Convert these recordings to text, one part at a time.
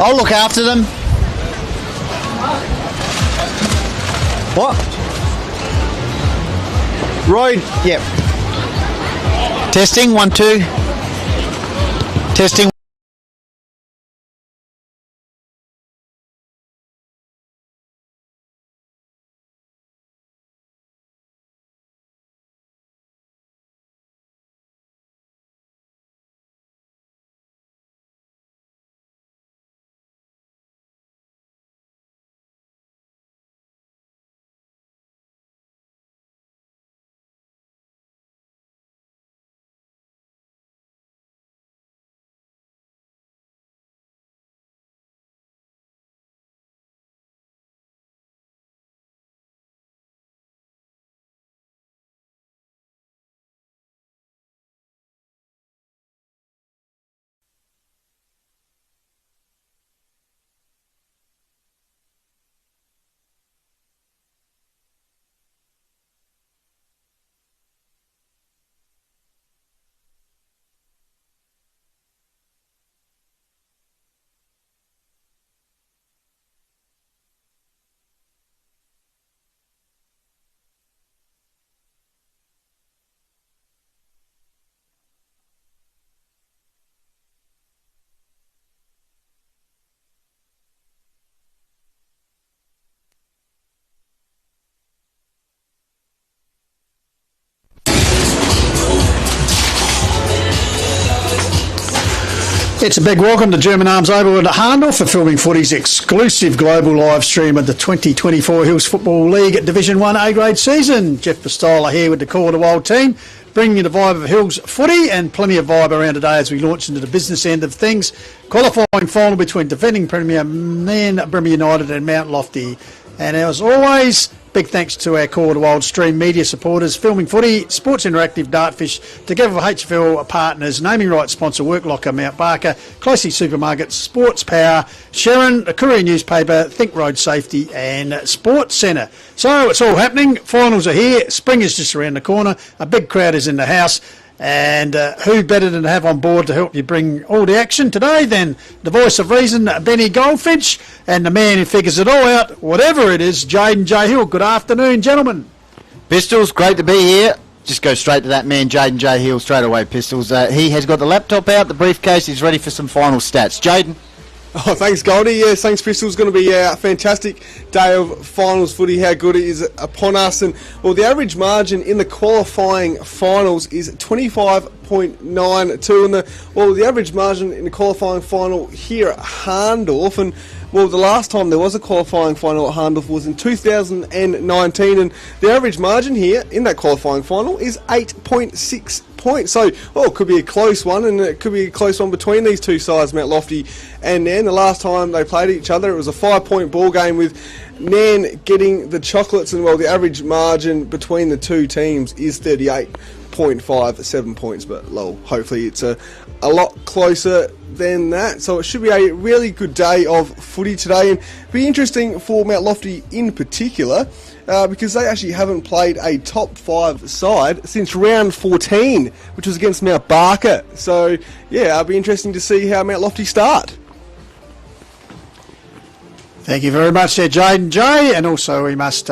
I'll look after them. What? Road, yep. Testing, 1, 2. Testing. It's a big welcome to German Arms Oval at Harndorf for Filming Footy's exclusive global live stream of the 2024 Hills Football League Division 1 A-grade season. Jeff Pistola here with the Call to Wild team, bringing you the vibe of Hills footy and plenty of vibe around today as we launch into the business end of things. Qualifying final between defending Premier Nairne, Bremer United and Mount Lofty. And as always, big thanks to our Call to Wild stream media supporters, Filming Footy, Sports Interactive, Dartfish, together with HFL partners, naming rights sponsor Worklocker, Mount Barker, Closey Supermarkets, Sports Power, Sharon, the Courier Newspaper, Think Road Safety and Sports Centre. So it's all happening, finals are here, spring is just around the corner, a big crowd is in the house. And who better than to have on board to help you bring all the action today than the voice of reason, Benny Goldfinch, and the man who figures it all out, whatever it is, Jaden J. Hill. Good afternoon, gentlemen. Pistols, great to be here. Just go straight to that man, Jaden J. Hill, straight away, Pistols. He has got the laptop out, the briefcase, he's ready for some final stats. Jaden? Oh, thanks, Goldie. Yes, thanks, Bristol. It's going to be a fantastic day of finals footy. How good it is upon us. And, well, the average margin in the qualifying finals is 25.92. And the average margin in the qualifying final here at Harndorf. And, well, the last time there was a qualifying final at Harndorf was in 2019. And the average margin here in that qualifying final is 8.6 points. So, well, it could be a close one, and it could be a close one between these two sides, Mount Lofty and Nairne. The last time they played each other, it was a 5-point ball game with Nairne getting the chocolates, and, well, the average margin between the two teams is 38.57 points, but, well, hopefully it's a lot closer than that. So it should be a really good day of footy today, and be interesting for Mount Lofty in particular, because they actually haven't played a top 5 side since round 14, which was against Mount Barker. So, yeah, it'll be interesting to see how Mount Lofty start. Thank you very much there, Jaden J. And also we must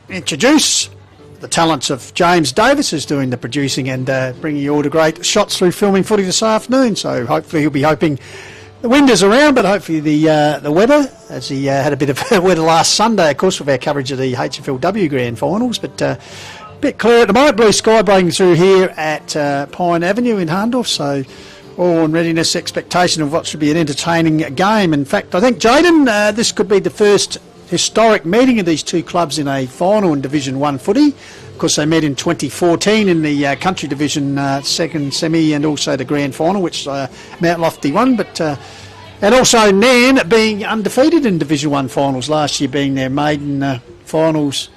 introduce the talents of James Davis, who's doing the producing and bringing you all the great shots through Filming Footy this afternoon. So hopefully he'll be hoping the wind is around, but hopefully the weather, as he had a bit of weather last Sunday, of course, with our coverage of the HFLW Grand Finals, but a bit clear at the moment, blue sky breaking through here at Pine Avenue in Harndorf, so all in readiness, expectation of what should be an entertaining game. In fact, I think, Jaden, this could be the first historic meeting of these two clubs in a final in Division 1 footy. Of course, they met in 2014 in the Country Division second semi and also the Grand Final, which Mount Lofty won. But and also Nairne being undefeated in Division 1 finals last year, being their maiden finals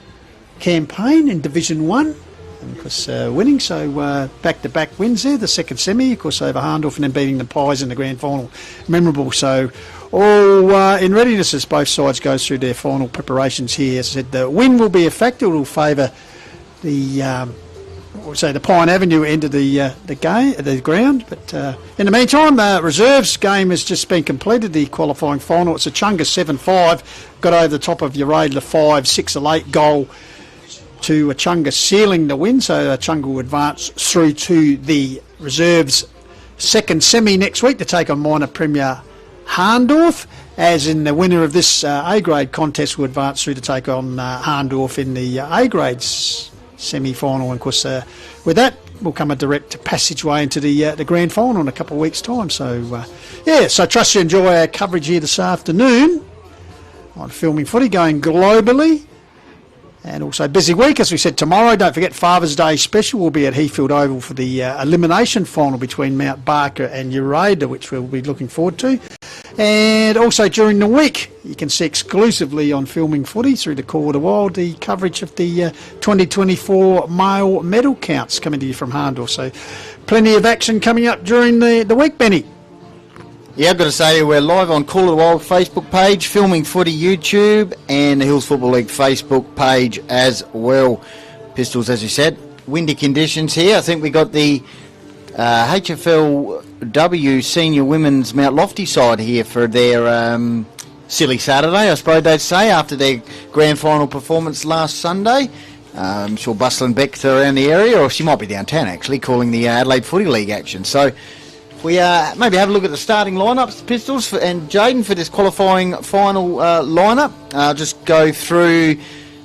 campaign in Division 1. And of course, winning, so back-to-back wins there, the second semi, of course, over Harndorf, and then beating the Pies in the Grand Final. Memorable, so all in readiness as both sides go through their final preparations here. As I said, the win will be a factor. It will favour the the Pine Avenue end of the ground. But in the meantime, reserves game has just been completed. The qualifying final. It's a Chunga 7-5. Got over the top of Uradla 5-6-8 goal to a Chunga sealing the win. So Chunga will advance through to the reserves second semi next week to take on minor Premier Harndorf, as in the winner of this A-grade contest will advance through to take on Harndorf in the A-grades semi-final. And of course, with that will come a direct passageway into the grand final in a couple of weeks' time. So, so trust you enjoy our coverage here this afternoon on Filming Footy, going globally. And also busy week, as we said, tomorrow. Don't forget Father's Day special will be at Heathfield Oval for the elimination final between Mount Barker and Uradla, which we'll be looking forward to. And also during the week, you can see exclusively on Filming Footy through the Call of the Wild the coverage of the 2024 male medal counts coming to you from Harndorf. So plenty of action coming up during the week, Benny. Yeah, I've got to say we're live on Call of the Wild Facebook page, Filming Footy YouTube, and the Hills Football League Facebook page as well. Pistols, as you said, windy conditions here. I think we got the HFLW Senior Women's Mount Lofty side here for their silly Saturday, I suppose they'd say, after their grand final performance last Sunday. I'm sure bustling Beck around the area, or she might be downtown actually, calling the Adelaide Footy League action. So we maybe have a look at the starting lineups, Pistols, and Jaden for this qualifying final lineup. I'll just go through,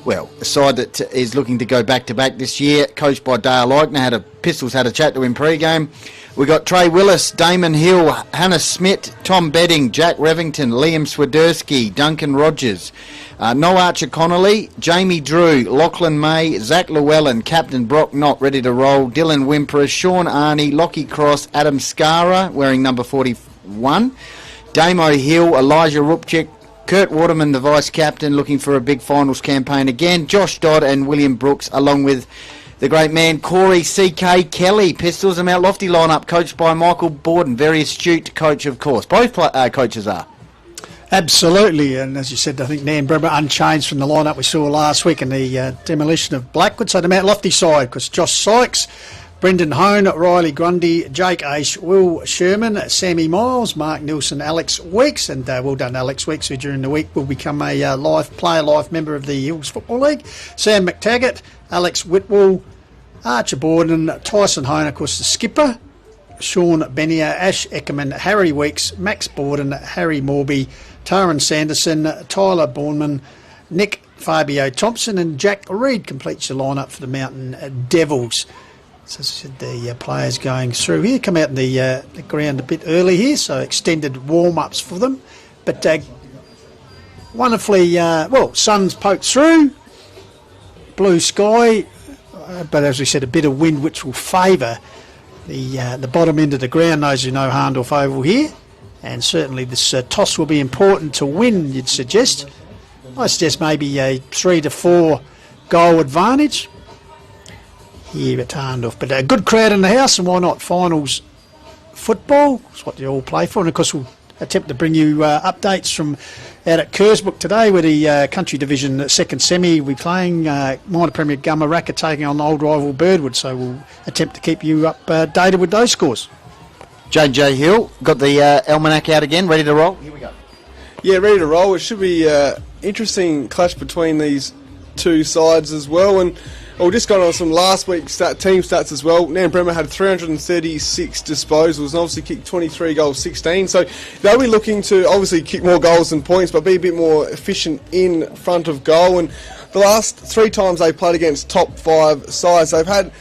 well, a side that is looking to go back-to-back this year, coached by Dale Eichner. Pistols had a chat to him pre-game. We got Trey Willis, Damon Hill, Hannah Smith, Tom Bedding, Jack Revington, Liam Swiderski, Duncan Rogers, Noah Archer-Connolly, Jamie Drew, Lachlan May, Zach Llewellyn, Captain Brock Knott ready to roll, Dylan Wimper, Sean Arney, Lockie Cross, Adam Scara wearing number 41, Damo Hill, Elijah Rupchik, Kurt Waterman, the vice-captain, looking for a big finals campaign again, Josh Dodd and William Brooks, along with the great man Corey C.K. Kelly. Pistols and Mount Lofty lineup, coached by Michael Borden, very astute coach, of course. Both coaches are. Absolutely, and as you said, I think Nairne Bremer unchanged from the lineup we saw last week in the demolition of Blackwood. So the Mount Lofty side, because Josh Sykes, Brendan Hone, Riley Grundy, Jake Aish, Will Sherman, Sammy Miles, Mark Nilsson, Alex Weeks, and well done Alex Weeks, who during the week will become a life member of the Hills Football League. Sam McTaggart, Alex Whitwell, Archer Borden, Tyson Hone, of course the skipper, Sean Benier, Ash Eckerman, Harry Weeks, Max Borden, Harry Morby, Taran Sanderson, Tyler Bourneman, Nick Fabio Thompson, and Jack Reed completes the lineup for the Mountain Devils. So as I said, the players going through here come out in the ground a bit early here, so extended warm-ups for them. But wonderfully, sun's poked through, blue sky, but as we said, a bit of wind which will favour the bottom end of the ground. Those who know Harndorf Oval here, and certainly this toss will be important to win, you'd suggest. I suggest maybe a 3 to 4 goal advantage here at Harndorf. But a good crowd in the house, and why not? Finals football, that's what you all play for. And of course we'll attempt to bring you updates from out at Kersbrook today, where the country division second semi will be playing minor Premier Gummaraka taking on the old rival Birdwood. So we'll attempt to keep you updated with those scores. JJ Hill got the almanac out again, ready to roll. Here we go. Yeah, ready to roll. It should be interesting clash between these two sides as well. And we'll just go on some last week's team stats as well. Nairne Bremer had 336 disposals and obviously kicked 23 goals, 16. So they'll be looking to obviously kick more goals than points, but be a bit more efficient in front of goal. And the last 3 times they played against top 5 sides, they've had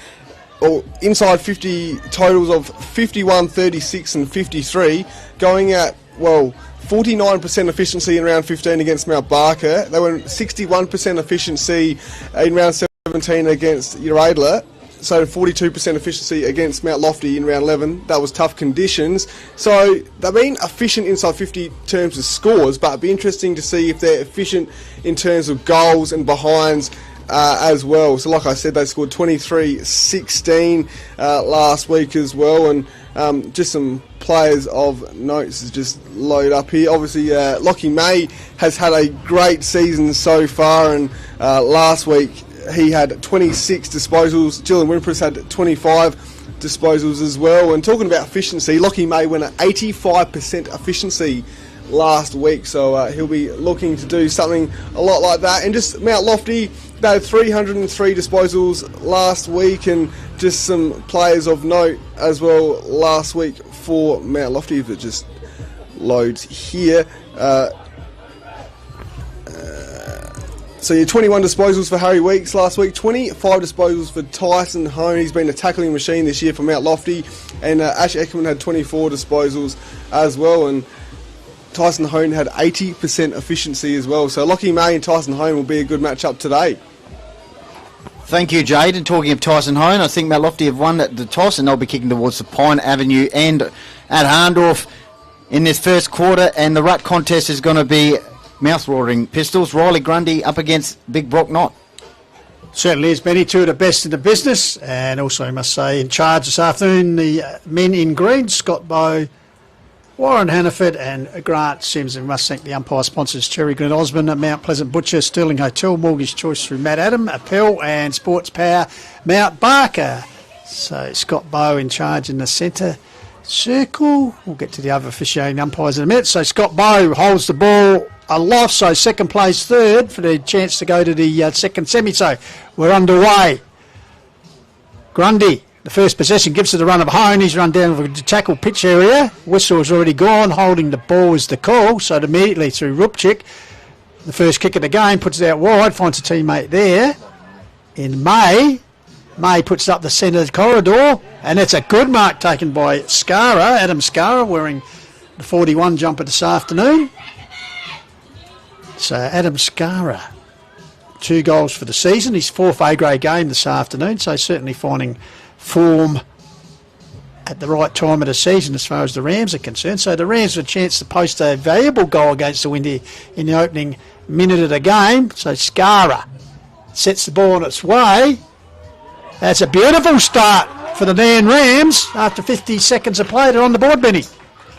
inside 50 totals of 51, 36 and 53, going at, 49% efficiency in round 15 against Mount Barker. They were 61% efficiency in round 17 against Uradla, so 42% efficiency against Mount Lofty in round 11. That was tough conditions. So they've been efficient inside 50 terms of scores, but it'd be interesting to see if they're efficient in terms of goals and behinds as well. So like I said, they scored 23-16 last week as well, and just some players of notes is just load up here. Obviously Lockie May has had a great season so far, and last week he had 26 disposals. Dylan Wimpress had 25 disposals as well. And talking about efficiency, Lockie May went at 85% efficiency last week, so he'll be looking to do something a lot like that. And just Mount Lofty, they had 303 disposals last week, and just some players of note as well last week for Mount Lofty, if it just loads here. So 21 disposals for Harry Weeks last week, 25 disposals for Tyson Hone. He's been a tackling machine this year for Mount Lofty, and Ash Ekman had 24 disposals as well, and Tyson Hone had 80% efficiency as well. So Lockie May and Tyson Hone will be a good match-up today. Thank you, Jade. And talking of Tyson Hone, I think Mount Lofty have won the toss, and they'll be kicking towards the Pine Avenue and at Harndorf in this first quarter, and the ruck contest is going to be mouth-watering pistols. Riley Grundy up against Big Brock Knott. Certainly is, Benny. Two of the best in the business, and also I must say in charge this afternoon, the men in green, Scott Bowe, Warren Hannaford and Grant Sims. And we must thank the umpire sponsors Cherry Glen Osborne, Mount Pleasant Butcher, Sterling Hotel, Mortgage Choice through Matt Adam, Appel and Sports Power Mount Barker. So Scott Bowe in charge in the centre circle. We'll get to the other officiating umpires in a minute. So Scott Bowe holds the ball aloft, so second place third for the chance to go to the second semi. So we're underway. Grundy, the first possession, gives to the run of Hone. He's run down the tackle pitch area. Whistle has already gone. Holding the ball is the call. So immediately through Rupchik, the first kick of the game, puts it out wide, finds a teammate there. In May puts it up the centre corridor, and it's a good mark taken by Skara, Adam Skara, wearing the 41 jumper this afternoon. So Adam Skara, 2 goals for the season. His 4th A-grade game this afternoon, so certainly finding form at the right time of the season as far as the Rams are concerned. So the Rams have a chance to post a valuable goal against the Windy in the opening minute of the game. So Skara sets the ball on its way. That's a beautiful start for the Nairne Rams after 50 seconds of play. They're on the board, Benny. Is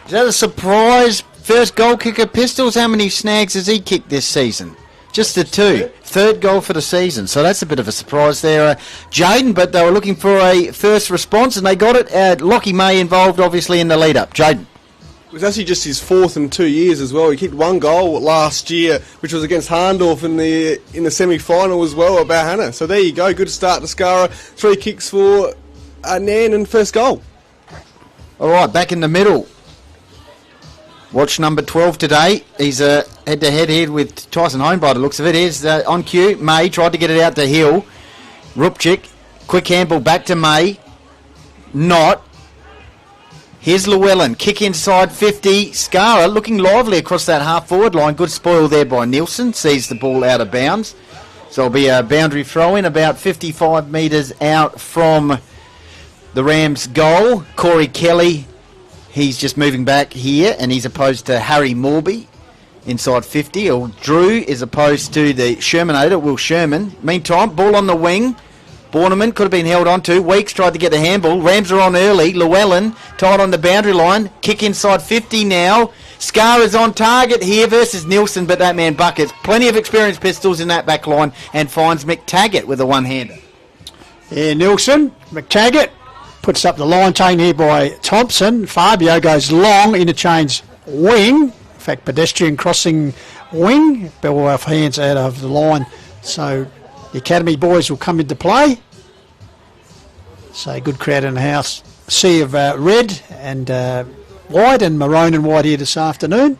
that a surprise? First goal kicker Pistols, how many snags has he kicked this season? Just the 2. Third goal for the season. So that's a bit of a surprise there, Jaden, but they were looking for a first response and they got it. Lockie May involved obviously in the lead-up. Jaden. It was actually just his 4th in 2 years as well. He kicked 1 goal last year, which was against Harndorf in the semi-final as well at Bauhana. So there you go, good start to Skara. 3 kicks for Nairne and first goal. All right, back in the middle. Watch number 12 today. He's head-to-head here with Tyson Hone by the looks of it. Here's on cue. May tried to get it out to Hill. Rupchik. Quick handball back to May. Not. Here's Llewellyn. Kick inside 50. Skara looking lively across that half-forward line. Good spoil there by Nielsen. Sees the ball out of bounds. So it'll be a boundary throw-in about 55 metres out from the Rams' goal. Corey Kelly. He's just moving back here, and he's opposed to Harry Morby inside 50. Or Drew is opposed to the Shermanator, Will Sherman. Meantime, ball on the wing. Borneman could have been held on to. Weeks tried to get the handball. Rams are on early. Llewellyn tied on the boundary line. Kick inside 50 now. Scar is on target here versus Nielsen, but that man buckets. Plenty of experienced Pistols in that back line and finds McTaggart with a one-hander. Yeah, Nielsen, McTaggart. Puts up the line taken here by Thompson. Fabio goes long, interchange wing. In fact, pedestrian crossing wing. Bell off hands out of the line. So the Academy boys will come into play. So good crowd in the house. Sea of red and white and maroon and white here this afternoon.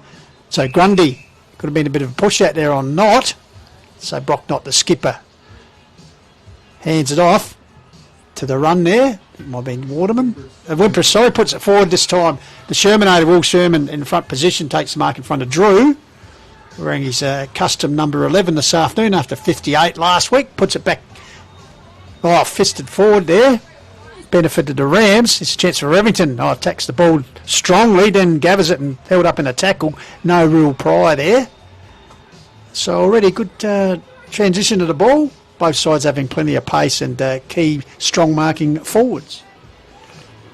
So Grundy could have been a bit of a push out there on Knott. So Brock Knott, the skipper, hands it off to the run there. It might have been Waterman. Wimpress, puts it forward this time. The Shermanator, Will Sherman, in front position, takes the mark in front of Drew, wearing his custom number 11 this afternoon after 58 last week. Puts it back, fisted forward there. Benefited the Rams. It's a chance for Revington. Attacks the ball strongly, then gathers it and held up in a tackle. No real prior there. So already good transition to the ball. Both sides having plenty of pace and key strong marking forwards.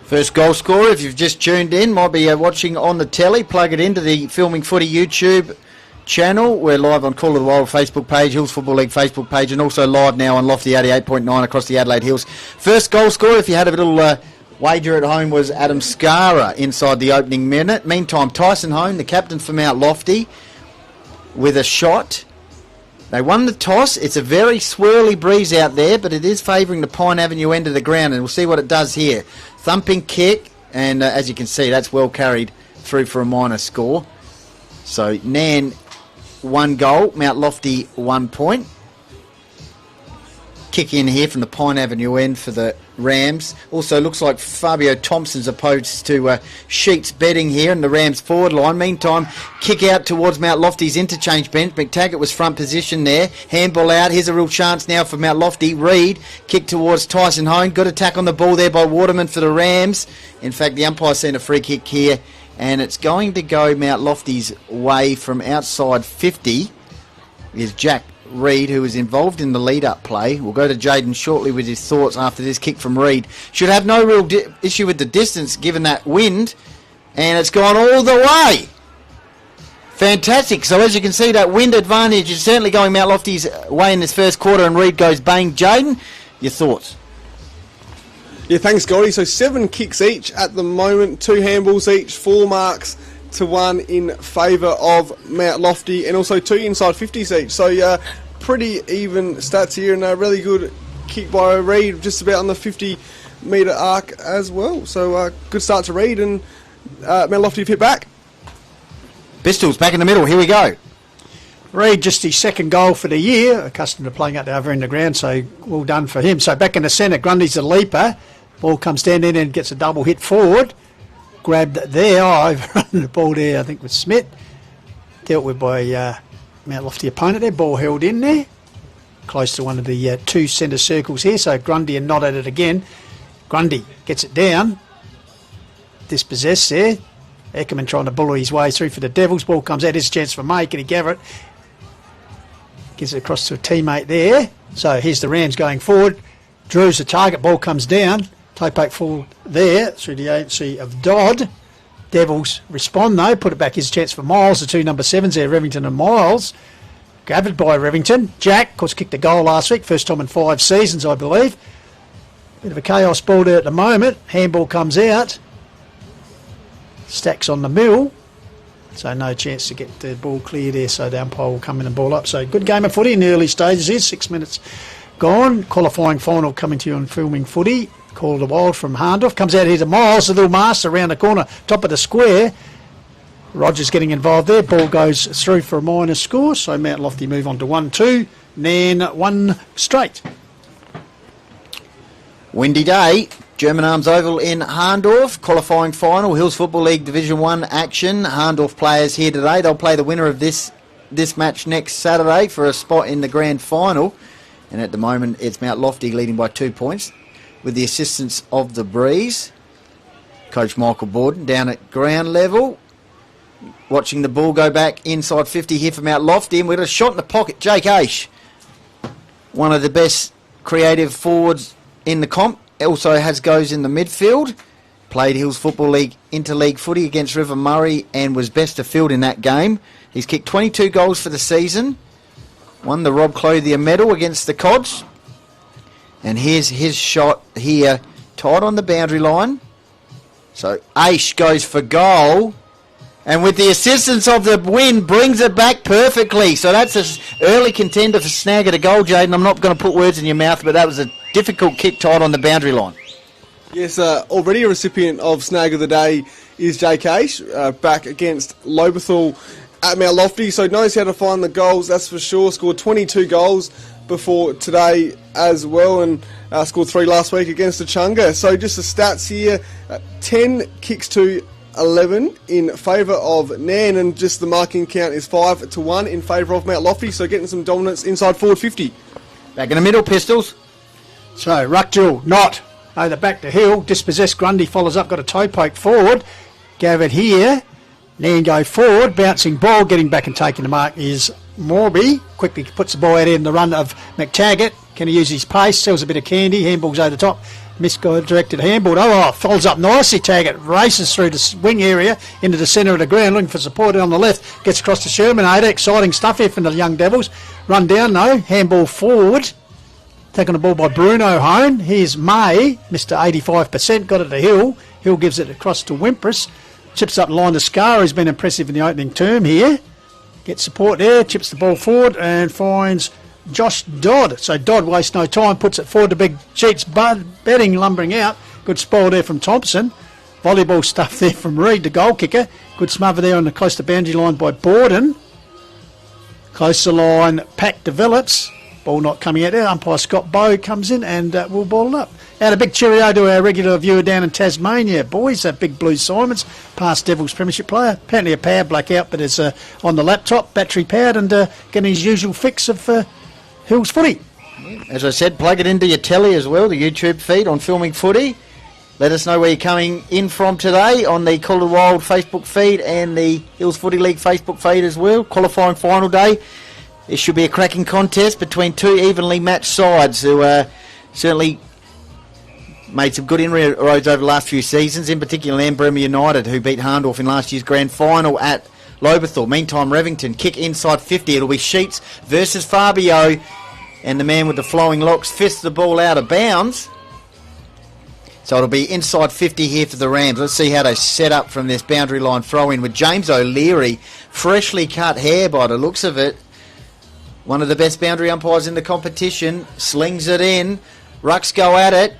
First goal scorer, if you've just tuned in, might be watching on the telly. Plug it into the Filming Footy YouTube channel. We're live on Call of the Wild Facebook page, Hills Football League Facebook page, and also live now on Lofty 88.9 across the Adelaide Hills. First goal scorer, if you had a little wager at home, was Adam Skara inside the opening minute. Meantime, Tyson Hone, the captain for Mount Lofty, with a shot. They won the toss. It's a very swirly breeze out there, but it is favouring the Pine Avenue end of the ground, and we'll see what it does here. Thumping kick, and as you can see, that's well carried through for a minor score. So Nairne 1 goal, Mount Lofty 1 point. Kick in here from the Pine Avenue end for the Rams. Also looks like Fabio Thompson's opposed to Sheets betting here in the Rams forward line. Meantime, kick out towards Mount Lofty's interchange bench. McTaggart was front position there. Handball out. Here's a real chance now for Mount Lofty. Reid, kick towards Tyson Hone. Good attack on the ball there by Waterman for the Rams. In fact, the umpire's seen a free kick here, and it's going to go Mount Lofty's way from outside 50. Is Jack Reid, who was involved in the lead-up play. We'll go to Jaden shortly with his thoughts after this kick from Reid. Should have no real issue with the distance given that wind, and it's gone all the way. Fantastic. So as you can see, that wind advantage is certainly going Mount Lofty's way in this first quarter, and Reid goes bang. Jaden, your thoughts? Yeah, thanks, Goldie. So 7 kicks each at the moment, 2 handballs each, 4 marks to 1 in favour of Mount Lofty, and also 2 inside 50s each. So pretty even stats here, and a really good kick by Reid, just about on the 50-metre arc as well. So good start to Reid, and Mount Lofty have hit back. Pistols back in the middle. Here we go. Reid, just his second goal for the year, accustomed to playing out the other end of the ground, so well done for him. So back in the centre, Grundy's the leaper. Ball comes down in and gets a double hit forward. Grabbed there, overrun the ball there, I think, with Smith. Dealt with by Mount Lofty opponent there. Ball held in there. Close to one of the 2 centre circles here, so Grundy and not at it again. Grundy gets it down. Dispossessed there. Eckerman trying to bully his way through for the Devils. Ball comes out, his chance for Mike, and he Gavrett gives it across to a teammate there. So here's the Rams going forward. Drew's the target, ball comes down. Toe-poke full there through the agency of Dodd. Devils respond though, put it back, his chance for Miles, the 2 number 7s there, Revington and Miles. Gathered by Revington. Jack, of course, kicked a goal last week, first time in 5 seasons, I believe. Bit of a chaos ball there at the moment. Handball comes out. Stacks on the middle. So no chance to get the ball clear there, so the umpire will come in and ball up. So good game of footy in the early stages here, 6 minutes gone. Qualifying final coming to you on Filming Footy. Call of the Wild from Harndorf. Comes out here to Miles, the little master around the corner, top of the square. Rogers getting involved there. Ball goes through for a minor score. So Mount Lofty move on to 1-2. Nairne 1 straight. Windy day. German Arms Oval in Harndorf. Qualifying final. Hills Football League Division 1 action. Harndorf players here today. They'll play the winner of this match next Saturday for a spot in the grand final. And at the moment, it's Mount Lofty leading by 2 points, with the assistance of the breeze. Coach Michael Borden down at ground level, watching the ball go back inside 50 here for Mount Lofty, and we've got a shot in the pocket. Jake Aish, one of the best creative forwards in the comp, also has goes in the midfield. Played Hills Football League interleague footy against River Murray and was best of field in that game. He's kicked 22 goals for the season, won the Rob Clothier medal against the Cods. And here's his shot here, tight on the boundary line. So Aish goes for goal, and with the assistance of the wind, brings it back perfectly. So that's an early contender for snag at a goal, Jaden. I'm not going to put words in your mouth, but that was a difficult kick tight on the boundary line. Yes, already a recipient of snag of the day is Jake Aish, back against Lobethal at Mount Lofty. So knows how to find the goals, that's for sure. Scored 22 goals before today as well, and scored 3 last week against the Chunga. So just the stats here, 10 kicks to 11 in favour of Nairne, and just the marking count is 5-1 in favour of Mount Lofty, so getting some dominance inside forward 50. Back in the middle, Pistols. So Ruckdual, not over back to Hill, dispossessed. Grundy follows up, got a toe poke forward. Gavitt here. Nairne go forward, bouncing ball, getting back and taking the mark is Morby. Quickly puts the ball out in the run of McTaggart. Can he use his pace? Sells a bit of candy. Handballs over the top. misdirected handball. Folds up nicely, Taggart races through the wing area into the centre of the ground, looking for support on the left, gets across to Shermanator. Exciting stuff here from the young Devils. Run down though, handball forward, taken the ball by Bruno Hone. Here's May, Mr 85%, got it to Hill. Hill gives it across to Wimpress, chips up the line to Scar, who's been impressive in the opening term here. Gets support there, chips the ball forward and finds Josh Dodd. So Dodd wastes no time, puts it forward to Big Cheats, betting lumbering out. Good spoil there from Thompson. Volleyball stuff there from Reid, the goal kicker. Good smother there on the close to boundary line by Borden. Close to line, Pack develops. Ball not coming out there. Umpire Scott Bowe comes in and will ball it up. And a big cheerio to our regular viewer down in Tasmania, boys. Big Blue Simons, past Devils premiership player. Apparently a power blackout, but is on the laptop, battery powered, and getting his usual fix of Hills footy. As I said, plug it into your telly as well, the YouTube feed on Filming Footy. Let us know where you're coming in from today on the Call of the Wild Facebook feed and the Hills Footy League Facebook feed as well. Qualifying final day. It should be a cracking contest between two evenly matched sides who certainly made some good inroads over the last few seasons, in particular Lambremmer United, who beat Harndorf in last year's grand final at Lobethal. Meantime, Revington kick inside 50. It'll be Sheets versus Fabio, and the man with the flowing locks fists the ball out of bounds. So it'll be inside 50 here for the Rams. Let's see how they set up from this boundary line throw-in with James O'Leary, freshly cut hair by the looks of it. One of the best boundary umpires in the competition. Slings it in. Rucks go at it.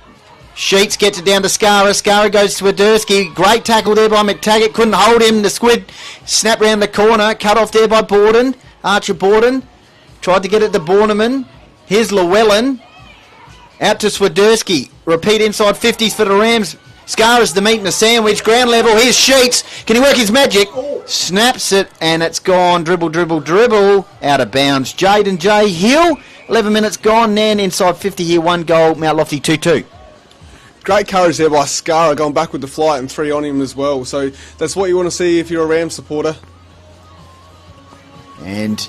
Sheets gets it down to Skara. Skara goes to Adursky. Great tackle there by McTaggart. Couldn't hold him. The squid snapped round the corner. Cut off there by Borden. Archer Borden. Tried to get it to Borneman. Here's Llewellyn. Out to Swiderski. Repeat inside 50s for the Rams. Skara's the meat and the sandwich. Ground level. Here's Sheets. Can he work his magic? Snaps it and it's gone. Dribble, dribble, dribble. Out of bounds. Jaden J. Hill. 11 minutes gone. Nan inside 50 here. 1 goal. Mount Lofty 2-2. Great courage there by Skara, going back with the flight and 3 on him as well. So that's what you want to see if you're a Rams supporter. And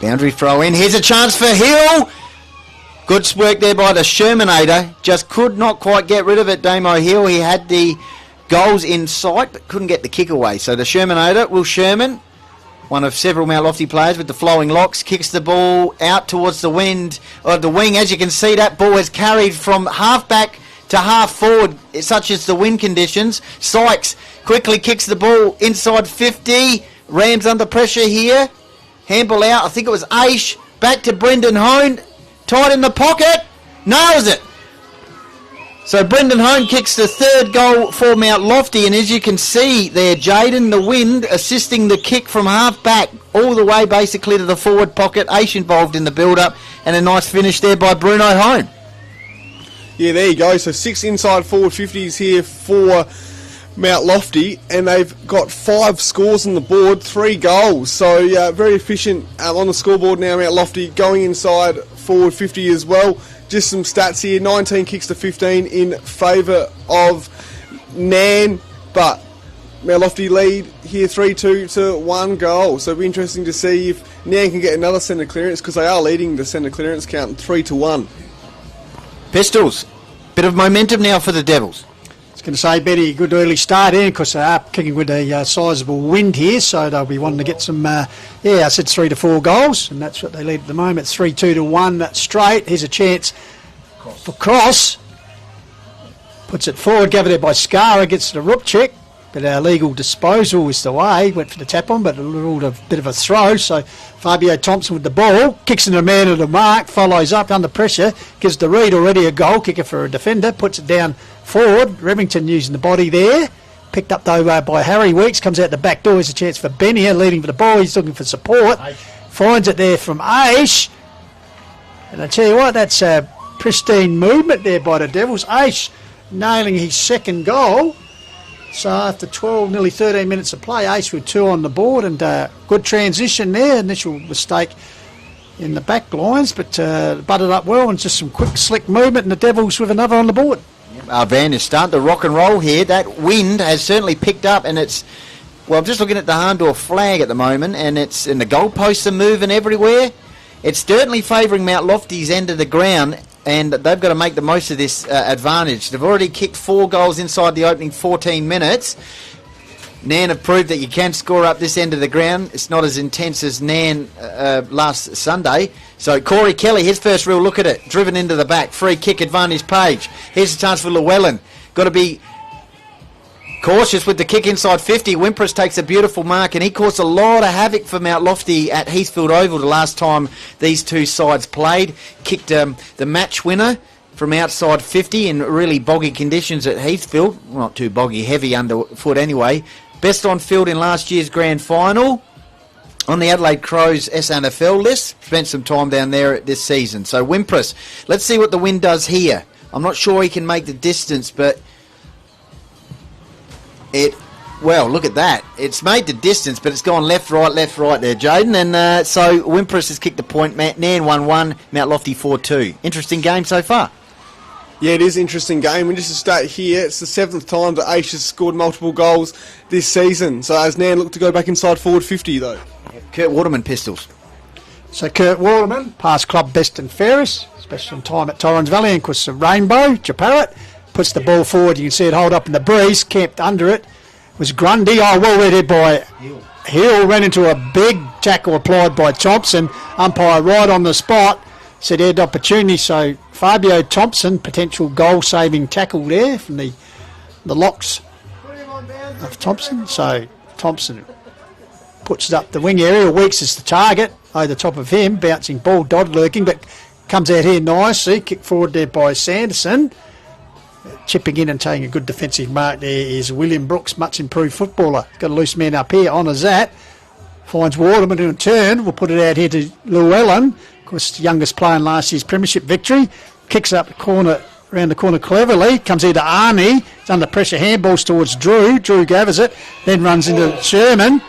boundary throw in. Here's a chance for Hill. Good work there by the Shermanator. Just could not quite get rid of it, Damo Hill. He had the goals in sight, but couldn't get the kick away. So the Shermanator, Will Sherman, one of several Mount Lofty players with the flowing locks, kicks the ball out towards the wing. As you can see, that ball is carried from half-back to half forward, such as the wind conditions. Sykes quickly kicks the ball inside 50. Rams under pressure here. Handball out. I think it was Aish. Back to Brendan Hone. Tight in the pocket. Nails it. So Brendan Hone kicks the 3rd goal for Mount Lofty. And as you can see there, Jaden, the wind, assisting the kick from half back all the way basically to the forward pocket. Aish involved in the build-up. And a nice finish there by Bruno Hone. Yeah, there you go. So 6 inside forward 50s here for Mount Lofty, and they've got 5 scores on the board, 3 goals. So very efficient on the scoreboard now. Mount Lofty going inside forward 50 as well. Just some stats here: 19 kicks to 15 in favour of Nairne, but Mount Lofty lead here 3-2 to 1 goal. So it'll be interesting to see if Nairne can get another centre clearance, because they are leading the centre clearance count 3-1. Pistols, bit of momentum now for the Devils. I was going to say, Betty, good early start in, because they are kicking with a sizable wind here, so they'll be wanting to get some, I said 3 to 4 goals, and that's what they lead at the moment, 3-2 to 1 straight. Here's a chance for Cross. Puts it forward, gathered there by Skara, gets the Rupchik, but our legal disposal is the way. Went for the tap on, but a little bit of a throw. So Fabio Thompson with the ball, kicks in the man of the mark, follows up under pressure, gives the Reid already a goal kicker for a defender, puts it down forward. Remington using the body there. Picked up though by Harry Weeks, comes out the back door. There's a chance for Bennier leading for the ball. He's looking for support. Finds it there from Aish. And I tell you what, that's a pristine movement there by the Devils. Aish nailing his 2nd goal. So after 12, nearly 13 minutes of play, Ace with 2 on the board, and good transition there. Initial mistake in the back lines, but butted up well, and just some quick, slick movement, and the Devils with another on the board. Our van is starting to rock and roll here. That wind has certainly picked up, and it's, well, I'm just looking at the Harndorf flag at the moment, and the goalposts are moving everywhere. It's certainly favouring Mount Lofty's end of the ground. and they've got to make the most of this advantage. They've already kicked 4 goals inside the opening 14 minutes. Nairne have proved that you can score up this end of the ground. It's not as intense as Nairne last Sunday. So Corey Kelly, his first real look at it, driven into the back, free kick advantage Page. Here's a chance for Llewellyn. Got to be cautious with the kick inside 50. Wimpress takes a beautiful mark, and he caused a lot of havoc for Mount Lofty at Heathfield Oval the last time these two sides played. Kicked the match winner from outside 50 in really boggy conditions at Heathfield. Well, not too boggy, heavy underfoot anyway. Best on field in last year's grand final. On the Adelaide Crows SNFL list. Spent some time down there this season. So Wimpress, let's see what the wind does here. I'm not sure he can make the distance, but well, look at that. It's made the distance, but it's gone left, right there, Jaden. And so Wimpress has kicked the point. Nairne 1-1, Mount Lofty 4-2. Interesting game so far. Yeah, it is an interesting game. And just to start here, it's the 7th time that Aish has scored multiple goals this season. So as Nairne look to go back inside forward 50, though. Kurt Waterman pistols. So Kurt Waterman, past club best and fairest, especially on time at Torrens Valley, and of course the Rainbow, Japarrett, puts the ball forward. You can see it hold up in the breeze, camped under it. Was Grundy, well read by Hill, ran into a big tackle applied by Thompson. Umpire right on the spot, said he had opportunity, so Fabio Thompson, potential goal-saving tackle there from the locks of Thompson. So Thompson puts it up the wing area. Weeks is the target over the top of him. Bouncing ball, Dodd lurking, but comes out here nicely. Kick forward there by Sanderson. Chipping in and taking a good defensive mark there is William Brooks, much improved footballer. Got a loose man up here, honours that. Finds Waterman in turn. We'll put it out here to Llewellyn. Of course, the youngest player in last year's premiership victory. Kicks up the corner, around the corner cleverly. Comes here to Arnie. It's under pressure. Handballs towards Drew. Drew gathers it. Then runs into Sherman.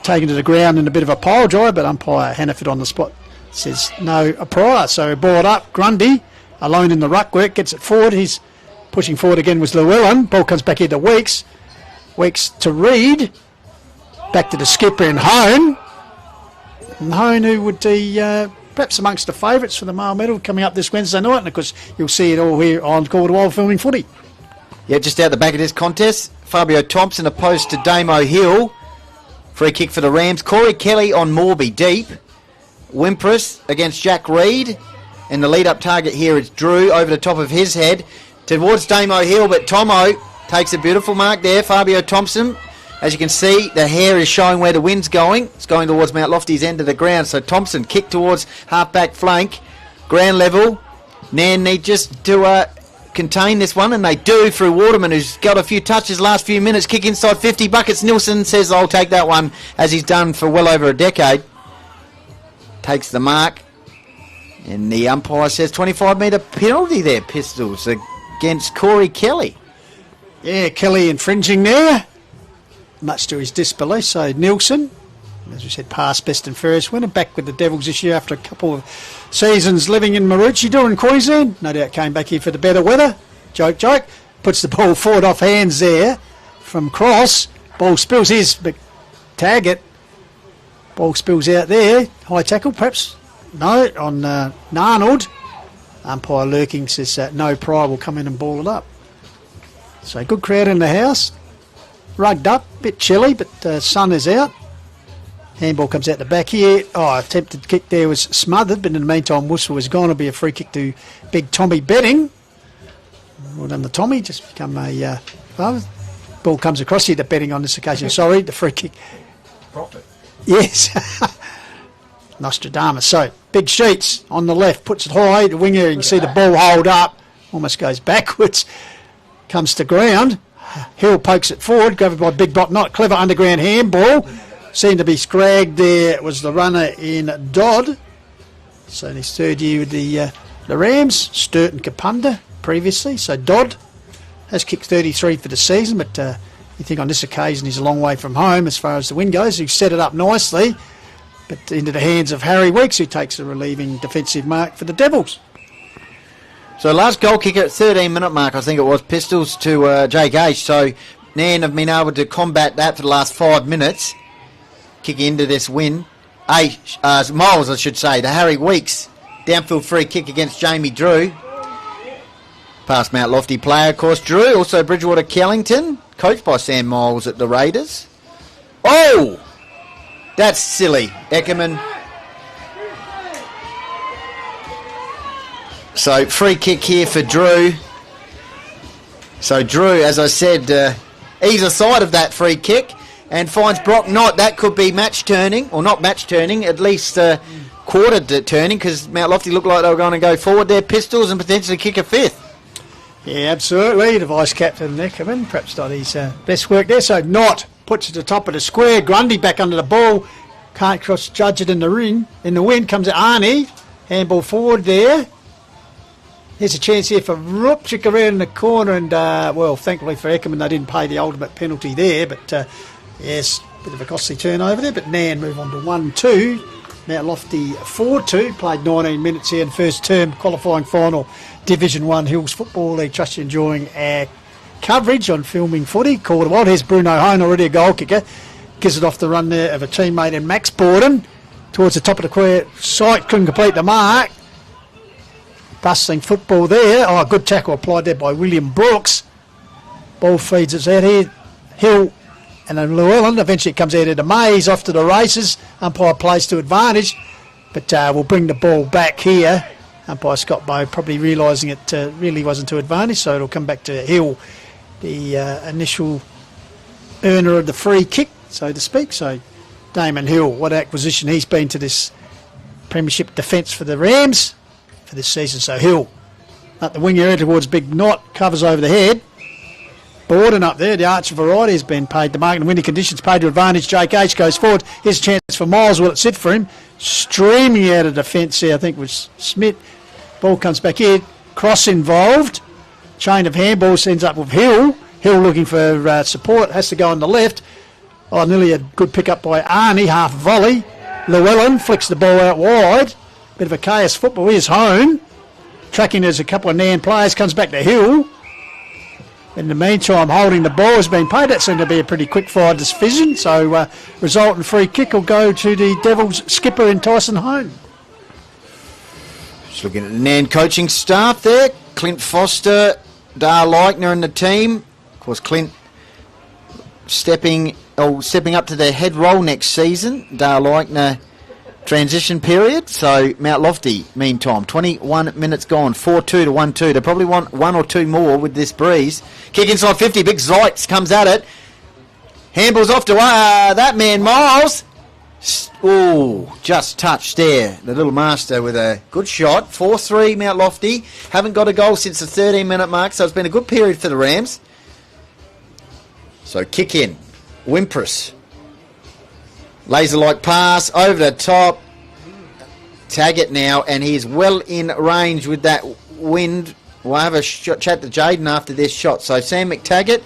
Taken to the ground in a bit of a pile drive, but umpire Hannaford on the spot says no a prior. So ball up. Grundy, alone in the ruck work, gets it forward. He's pushing forward again was Llewellyn. Ball comes back here to Weeks. Weeks to Reid. Back to the skipper and Hone. And Hone, who would be perhaps amongst the favourites for the male medal coming up this Wednesday night. And of course, you'll see it all here on Call to Wild Filming Footy. Yeah, just out the back of this contest, Fabio Thompson opposed to Damo Hill. Free kick for the Rams. Corey Kelly on Morby deep. Wimpress against Jack Reid. And the lead-up target here is Drew over the top of his head towards Damo Hill, but Tomo takes a beautiful mark there. Fabio Thompson, as you can see, the hair is showing where the wind's going. It's going towards Mount Lofty's end of the ground. So Thompson kick towards half-back flank, ground level. Nairne need just to contain this one, and they do through Waterman, who's got a few touches last few minutes. Kick inside 50 buckets. Nilsson says, I'll take that one, as he's done for well over a decade. Takes the mark. And the umpire says 25-metre penalty there, Pistols, against Corey Kelly. Yeah, Kelly infringing there, much to his disbelief. So Nilsson, as we said, past best and fairest winner, back with the Devils this year after a couple of seasons living in Maroochydore in Queensland. No doubt came back here for the better weather. Joke. Puts the ball forward off hands there from Cross. Ball spills his, but tag it. Ball spills out there. High tackle, perhaps. No, on Narnold. Umpire lurking says no prior will come in and ball it up. So good crowd in the house. Rugged up, bit chilly, but sun is out. Handball comes out the back here. Attempted kick there was smothered, but in the meantime whistle was gone. It'll be a free kick to big Tommy Betting. Well done the Tommy, just become a ball comes across here to Betting on this occasion. Sorry, the free kick. Profit. Yes. Nostradamus. So big Sheets on the left, puts it high. The winger, you can see the ball hold up, almost goes backwards, comes to ground. Hill pokes it forward, covered by Big Bot. Not clever underground handball. Seemed to be scragged there. It was the runner in Dodd. So in his third year with the Rams, Sturt and Kapunda previously. So Dodd has kicked 33 for the season, but you think on this occasion he's a long way from home as far as the win goes. He set it up nicely, but into the hands of Harry Weeks, who takes a relieving defensive mark for the Devils. So last goal kicker at 13-minute mark, I think it was, Pistols to Jake H. So Nairne have been able to combat that for the last 5 minutes, kicking into this win. Miles, I should say, to Harry Weeks. Downfield free kick against Jamie Drew. Past Mount Lofty player, of course, Drew. Also Bridgewater Kellington, coached by Sam Miles at the Raiders. Oh! That's silly. Eckerman. So, free kick here for Drew. So, Drew, as I said, either side of that free kick and finds Brock Knott. That could be match turning, or not match turning, at least quarter turning, because Mount Lofty looked like they were going to go forward their pistols and potentially kick a fifth. Yeah, absolutely. The vice-captain, Eckerman, perhaps not his best work there. So Knott puts it to the top of the square. Grundy back under the ball. Can't cross-judge it in the ring. In the wind comes Arnie. Handball forward there. Here's a chance here for Rupchik around the corner. And, well, thankfully for Eckerman, they didn't pay the ultimate penalty there. But, yes, bit of a costly turnover there. But Nairne move on to 1-2. Mount Lofty 4-2. Played 19 minutes here in first term qualifying final. Division 1 Hills Football League. Trust you're enjoying our coverage on Filming Footy. Quarter wild. Here's Bruno Hone, already a goal kicker. Gives it off the run there of a teammate in Max Borden. Towards the top of the square. Sight couldn't complete the mark. Bustling football there. Oh, good tackle applied there by William Brooks. Ball feeds us out here. Hill and then Llewellyn. Eventually it comes out into Mays off to the races. Umpire plays to advantage. But we'll bring the ball back here. Umpire Scott Bowe probably realising it really wasn't to advantage, so it'll come back to Hill, the initial earner of the free kick, so to speak. So Damon Hill, what acquisition he's been to this premiership defence for the Rams for this season. So Hill up the wing area towards Big Knott, covers over the head. Borden up there, the Archer variety has been paid. The market and windy conditions paid to advantage. Jake H goes forward. Here's a chance for Miles. Will it sit for him? Streaming out of defence here, I think was Smith. Ball comes back in. Cross involved. Chain of handballs ends up with Hill. Hill looking for support. Has to go on the left. Oh, nearly a good pick up by Arnie. Half volley. Llewellyn flicks the ball out wide. Bit of a chaos football. Here's Hone. Tracking there's a couple of Nairne players. Comes back to Hill. In the meantime, holding the ball has been paid. That seemed to be a pretty quick-fire decision. So, resultant free kick will go to the Devils skipper in Tyson Hone. Just looking at the Nairne coaching staff there. Clint Foster, Dar Leichner and the team. Of course, Clint stepping up to their head role next season. Dar Leichner transition period. So Mount Lofty, meantime, 21 minutes gone, 4-2 to 1-2. They probably want one or two more with this breeze. Kick inside 50, big Zeitz comes at it. Handballs off to that man, Miles. Oh, just touched there. The little master with a good shot. 4-3 Mount Lofty. Haven't got a goal since the 13-minute mark, so it's been a good period for the Rams. So kick in. Wimpress. Laser-like pass over the top. Tag it now, and he's well in range with that wind. We'll have a chat to Jaden after this shot. So Sam McTaggart,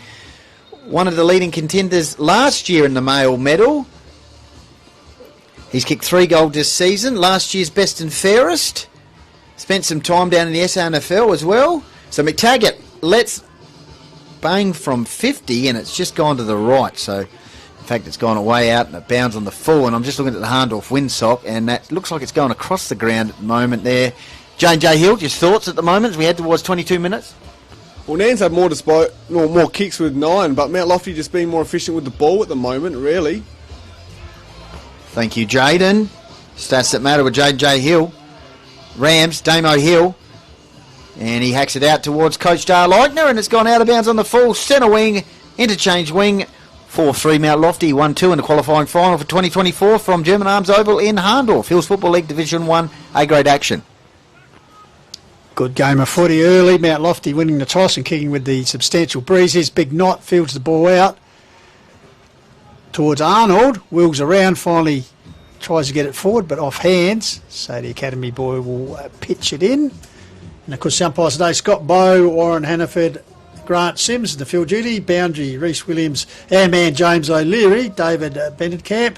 one of the leading contenders last year in the male medal. He's kicked 3 goals this season. Last year's best and fairest. Spent some time down in the SNFL as well. So McTaggart lets bang from 50, and it's just gone to the right. So in fact, it's gone away out and it bounds on the full, and I'm just looking at the Harndorf windsock, and that looks like it's going across the ground at the moment there. J.J. Hill, just thoughts at the moment as we head towards 22 minutes? Well, Nairne's had more kicks with 9, but Mount Lofty just being more efficient with the ball at the moment, really. Thank you, Jaden. Stats that matter with J.J. Hill. Rams, Damo Hill. And he hacks it out towards Coach Dar Leichner, and it's gone out of bounds on the full. Centre wing, interchange wing. 4-3 Mount Lofty, 1-2 in the qualifying final for 2024 from German Arms Oval in Harndorf. Hills Football League Division 1 A-grade action. Good game of footy early. Mount Lofty winning the toss and kicking with the substantial breezes. Big Knott fields the ball out towards Arnold. Wheels around, finally tries to get it forward, but off hands. So the Academy boy will pitch it in. And of course, the umpires today, Scott Bowe, Warren Hannaford, Grant Sims, the field duty, boundary, Reece Williams, our man James O'Leary, David Bennetkamp,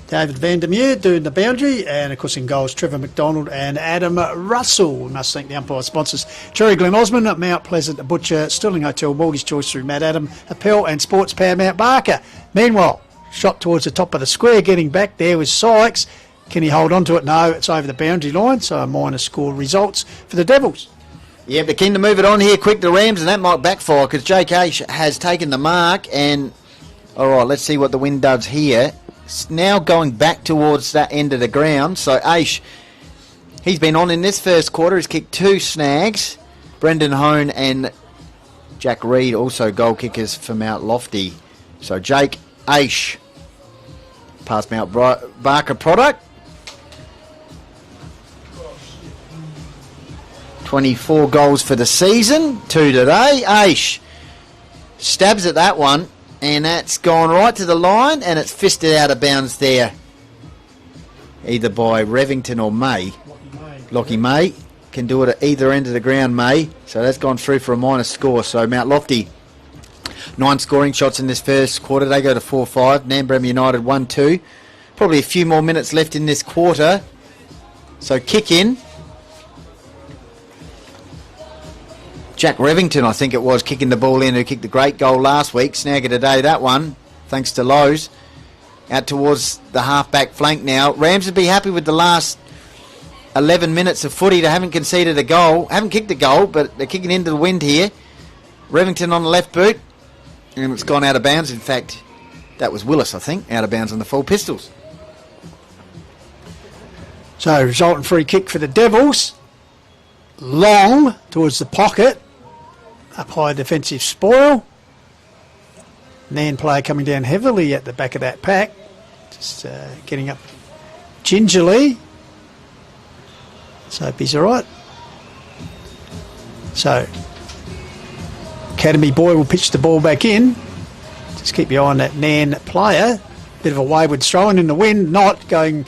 David Vandermeer doing the boundary, and of course in goals Trevor McDonald and Adam Russell. We must thank the umpire sponsors Cherry Glen Osmond, Mount Pleasant Butcher, Stirling Hotel, Mortgage Choice through Matt Adam, Appel and Sports Power Mount Barker. Meanwhile, shot towards the top of the square, getting back there was Sykes. Can he hold on to it? No, it's over the boundary line, so a minor score results for the Devils. Yeah, they're keen to move it on here quick to Rams, and that might backfire because Jake Aish has taken the mark. And all right, let's see what the wind does here. It's now going back towards that end of the ground. So Aish, he's been on in this first quarter. He's kicked 2 snags. Brendan Hone and Jack Reed also goal kickers for Mount Lofty. So Jake Aish past Mount Barker product. 24 goals for the season, 2 today. Aish stabs at that one, and that's gone right to the line, and it's fisted out of bounds there, either by Revington or May. Lockie May can do it at either end of the ground, May. So that's gone through for a minor score. So Mount Lofty, 9 scoring shots in this first quarter. They go to 4-5. Nambrem United 1-2. Probably a few more minutes left in this quarter. So kick in. Jack Revington, I think it was, kicking the ball in, who kicked the great goal last week. Snagger today, that one, thanks to Lowe's. Out towards the half-back flank now. Rams would be happy with the last 11 minutes of footy. They haven't conceded a goal. Haven't kicked a goal, but they're kicking into the wind here. Revington on the left boot. And it's gone out of bounds. In fact, that was Willis, I think, out of bounds on the full pistols. So, resultant free kick for the Devils. Long towards the pocket. Up high defensive spoil. Nairne player coming down heavily at the back of that pack. Just getting up gingerly. So, he's all right. So, Academy boy will pitch the ball back in. Just keep your eye on that Nairne player. Bit of a wayward throwing in the wind, not going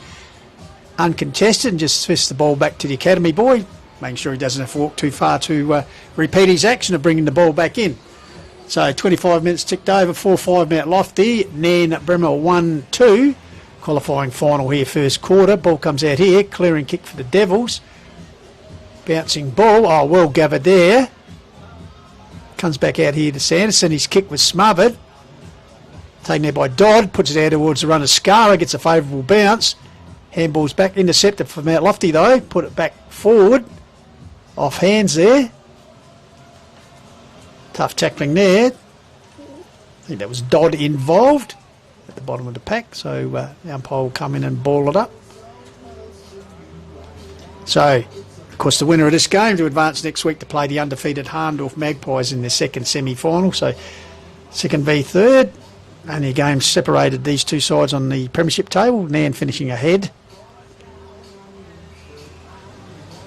uncontested, and just fist the ball back to the Academy boy, making sure he doesn't have to walk too far to repeat his action of bringing the ball back in. So 25 minutes ticked over, 4-5 Mount Lofty, Nairne Bremer 1-2. Qualifying final here, first quarter. Ball comes out here, clearing kick for the Devils. Bouncing ball, oh, well gathered there. Comes back out here to Sanderson, his kick was smothered. Taken there by Dodd, puts it out towards the runner. Scara gets a favourable bounce. Handball's back, intercepted for Mount Lofty though. Put it back forward. Off hands there. Tough tackling there. I think that was Dodd involved at the bottom of the pack. So the umpire will come in and ball it up. So, of course, the winner of this game to advance next week to play the undefeated Harndorf Magpies in their second semi-final. So, second v third. Only a game separated these two sides on the premiership table. Nairne finishing ahead.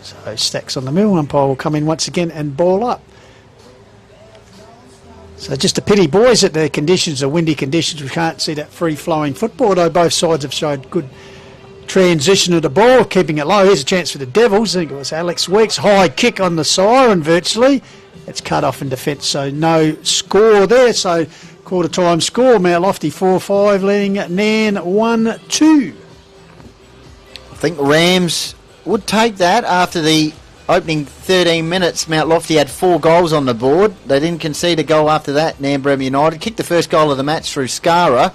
So stacks on the mill. Umpire will come in once again and ball up. So just a pity, boys, that the conditions are windy conditions. We can't see that free-flowing football, although both sides have showed good transition of the ball, keeping it low. Here's a chance for the Devils. I think it was Alex Weeks. High kick on the siren virtually. It's cut off in defence, so no score there. So quarter time score, Mount Lofty 4-5, leading Nairne 1-2. I think Rams would take that after the opening 13 minutes. Mount Lofty had 4 goals on the board. They didn't concede a goal after that. Nambrem United kicked the first goal of the match through Scara.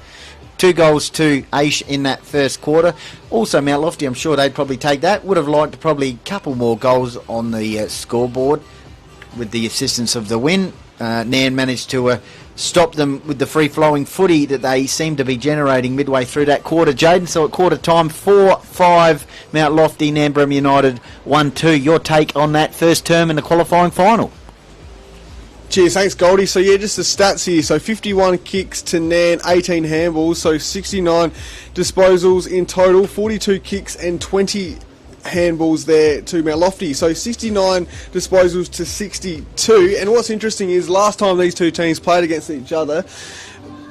2 goals to Aish in that first quarter. Also Mount Lofty, I'm sure they'd probably take that. Would have liked probably a couple more goals on the scoreboard with the assistance of the win. Nairne managed to stop them with the free-flowing footy that they seemed to be generating midway through that quarter. Jaden, so at quarter time, 4-5 Mount Lofty, Nambrem United 1-2. Your take on that first term in the qualifying final? Cheers, thanks Goldie. So yeah, just the stats here. So 51 kicks to Nairne, 18 handballs, so 69 disposals in total, 42 kicks and 20 handballs there to Mount Lofty. So 69 disposals to 62. And what's interesting is last time these two teams played against each other,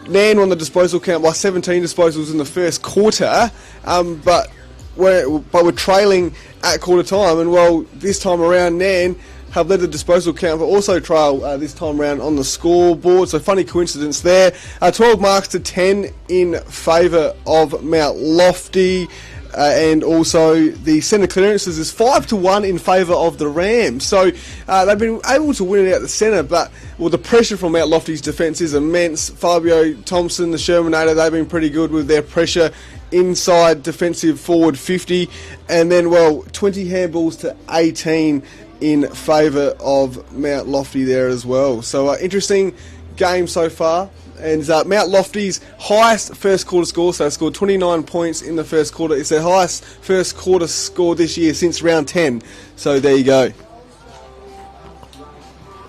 Nairne won the disposal count by 17 disposals in the first quarter, but we're trailing at quarter time. And well, this time around, Nairne have led the disposal count, but also trail this time around on the scoreboard. So funny coincidence there. 12 marks to 10 in favour of Mount Lofty. And also the centre clearances is 5-1 in favour of the Rams. So they've been able to win it out the centre, but the pressure from Mount Lofty's defence is immense. Fabio Thompson, the Shermanator, they've been pretty good with their pressure inside defensive forward 50, and then 20 handballs to 18 in favour of Mount Lofty there as well. So interesting game so far. And Mount Lofty's highest first quarter score, so they scored 29 points in the first quarter. It's their highest first quarter score this year since round 10. So there you go.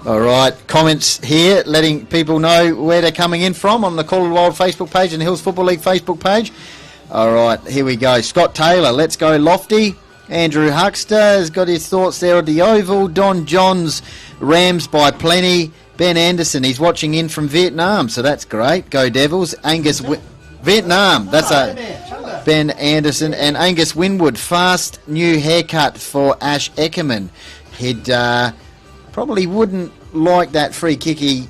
All right, comments here letting people know where they're coming in from on the Call of the Wild Facebook page and the Hills Football League Facebook page. All right, here we go. Scott Taylor, let's go Lofty. Andrew Huckster has got his thoughts there at the Oval. Don Johns, Rams by plenty. Ben Anderson, he's watching in from Vietnam, so that's great. Go Devils. Vietnam, that's Ben Anderson. And Angus Winwood, fast new haircut for Ash Eckerman. He'd probably wouldn't like that free kick he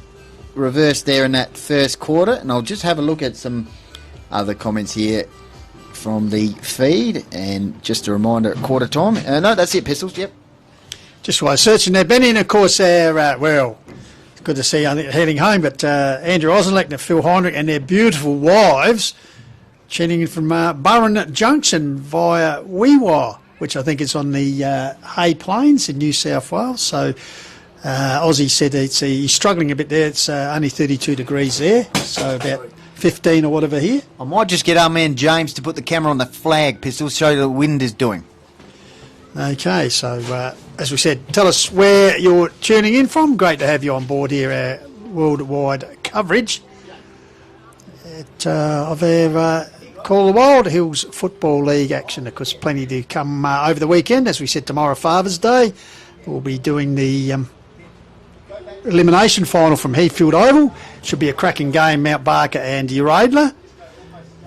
reversed there in that first quarter. And I'll just have a look at some other comments here from the feed. And just a reminder at quarter time. No, that's it, Pistols, yep. Just while searching there, Benny, and of course, good to see you heading home, but Andrew Osenleck and Phil Heinrich and their beautiful wives tuning in from Burren Junction via Weewa, which I think is on the Hay Plains in New South Wales. So Ozzy said he's struggling a bit there. It's only 32 degrees there, so about 15 or whatever here. I might just get our man James to put the camera on the flag, Pistols, show the wind is doing. Okay, so as we said, tell us where you're tuning in from. Great to have you on board here, our worldwide coverage of our Call the Wild Hills Football League action. Of course, plenty to come over the weekend. As we said, tomorrow, Father's Day, we'll be doing the elimination final from Heathfield Oval. Should be a cracking game, Mount Barker and Uradler.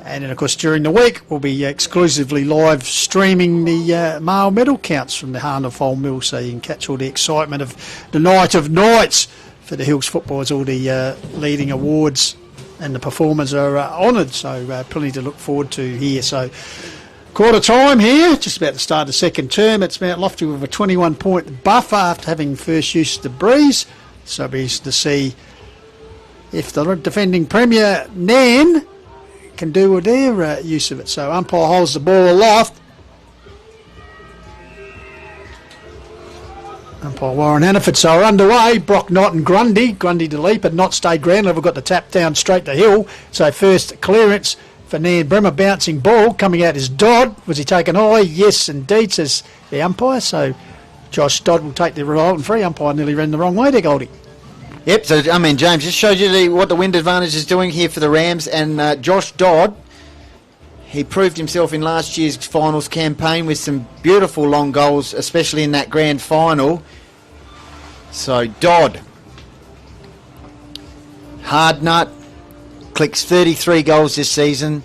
And then, of course, during the week, we'll be exclusively live streaming the male medal counts from the Harnham Mill, so you can catch all the excitement of the night of nights for the Hills football as all the leading awards and the performers are honoured. So plenty to look forward to here. So quarter time here, just about to start the second term. It's Mount Lofty with a 21-point buffer after having first use of the breeze. So it'll be interesting to see if the defending premier, Nairne, can do with their use of it. So umpire holds the ball aloft. Umpire Warren Hannaford. So we're underway. Brock Knott and Grundy. Grundy to leap, but Knott stayed ground level. Got the tap down straight to Hill. So first clearance for Nairne Bremer. Bouncing ball coming out is Dodd. Was he taken high? Yes, indeed, says the umpire. So Josh Dodd will take the resultant free. Umpire nearly ran the wrong way there, Goldie. Yep, so, James, just showed you what the wind advantage is doing here for the Rams. And Josh Dodd, he proved himself in last year's finals campaign with some beautiful long goals, especially in that grand final. So, Dodd, hard nut, clicks 33 goals this season.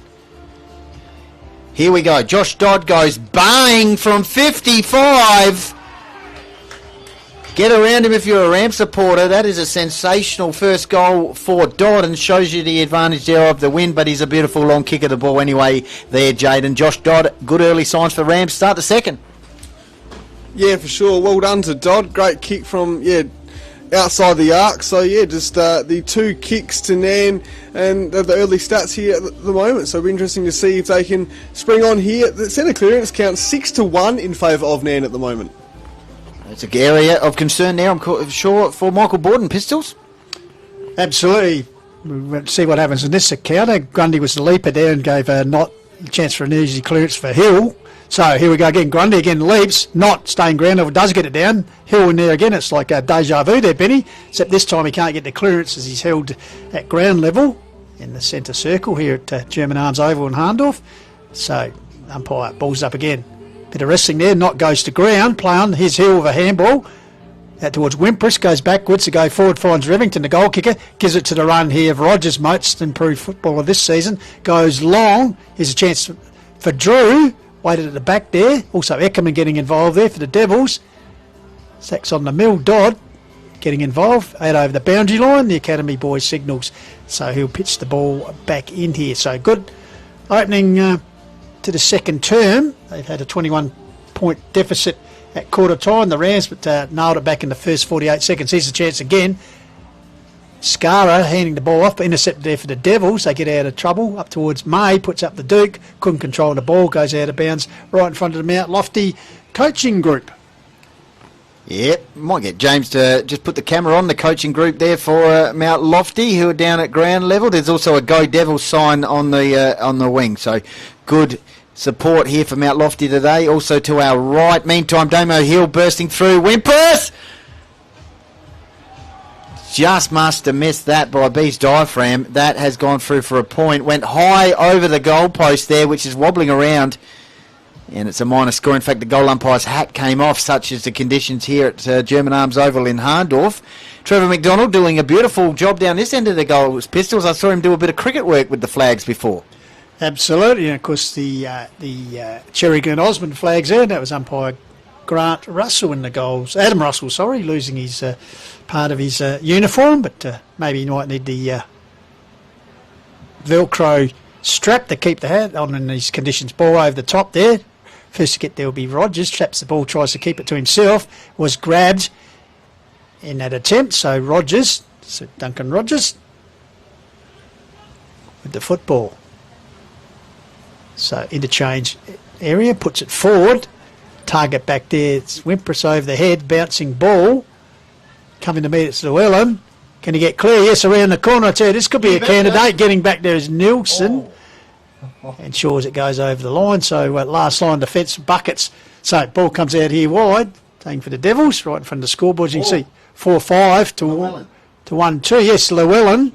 Here we go. Josh Dodd goes bang from 55. Get around him if you're a Ram supporter. That is a sensational first goal for Dodd and shows you the advantage there of the win, but he's a beautiful long kick of the ball anyway there, Jaden. Josh Dodd, good early signs for Rams. Start the second. Yeah, for sure. Well done to Dodd. Great kick from, outside the arc. So, just the two kicks to Nairne and the early stats here at the moment. So it'll be interesting to see if they can spring on here. The centre clearance counts 6-1 in favour of Nairne at the moment. It's an area of concern there, I'm sure, for Michael Borden. Pistols? Absolutely. We'll see what happens in this encounter. Grundy was the leaper there and gave Knott a chance for an easy clearance for Hill. So here we go again. Grundy again leaps. Knott staying ground level, does get it down. Hill in there again. It's like a deja vu there, Benny. Except this time he can't get the clearance as he's held at ground level in the centre circle here at German Arms Oval in Harndorf. So umpire balls up again. Bit of wrestling there. Knott goes to ground. Play on. Here's Hill with a handball. Out towards Wimpress. Goes backwards to go forward. Finds Revington, the goal kicker. Gives it to the run here of Rogers, most improved footballer this season. Goes long. Here's a chance for Drew. Waited at the back there. Also Eckerman getting involved there for the Devils. Sacks on the mill. Dodd getting involved. Out over the boundary line. The Academy boys signals. So he'll pitch the ball back in here. So good opening to the second term. They've had a 21-point deficit at quarter time, the Rams, but nailed it back in the first 48 seconds. Here's the chance again. Scara handing the ball off, but intercepted there for the Devils. They get out of trouble. Up towards May, puts up the Duke. Couldn't control the ball, goes out of bounds right in front of the Mount Lofty coaching group. Yep, might get James to just put the camera on the coaching group there for Mount Lofty, who are down at ground level. There's also a Go Devils sign on the wing, so good support here for Mount Lofty today. Also to our right, meantime, Damo Hill bursting through. Wimpress! Just must have missed that by B's diaphragm. That has gone through for a point. Went high over the goalpost there, which is wobbling around. And it's a minor score. In fact, the goal umpire's hat came off, such as the conditions here at German Arms Oval in Harndorf. Trevor McDonald doing a beautiful job down this end of the goals pistols. I saw him do a bit of cricket work with the flags before. Absolutely. And, of course, the Cherry Glen Osmond flags there. That was umpire Grant Russell in the goals. Adam Russell, sorry, losing his part of his uniform. But maybe he might need the Velcro strap to keep the hat on in these conditions. Ball over the top there. First to get there will be Rogers. Traps the ball, tries to keep it to himself. Was grabbed in that attempt. So Rogers, Duncan Rogers, with the football. So interchange area, puts it forward. Target back there. It's Wimpress over the head. Bouncing ball. Coming to meet it's Llewellyn. Can he get clear? Yes, around the corner. I tell you, this could be a candidate. Getting back there is Nielsen. Ensures it goes over the line. So last line defence, buckets. So ball comes out here wide. Taking for the Devils, right in front of the scoreboard. You can see 4-5 to 1-2. Yes, Llewellyn.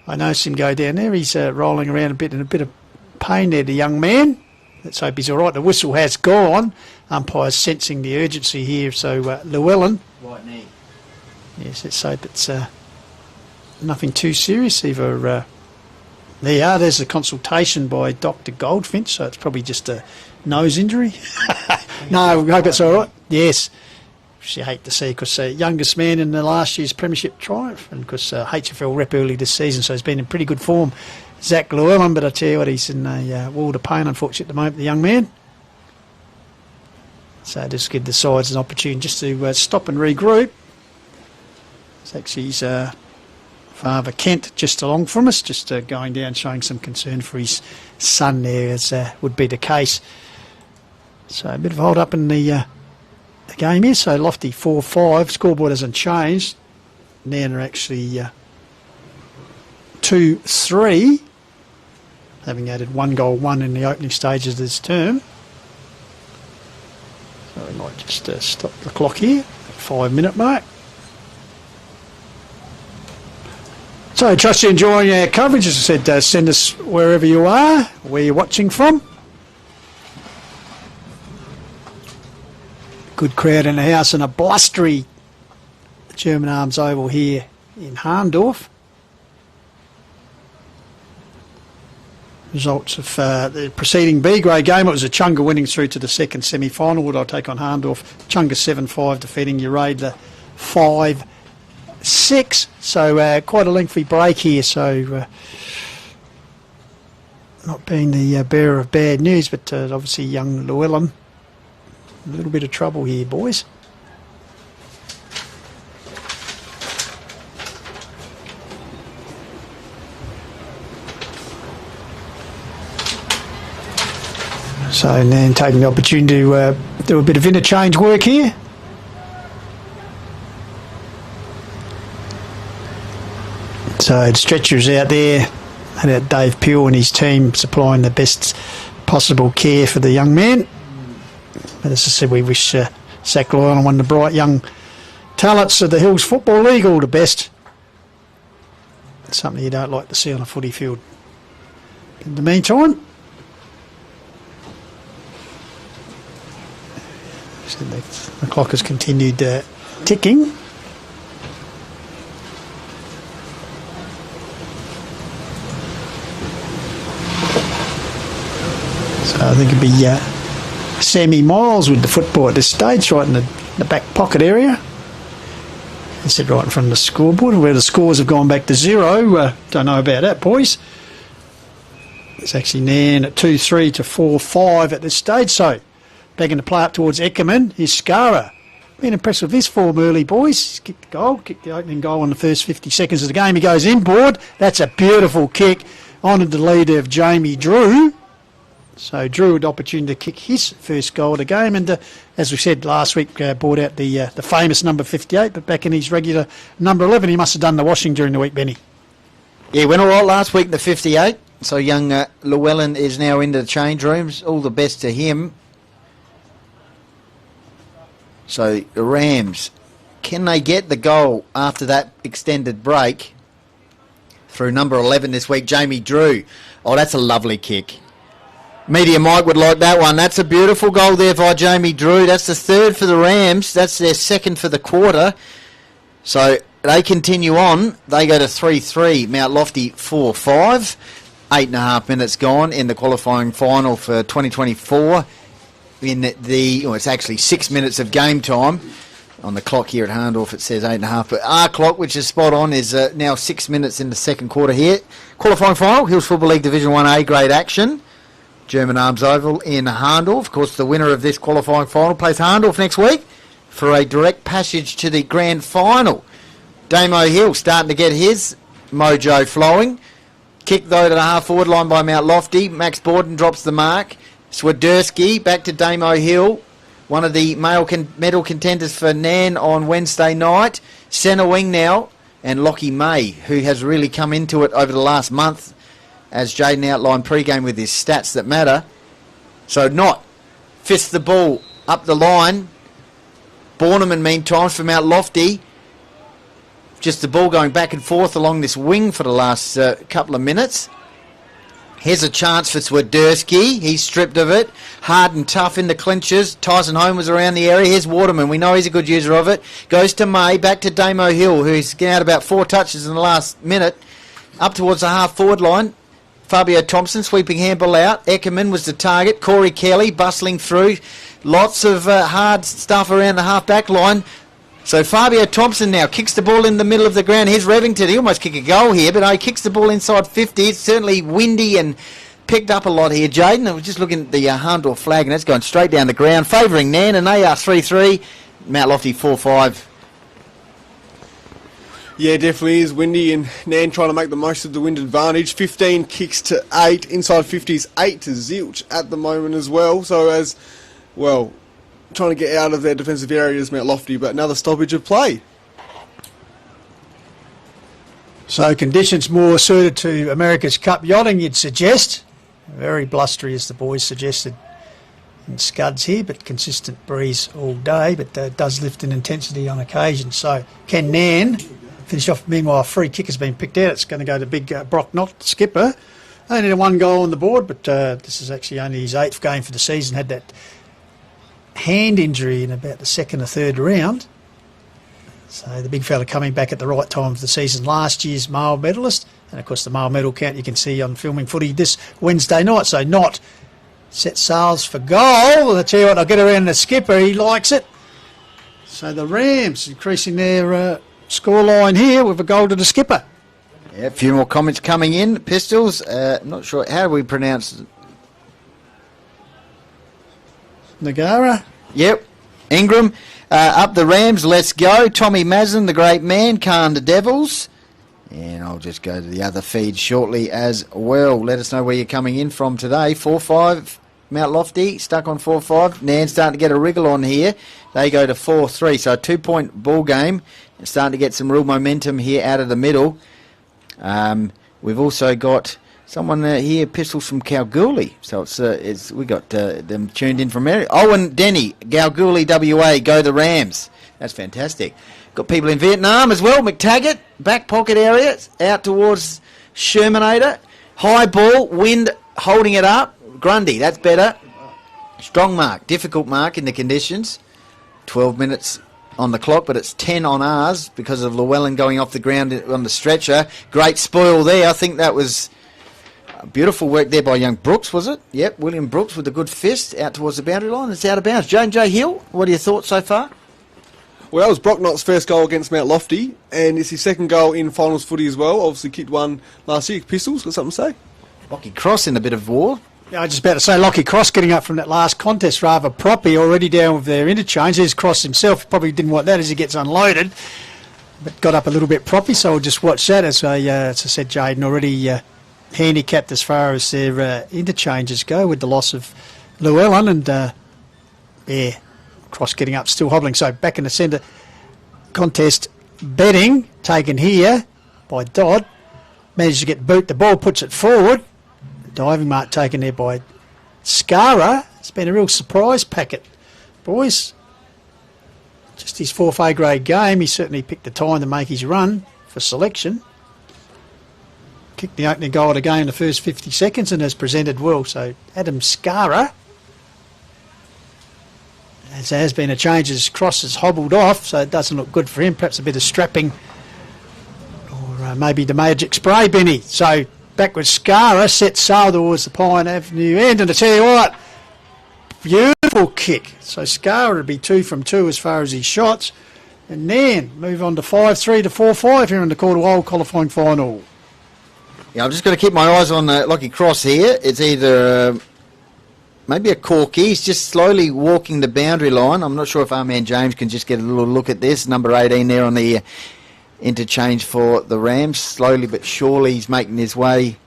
I noticed him go down there. He's rolling around a bit in a bit of pain there, the young man. Let's hope he's all right. The whistle has gone. Umpire's sensing the urgency here. So Llewellyn. Right knee. Yes, let's hope it's nothing too serious either. There's a consultation by Dr. Goldfinch, so it's probably just a nose injury. No, we hope it's all right. Yes. You hate to see, because youngest man in the last year's premiership triumph, and because HFL rep early this season, so he's been in pretty good form, Zach Llewellyn, but I tell you what, he's in a world of pain, unfortunately, at the moment, the young man. So just give the sides an opportunity just to stop and regroup. It's actually his father Kent just along from us, just going down, showing some concern for his son there, as would be the case. So a bit of a hold up in the game here. So Lofty 4-5, scoreboard hasn't changed. Nairne are actually 2-3, having added 1-1 in the opening stages of this term. So we might just stop the clock here, 5-minute mark. So trust you're enjoying our coverage. As I said, send us wherever you are, where you're watching from. Good crowd in the house and a blustery German Arms Oval here in Harndorf. Results of the preceding B-grade game. It was a Chunga winning through to the second semi-final. Would I take on Harndorf? Chunga 7-5 defeating Uradla 5-6. So quite a lengthy break here. So not being the bearer of bad news, but obviously young Llewellyn. A little bit of trouble here, boys. So then taking the opportunity to do a bit of interchange work here. So the stretcher's out there, and Dave Peel and his team supplying the best possible care for the young man. But as I said, we wish Zach Llewellyn, one of the bright young talents of the Hills Football League, all the best. It's something you don't like to see on a footy field. In the meantime, so the clock has continued ticking. So I think it'd be Sammy Miles with the football at this stage, right in the back pocket area. Instead, right in front of the scoreboard, where the scores have gone back to 0. Don't know about that, boys. It's actually Nairne at 2-3 to 4-5 at this stage. So, begging to play up towards Eckerman. Here's Scara. been impressed with his form early, boys. He's kicked the opening goal in the first 50 seconds of the game. He goes inboard. That's a beautiful kick. Honoured the leader of Jamie Drew. So Drew had opportunity to kick his first goal of the game, and as we said last week, brought out the famous number 58, but back in his regular number 11, he must have done the washing during the week, Benny. Yeah, went all right last week, the 58. So young Llewellyn is now into the change rooms. All the best to him. So the Rams, can they get the goal after that extended break through number 11 this week, Jamie Drew? Oh, that's a lovely kick. Media Mike would like that one. That's a beautiful goal there by Jamie Drew. That's the third for the Rams. That's their second for the quarter. So they continue on. They go to 3-3. Mount Lofty 4-5. 8.5 minutes gone in the qualifying final for 2024. It's actually 6 minutes of game time. On the clock here at Harndorf it says 8.5, but our clock, which is spot on, is now 6 minutes in the second quarter here. Qualifying final, Hills Football League Division 1A grade action. German Arms Oval in Harndorf. Of course, the winner of this qualifying final plays Harndorf next week for a direct passage to the grand final. Damo Hill starting to get his mojo flowing. Kick, though, to the half-forward line by Mount Lofty. Max Borden drops the mark. Swiderski back to Damo Hill, one of the medal contenders for Nairne on Wednesday night. Centre wing now, and Lockie May, who has really come into it over the last month, as Jaden outlined pre-game with his stats that matter. So Knott fists the ball up the line. Borneman, meantime, from Mount Lofty. Just the ball going back and forth along this wing for the last couple of minutes. Here's a chance for Swiderski. He's stripped of it. Hard and tough in the clinches. Tyson Holm was around the area. Here's Waterman. We know he's a good user of it. Goes to May. Back to Damo Hill, who's had about 4 touches in the last minute. Up towards the half-forward line. Fabio Thompson sweeping handball out. Eckerman was the target. Corey Kelly bustling through. Lots of hard stuff around the half-back line. So Fabio Thompson now kicks the ball in the middle of the ground. Here's Revington. He almost kicked a goal here, but he kicks the ball inside 50. It's certainly windy and picked up a lot here, Jaden. I was just looking at the Harndorf flag, and that's going straight down the ground, favouring Nairne, and they are 3-3. Mount Lofty 4-5. Yeah, definitely is windy, and Nairne trying to make the most of the wind advantage. 15 kicks to 8. Inside 50s 8 to zilch at the moment as well. So as well, trying to get out of their defensive areas, Mount Lofty, but another stoppage of play. So conditions more suited to America's Cup yachting, you'd suggest. Very blustery, as the boys suggested, in scuds here, but consistent breeze all day, but does lift in intensity on occasion. So can Nairne finish off? Meanwhile, a free kick has been picked out. It's going to go to big Brock Knott, skipper. Only 1 goal on the board, but this is actually only his 8th game for the season. Had that hand injury in about the 2nd or 3rd round. So the big fella coming back at the right time of the season. Last year's male medalist, and of course the male medal count you can see on Filming Footy this Wednesday night. So Knott set sails for goal. I'll tell you what, I'll get around the skipper, he likes it. So the Rams increasing their scoreline here with a goal to the skipper. Yeah, a few more comments coming in. Pistols, I'm not sure, how do we pronounce it? Nagara. Yep. Ingram. Up the Rams, let's go. Tommy Mazin, the great man. Khan the Devils. And I'll just go to the other feed shortly as well. Let us know where you're coming in from today. 4-5. Mount Lofty stuck on 4-5. Nairne starting to get a wriggle on here. They go to 4-3. So a 2-point ball game. Starting to get some real momentum here out of the middle. We've also got someone here, Pistols from Kalgoorlie. So it's we got them tuned in from area. Owen Denny, Kalgoorlie, WA, go the Rams. That's fantastic. Got people in Vietnam as well. McTaggart, back pocket area, out towards Shermanator. High ball, wind holding it up. Grundy, that's better. Strong mark, difficult mark in the conditions. 12 minutes on the clock, but it's 10 on ours because of Llewellyn going off the ground on the stretcher. Great spoil there. I think that was beautiful work there by young Brooks, was it? Yep, William Brooks with a good fist out towards the boundary line. It's out of bounds. J Hill, what are your thoughts so far? Well, that was Brock Knott's first goal against Mount Lofty, and it's his second goal in finals footy as well. Obviously kicked one last year. Pistols, got something to say? Lockie Cross in a bit of war. Yeah, I was just about to say, Lockie Cross getting up from that last contest rather proppy, already down with their interchange. There's Cross himself, probably didn't want that as he gets unloaded, but got up a little bit proppy, so we'll just watch that. As I said, Jaden already handicapped as far as their interchanges go with the loss of Llewellyn, and Cross getting up, still hobbling. So back in the centre contest, betting taken here by Dodd. Managed to get boot, the ball puts it forward. Diving mark taken there by Scara. It's been a real surprise packet, boys. Just his 4th A grade game. He certainly picked the time to make his run for selection. Kicked the opening goal of the game in the first 50 seconds and has presented well. So Adam Scara, as there has been a change as Cross has hobbled off, so it doesn't look good for him. Perhaps a bit of strapping, or maybe the magic spray, Benny. So back with Scara, set sail towards the Pine Avenue end, and I tell you what, beautiful kick. So Scara would be 2 from 2 as far as his shots, and then move on to 5-3 to 4-5 here in the quarter whole qualifying final. Yeah, I'm just going to keep my eyes on Lockie Cross here. It's either maybe a corky. He's just slowly walking the boundary line. I'm not sure if our man James can just get a little look at this. Number 18 there on the interchange for the Rams. Slowly but surely he's making his way.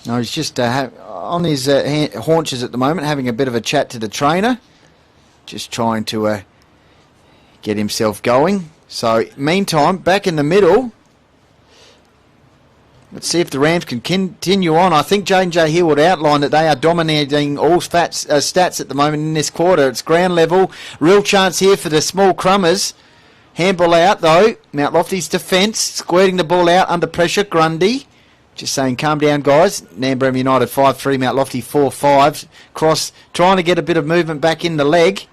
No, he's just on his haunches at the moment, having a bit of a chat to the trainer. Just trying to get himself going. So, meantime, back in the middle, let's see if the Rams can continue on. I think J&J Hill would outline that they are dominating all stats at the moment in this quarter. It's ground level. Real chance here for the small Crummers. Handball out, though. Mount Lofty's defence. Squirting the ball out under pressure. Grundy. Just saying, calm down, guys. Nambour United 5-3. Mount Lofty 4-5. Cross trying to get a bit of movement back in the leg.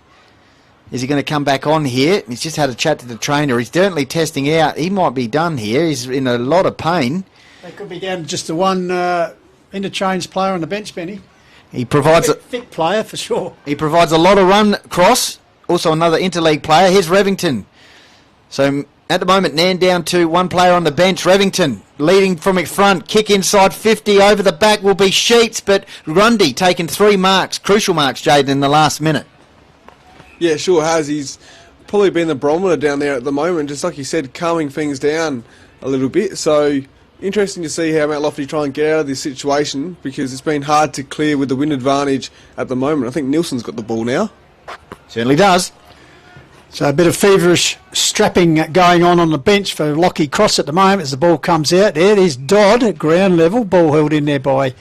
Is he going to come back on here? He's just had a chat to the trainer. He's certainly testing out. He might be done here. He's in a lot of pain. They could be down to just the one interchange player on the bench, Benny. He provides a fit player for sure. He provides a lot of run. Cross. Also another interleague player. Here's Revington. So at the moment, Nairne down to one player on the bench. Revington leading from its front. Kick inside 50. Over the back will be Sheets, but Grundy taking 3 marks, crucial marks, Jaden, in the last minute. Yeah, sure has. He's probably been the barometer down there at the moment, just like you said, calming things down a little bit. So interesting to see how Mount Lofty try and get out of this situation, because it's been hard to clear with the wind advantage at the moment. I think Nilsson's got the ball now. Certainly does. So a bit of feverish strapping going on the bench for Lockie Cross at the moment as the ball comes out there. There's Dodd at ground level. Ball held in there by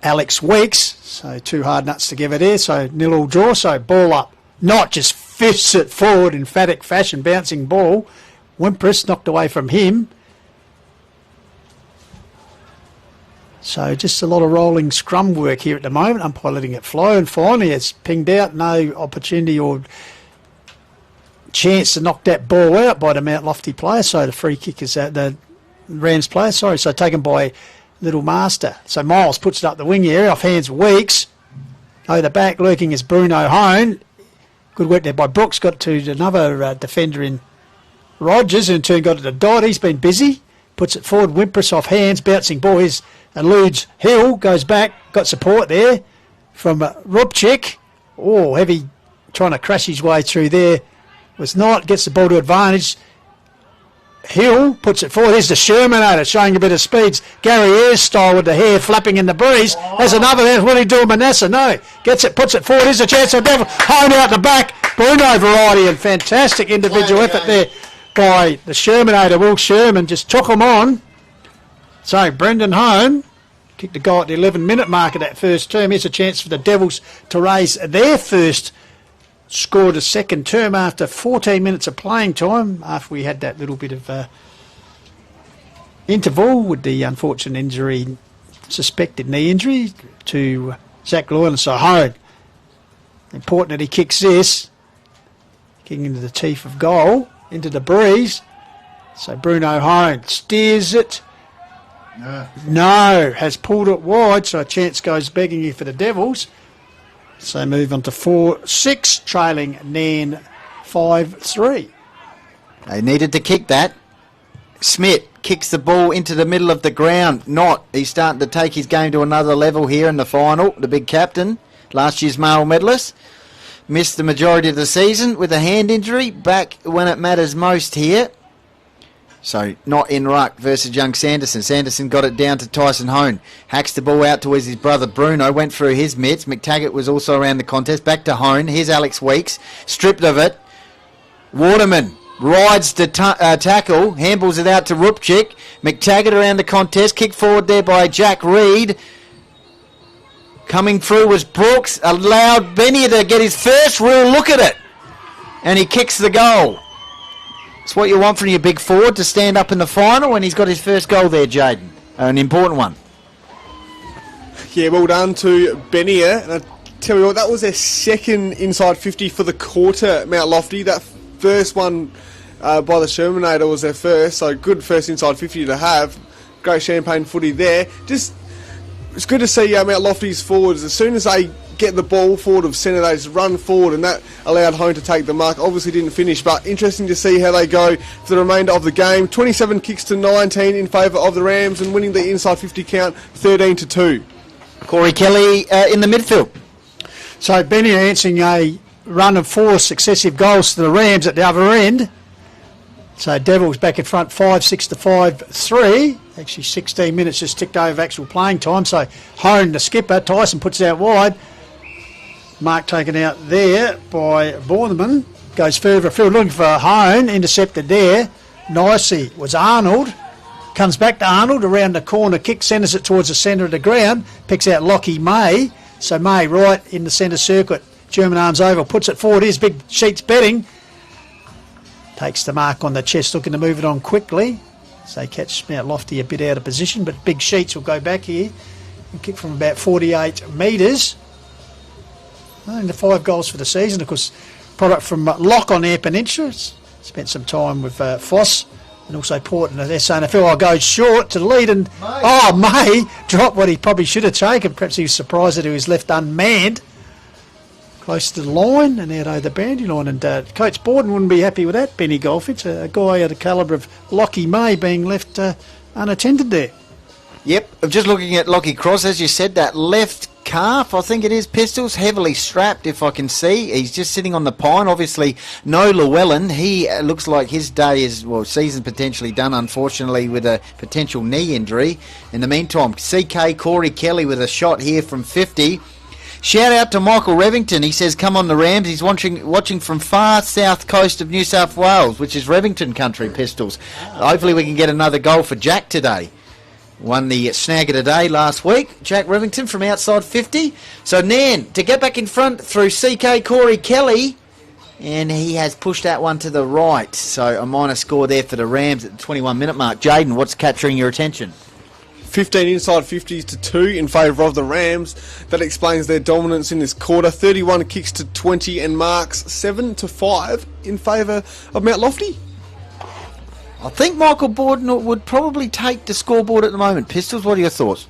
Alex Weeks. So 2 hard nuts together there. So 0-0 draw. So ball up. Not just fists it forward in emphatic fashion. Bouncing ball. Wimpress knocked away from him. So just a lot of rolling scrum work here at the moment. Umpire letting it flow. And finally it's pinged out. No opportunity or chance to knock that ball out by the Mount Lofty player. So the free kick is at the Rams player. So taken by Little Master. So Miles puts it up the wing area. Off hands Weeks. Over the back lurking is Bruno Hone. Good work there by Brooks. Got to another defender in Rogers. In turn got it to Dodd. He's been busy. Puts it forward. Wimpress off hands. Bouncing ball is eludes Hill. Goes back. Got support there from Rupchik. Oh, heavy. Trying to crash his way through there. Was not. Gets the ball to advantage. Hill puts it forward. Here's the Shermanator showing a bit of speeds. Gary Ayres style with the hair flapping in the breeze. There's another there. What are he doing, Manasseh? No. Gets it, puts it forward. Here's a chance of Devil. Hone out the back. Bruno variety and fantastic individual effort there by the Shermanator. Will Sherman just took him on. So Brendan Hone kicked the goal at the 11-minute mark of that first term. Here's a chance for the Devils to raise their first. Scored a second term after 14 minutes of playing time, after we had that little bit of interval with the unfortunate injury, suspected knee injury to Zach Llewellyn. So Hone, important that he kicks this, kicking into the teeth of goal, into the breeze. So Bruno Hone steers it. No, has pulled it wide, so a chance goes begging you for the Devils. So move on to 4-6, trailing Nairne 5-3. They needed to kick that. Smith kicks the ball into the middle of the ground. He's starting to take his game to another level here in the final. The big captain, last year's male medalist, missed the majority of the season with a hand injury. Back when it matters most here. So not in ruck versus young Sanderson. Sanderson got it down to Tyson Hone. Hacks the ball out towards his brother Bruno. Went through his mitts. McTaggart was also around the contest. Back to Hone. Here's Alex Weeks. Stripped of it. Waterman rides the tackle. Handballs it out to Rupchik. McTaggart around the contest. Kicked forward there by Jack Reed. Coming through was Brooks. Allowed Benny to get his first real look at it. And he kicks the goal. It's what you want from your big forward, to stand up in the final, and he's got his first goal there, Jaden. An important one. Yeah, well done to Benier. And I tell you what, that was their second inside 50 for the quarter, Mount Lofty. That first one by the Shermanator was their first, so good first inside 50 to have. Great champagne footy there. It's good to see Mount Lofty's forwards. As soon as they get the ball forward of centre, they just run forward, and that allowed Hone to take the mark. Obviously didn't finish, but interesting to see how they go for the remainder of the game. 27 kicks to 19 in favour of the Rams, and winning the inside 50 count 13-2. Corey Kelly in the midfield. So Benny answering a run of 4 successive goals to the Rams at the other end. So Devils back in front 5-6 to 5-3. Actually 16 minutes just ticked over actual playing time. So Hone, the skipper, Tyson puts it out wide. Mark taken out there by Borneman. Goes further afield looking for Hone. Intercepted there. Nicey was Arnold. Comes back to Arnold around the corner kick. Centres it towards the centre of the ground. Picks out Lockie May. So May right in the centre circuit. German arms over. Puts it forward. Here's Big Sheets betting. Takes the mark on the chest, looking to move it on quickly. So they catch Mount Lofty a bit out of position, but Big Sheets will go back here and kick from about 48 metres. And the 5 goals for the season, of course, product from Lock on Air Peninsula. Spent some time with Foss and also Port and the SANFL. Goes short to the lead, and May dropped what he probably should have taken. Perhaps he was surprised that he was left unmanned. Close to the line and out over the boundary line, and Coach Borden wouldn't be happy with that, Benny Golfitz, a guy of the calibre of Lockie May being left unattended there. Yep, I'm just looking at Lockie Cross, as you said, that left calf, I think it is, Pistols, heavily strapped if I can see. He's just sitting on the pine. Obviously, no Llewellyn. He looks like his day is, well, season potentially done, unfortunately, with a potential knee injury. In the meantime, CK Corey Kelly with a shot here from 50. Shout out to Michael Revington. He says, come on the Rams. He's watching from far south coast of New South Wales, which is Revington country, Pistols. Hopefully we can get another goal for Jack today. Won the snag of the day last week. Jack Revington from outside 50. So Nairne to get back in front through CK Corey Kelly. And he has pushed that one to the right. So a minor score there for the Rams at the 21-minute mark. Jaden, what's capturing your attention? 15 inside 50s to 2 in favour of the Rams. That explains their dominance in this quarter. 31 kicks to 20 and marks 7-5 in favour of Mount Lofty. I think Michael Borden would probably take the scoreboard at the moment. Pistols, what are your thoughts?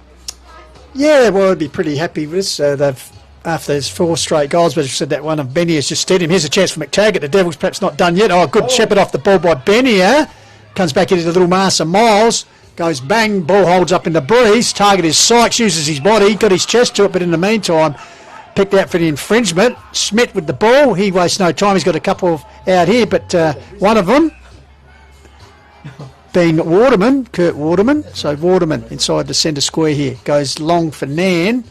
Yeah, well, I'd be pretty happy with this. They've, after there's 4 straight goals, but as you said, that one of Benny has just steadied him. Here's a chance for McTaggart. The Devils perhaps not done yet. Good shepherd off the ball by Benny. Comes back into the little mass of Miles. Goes bang, ball holds up in the breeze. Target is Sykes, uses his body, got his chest to it, but in the meantime, picked out for the infringement. Smith with the ball, he wastes no time. He's got a couple out here, but one of them being Waterman, Kurt Waterman. So Waterman inside the centre square here. Goes long for Nairne.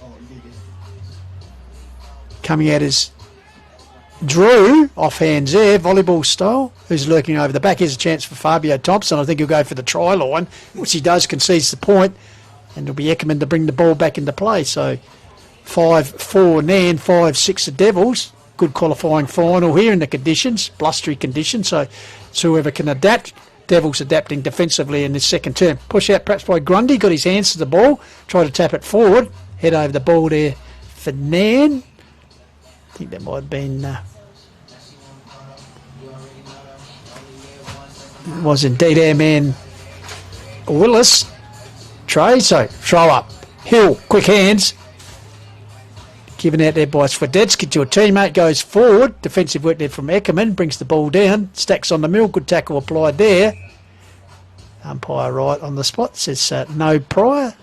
Coming out is Drew, off hands there, volleyball style, who's lurking over the back. Here's a chance for Fabio Thompson. I think he'll go for the try line, which he does, concedes the point, and it'll be Eckerman to bring the ball back into play. So 5-4 Nairne, 5-6 the Devils. Good qualifying final here in the conditions, blustery conditions, so it's whoever can adapt. Devils adapting defensively in this second term. Push out perhaps by Grundy, got his hands to the ball, tried to tap it forward, head over the ball there for Nairne. I think that might have been was indeed our man Willis. Trey, so throw up. Hill, quick hands. Given out there by Svedetsky to a teammate, goes forward. Defensive work there from Eckerman, brings the ball down. Stacks on the mill, good tackle applied there. Umpire right on the spot says no prior,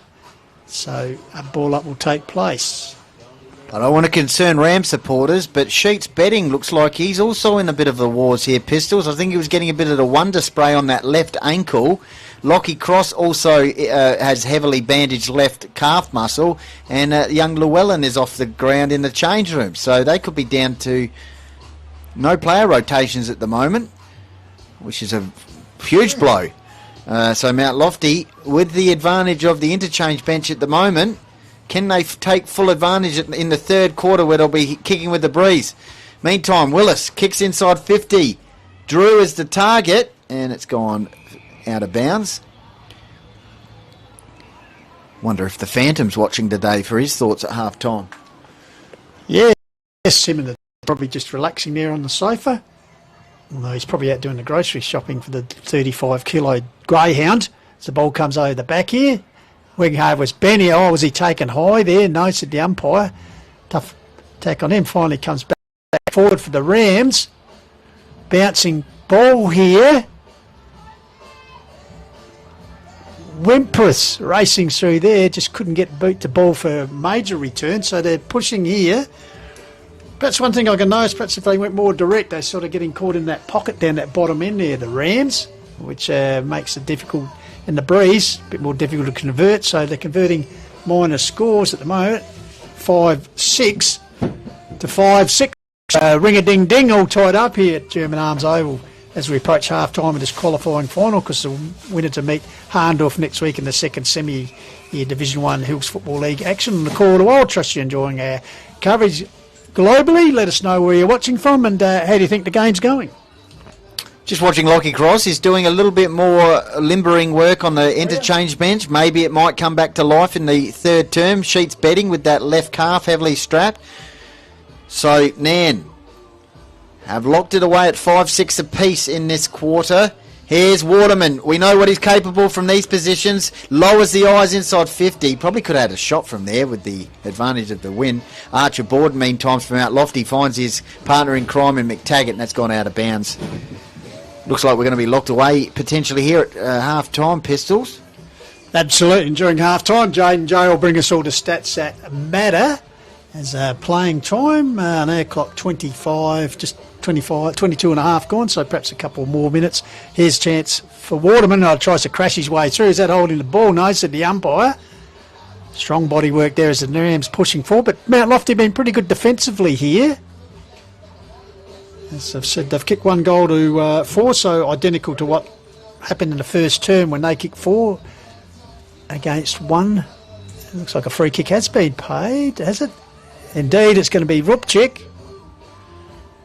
so a ball up will take place. I don't want to concern Ram supporters, but Sheets Betting looks like he's also in a bit of the wars here, Pistols. I think he was getting a bit of the wonder spray on that left ankle. Lockie Cross also has heavily bandaged left calf muscle, and young Llewellyn is off the ground in the change room. So they could be down to no player rotations at the moment, which is a huge blow. So Mount Lofty, with the advantage of the interchange bench at the moment, can they take full advantage in the third quarter where they'll be kicking with the breeze? Meantime, Willis kicks inside 50. Drew is the target, and it's gone out of bounds. Wonder if the Phantom's watching today for his thoughts at half time. Yeah, yes, him and the probably just relaxing there on the sofa. Although he's probably out doing the grocery shopping for the 35 kilo greyhound. As the ball comes over the back here. Working hard was Benny. Oh, was he taken high there? No, said the umpire. Tough attack on him. Finally comes back forward for the Rams. Bouncing ball here. Wimpress racing through there. Just couldn't get boot to ball for a major return. So they're pushing here. That's one thing I can notice. Perhaps if they went more direct, they're sort of getting caught in that pocket down that bottom end there, the Rams, which makes it difficult. In the breeze, a bit more difficult to convert, so they're converting minor scores at the moment. 5-6 to 5-6. Ring-a-ding-ding all tied up here at German Arms Oval as we approach half-time of this qualifying final, because the winner to meet Harndorf next week in the second semi here Division 1 Hills Football League action. On the call to world, trust you're enjoying our coverage globally. Let us know where you're watching from, and how do you think the game's going? Just watching Lockie Cross. He's doing a little bit more limbering work on the interchange bench. Maybe it might come back to life in the third term. Sheets Betting with that left calf heavily strapped. So Nairne have locked it away at 5-6 apiece in this quarter. Here's Waterman. We know what he's capable from these positions. Lowers the eyes inside 50. Probably could have had a shot from there with the advantage of the win. Archer Borden, meantime, from Mount Lofty, finds his partner in crime in McTaggart, and that's gone out of bounds. Looks like we're going to be locked away potentially here at half-time, Pistols. Absolutely. And during half-time, Jade and Jay will bring us all the stats that matter. As playing time, an hour clock 25, just 25, 22 and a half gone, so perhaps a couple more minutes. Here's a chance for Waterman. Tries to crash his way through. Is that holding the ball? No, said the umpire. Strong body work there as the Rams pushing forward. But Mount Lofty been pretty good defensively here. As I've said, they've kicked 1 goal to 4, so identical to what happened in the first term when they kicked 4 against 1. It looks like a free kick has been paid, has it? Indeed, it's going to be Rupchik.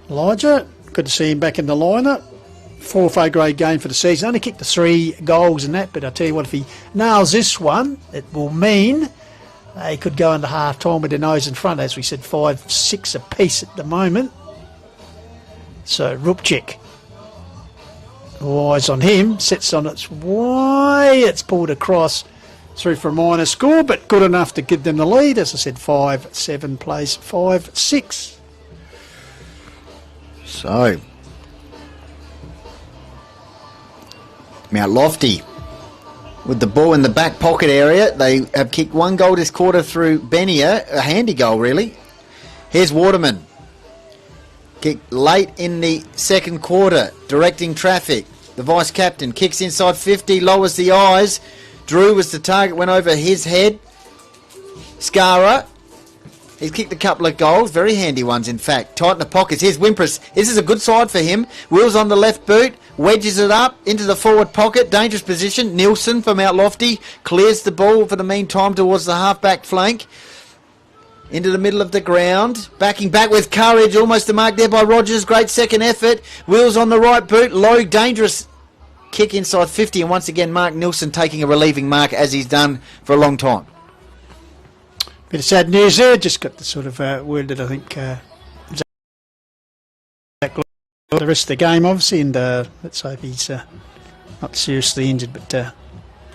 Elijah, good to see him back in the lineup. 4th A-grade game for the season. Only kicked the 3 goals in that, but I tell you what, if he nails this one, it will mean they could go into half-time with their nose in front. As we said, 5-6 apiece at the moment. So Rupchik, all eyes on him, sets on its way, it's pulled across through for a minor score, but good enough to give them the lead. As I said, 5-7 plays 5-6. So Mount Lofty with the ball in the back pocket area. They have kicked 1 goal this quarter through Benia, a handy goal really. Here's Waterman. Kicked late in the second quarter, directing traffic. The vice-captain kicks inside 50, lowers the eyes. Drew was the target, went over his head. Skara, he's kicked a couple of goals, very handy ones in fact. Tighten the pockets. Here's Wimpress. This is a good side for him. Wheels on the left boot, wedges it up into the forward pocket. Dangerous position. Nielsen from Mount Lofty clears the ball for the meantime towards the half-back flank. Into the middle of the ground, backing back with courage, almost a mark there by Rogers. Great second effort. Wheels on the right boot, low, dangerous kick inside 50, and once again Mark Nielsen taking a relieving mark as he's done for a long time. Bit of sad news there. Just got the sort of word that I think the rest of the game, obviously, and let's hope he's not seriously injured, but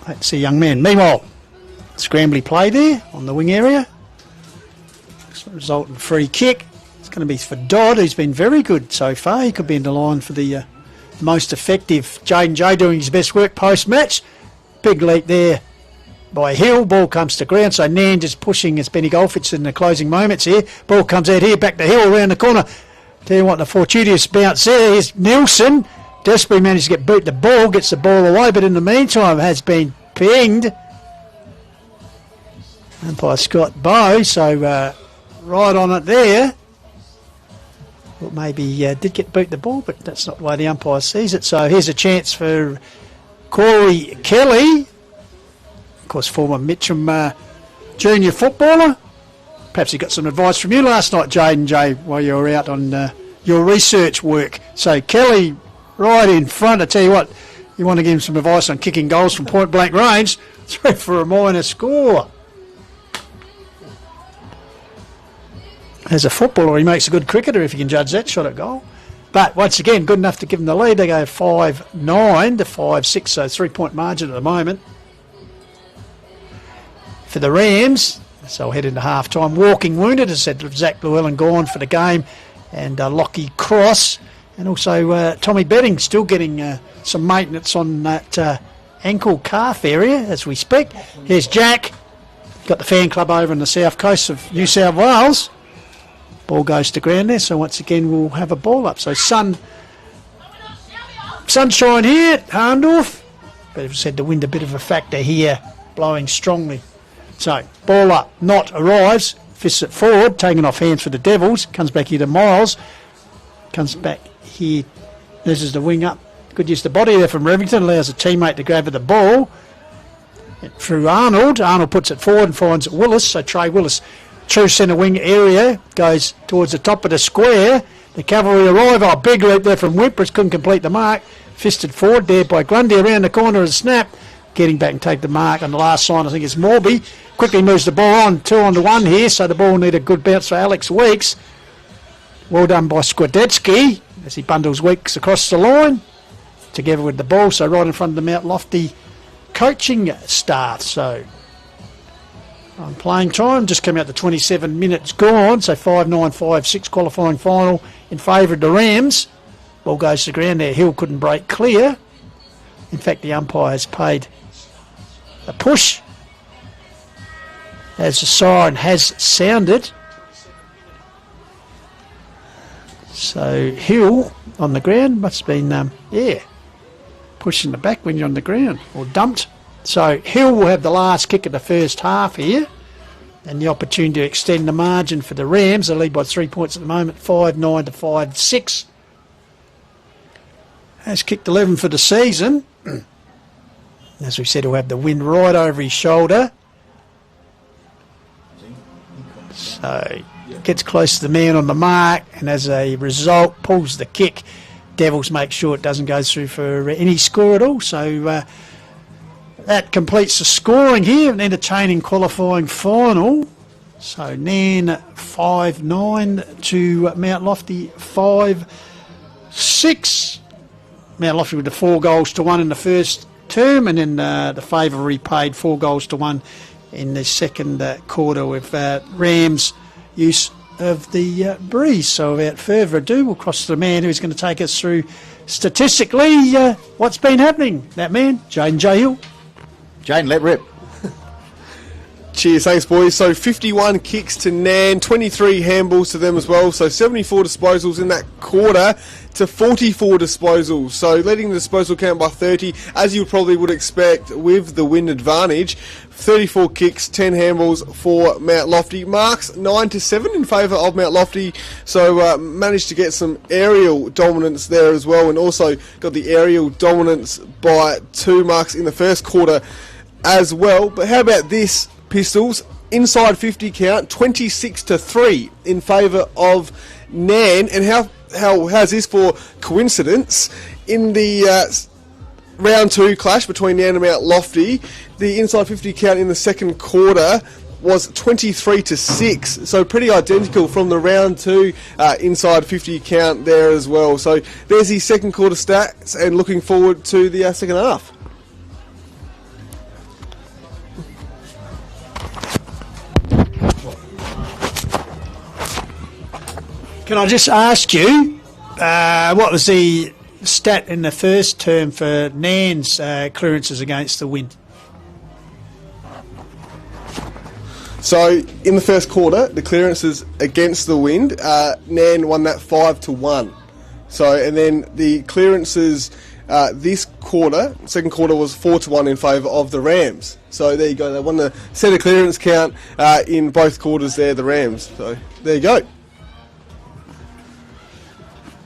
hate to see a young man. Meanwhile, scrambly play there on the wing area. Result in free kick. It's going to be for Dodd, who's been very good so far. He could be in the line for the most effective. Jaden J doing his best work post-match. Big leap there by Hill. Ball comes to ground, so Nairne just pushing as Benny Golfitz in the closing moments here. Ball comes out here, back to Hill, around the corner. Tell you what, the fortuitous bounce there. Here's Nielsen. Desperately managed to get boot the ball, gets the ball away, but in the meantime has been pinged. Umpire Scott Bowe, so right on it there. Well, maybe did get boot the ball, but that's not the way the umpire sees it. So here's a chance for Corey Kelly, of course, former Mitcham junior footballer. Perhaps he got some advice from you last night, Jaden J, while you were out on your research work. So Kelly right in front. I tell you what, you want to give him some advice on kicking goals from point blank range. 3 for a minor score. As a footballer, he makes a good cricketer if you can judge that shot at goal. But once again, good enough to give them the lead. They go 5-9 to 5-6, so 3-point margin at the moment. For the Rams, so we'll head into half-time. Walking wounded, as I said, Zach Llewellyn gone for the game, and Lockie Cross, and also Tommy Betting still getting some maintenance on that ankle calf area as we speak. Here's Jack, got the fan club over in the south coast of New South Wales. Ball goes to ground there, so once again we'll have a ball up. So sunshine here at Harndorf, but as I said, the wind a bit of a factor here, blowing strongly. So ball up, Knott arrives, fists it forward, taken off hands for the Devils, comes back here to Miles, comes back here, this is the wing up, good use of the body there from Revington, allows a teammate to grab at the ball, through Arnold puts it forward and finds Willis, so Trey Willis, true centre wing area, goes towards the top of the square. The cavalry arrive. Oh, big leap there from Whimpers, couldn't complete the mark. Fisted forward there by Grundy around the corner of the snap. Getting back and take the mark on the last sign, I think it's Morby. Quickly moves the ball on, 2-on-1 here, so the ball need a good bounce for Alex Weeks. Well done by Skwadetsky as he bundles Weeks across the line together with the ball, so right in front of the Mount Lofty coaching staff. So on playing time, just came out to 27 minutes gone, so 5-9, 5-6 qualifying final in favour of the Rams. Ball goes to ground there, Hill couldn't break clear. In fact, the umpire has paid a push as the siren has sounded. So Hill on the ground must have been, pushing the back when you're on the ground, or dumped. So Hill will have the last kick of the first half here, and the opportunity to extend the margin for the Rams. They lead by 3 points at the moment, 5-9 to 5-6. Has kicked 11 for the season. As we said, he'll have the wind right over his shoulder. So gets close to the man on the mark, and as a result, pulls the kick. Devils make sure it doesn't go through for any score at all. So that completes the scoring here, an entertaining qualifying final. So Nairne 5-9 to Mount Lofty 5-6. Mount Lofty with the 4-1 in the first term, and then the favour repaid 4-1 in the second quarter with Rams' use of the breeze. So without further ado, we'll cross to the man who's going to take us through statistically what's been happening. That man, Jaden J. Hill. Jane, let rip. Cheers, thanks boys. So 51 kicks to Nairne, 23 handballs to them as well, so 74 disposals in that quarter to 44 disposals, so leading the disposal count by 30, as you probably would expect with the wind advantage. 34 kicks, 10 handballs for Mount Lofty. Marks 9-7 in favour of Mount Lofty, so managed to get some aerial dominance there as well, and also got the aerial dominance by 2 marks in the first quarter as well. But how about this, Pistols? Inside 50 count, 26-3 in favour of Nairne. And how's this for coincidence? In the round 2 clash between Nairne and Mount Lofty, the inside 50 count in the second quarter was 23-6, so pretty identical from the round 2 inside 50 count there as well. So there's the second quarter stats, and looking forward to the second half. Can I just ask you, what was the stat in the first term for Nairne's clearances against the wind? So in the first quarter, the clearances against the wind, Nairne won that 5-1. So and then the clearances this quarter, second quarter, was 4-1 in favour of the Rams. So there you go. They won the centre clearance count in both quarters there, the Rams. So there you go.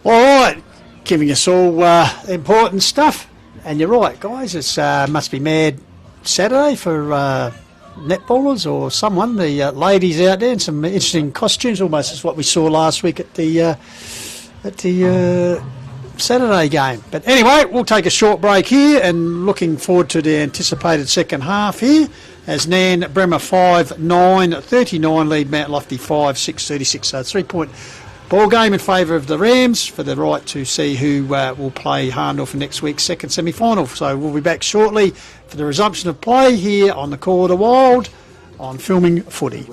All right, giving us all important stuff. And you're right, guys. It's must be mad Saturday for netballers or someone. The ladies out there in some interesting costumes, almost as what we saw last week at the Saturday game. But anyway, we'll take a short break here and looking forward to the anticipated second half here as Nairne Bremer 5-9-39 lead Mount Lofty 5-6-36. So 3-point ball game in favour of the Rams for the right to see who will play Harndorf in next week's second semi-final. So we'll be back shortly for the resumption of play here on the Call of the Wild on Filming Footy.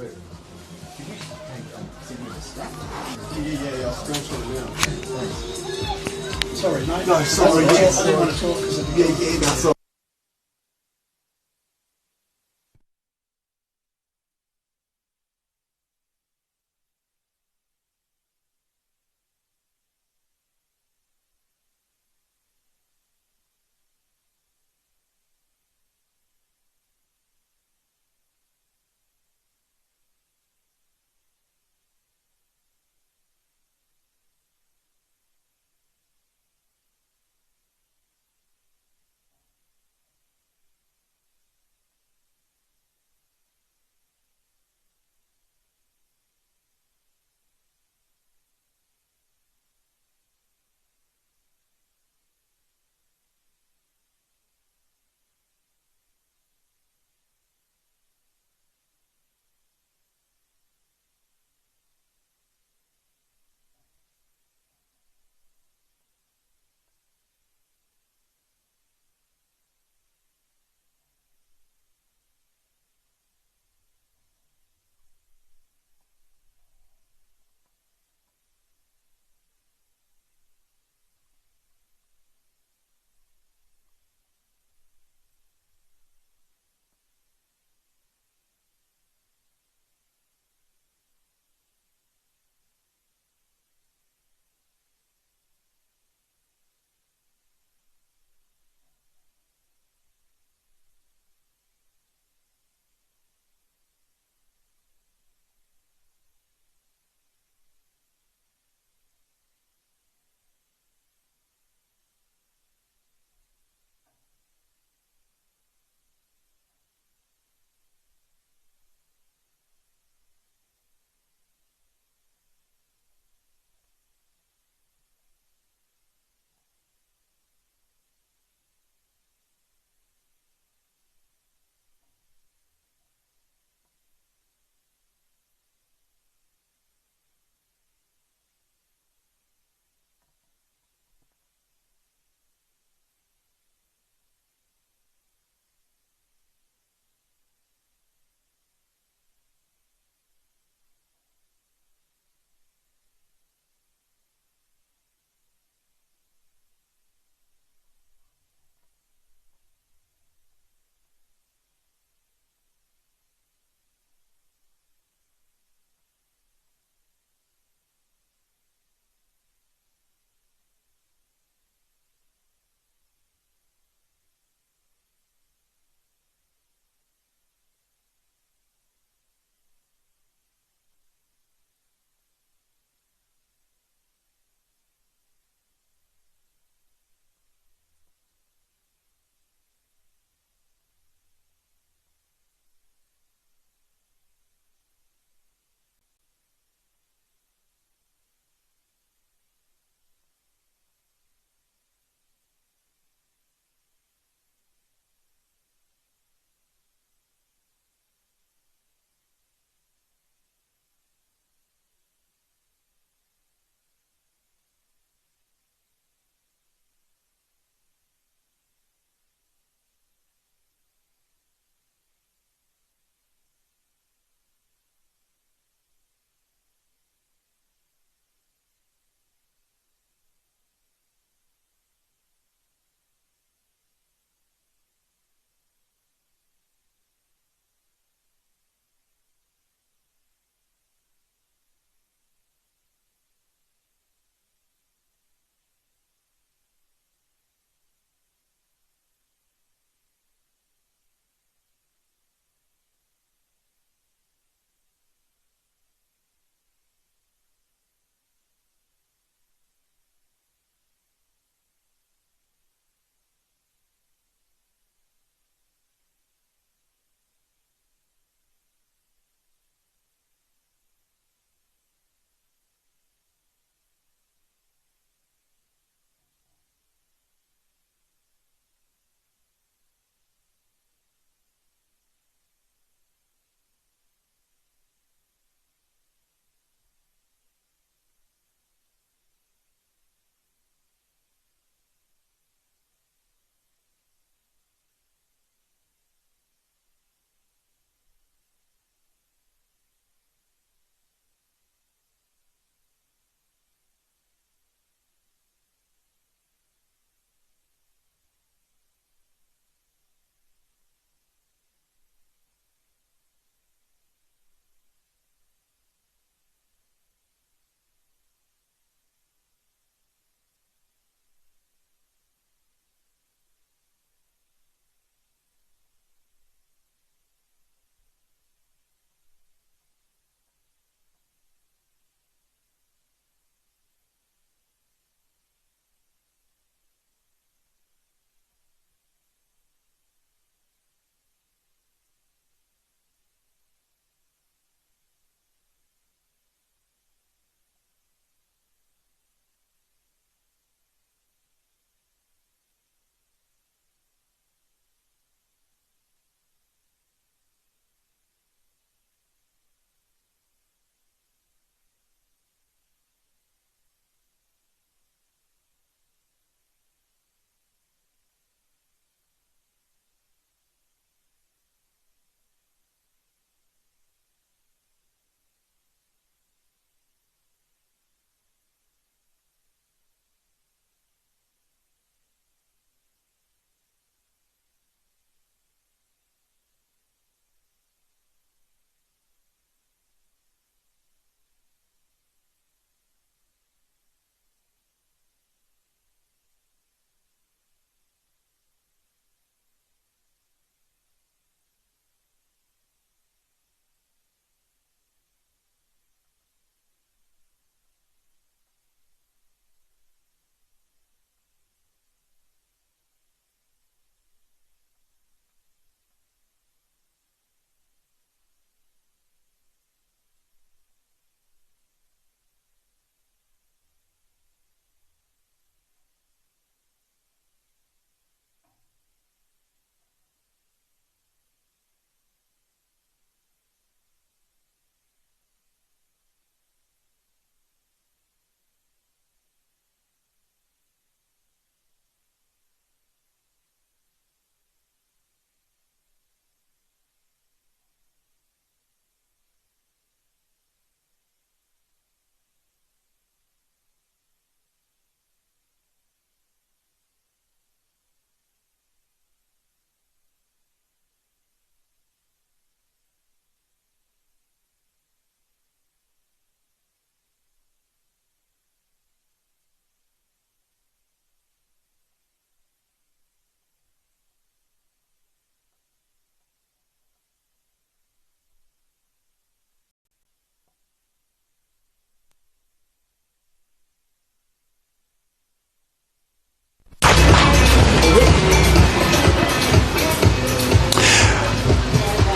Sorry, mate. No, sorry. I didn't want to talk because of the... that's all.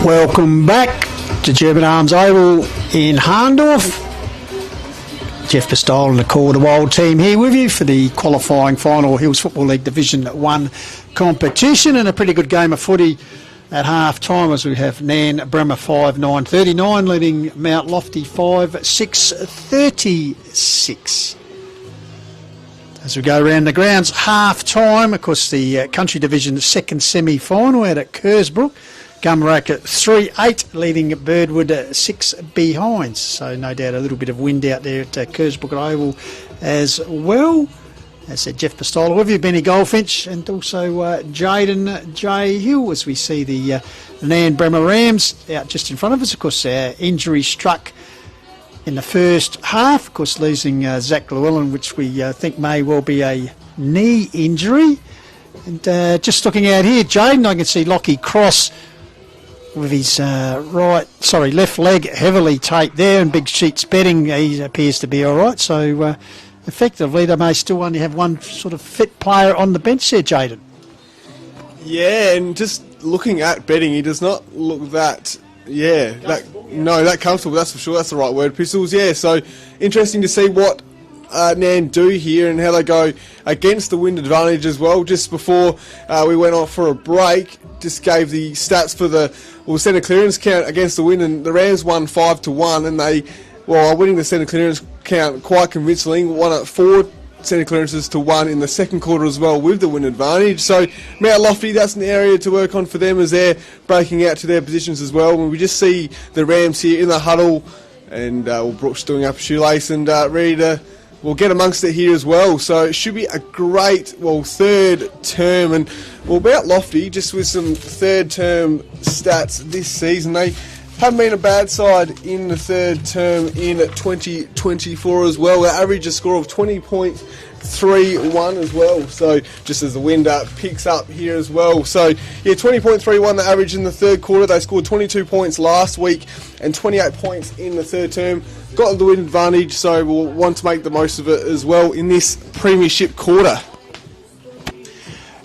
Welcome back to German Arms Oval in Harndorf. Jeff Pistole and the Call to Wild team here with you for the qualifying final Hills Football League Division 1 competition, and a pretty good game of footy at half time as we have Nairne Bremer 5-9-39 leading Mount Lofty 5-6-36. As we go around the grounds, half time, of course, the Country Division second semi-final out at Kersbrook. Gumrack 3-8 leading Birdwood 6 behind. So no doubt a little bit of wind out there at Kersbrook Oval as well. As said, Jeff Pistole with you, Benny Goldfinch, and also Jaden J. Hill as we see the Nairne Bremer Rams out just in front of us. Of course, injury struck in the first half, of course, losing Zach Llewellyn, which we think may well be a knee injury. And just looking out here, Jaden, I can see Lockie Cross with his left leg heavily taped there, and Big Sheets betting he appears to be all right. So effectively, they may still only have one sort of fit player on the bench there, Jaden. Yeah, and just looking at betting, he does not look that comfortable. That's for sure. That's the right word, Pistols. Yeah, so interesting to see what Nairne do here and how they go against the wind advantage as well. Just before we went off for a break, just gave the stats for the centre clearance count against the wind, and the Rams won 5-1, and they are winning the centre clearance count quite convincingly. Won at 4 centre clearances to 1 in the second quarter as well with the wind advantage. So Mount Lofty, that's an area to work on for them as they're breaking out to their positions as well. When we just see the Rams here in the huddle, and Brooks doing up a shoelace and ready to get amongst it here as well. So it should be a great, third term. And Mount Lofty, just with some third term stats this season, they haven't been a bad side in the third term in 2024 as well. They average a score of 20.31 as well. So just as the wind picks up here as well. So yeah, 20.31 the average in the third quarter. They scored 22 points last week and 28 points in the third term. Got the win advantage, so we'll want to make the most of it as well in this premiership quarter.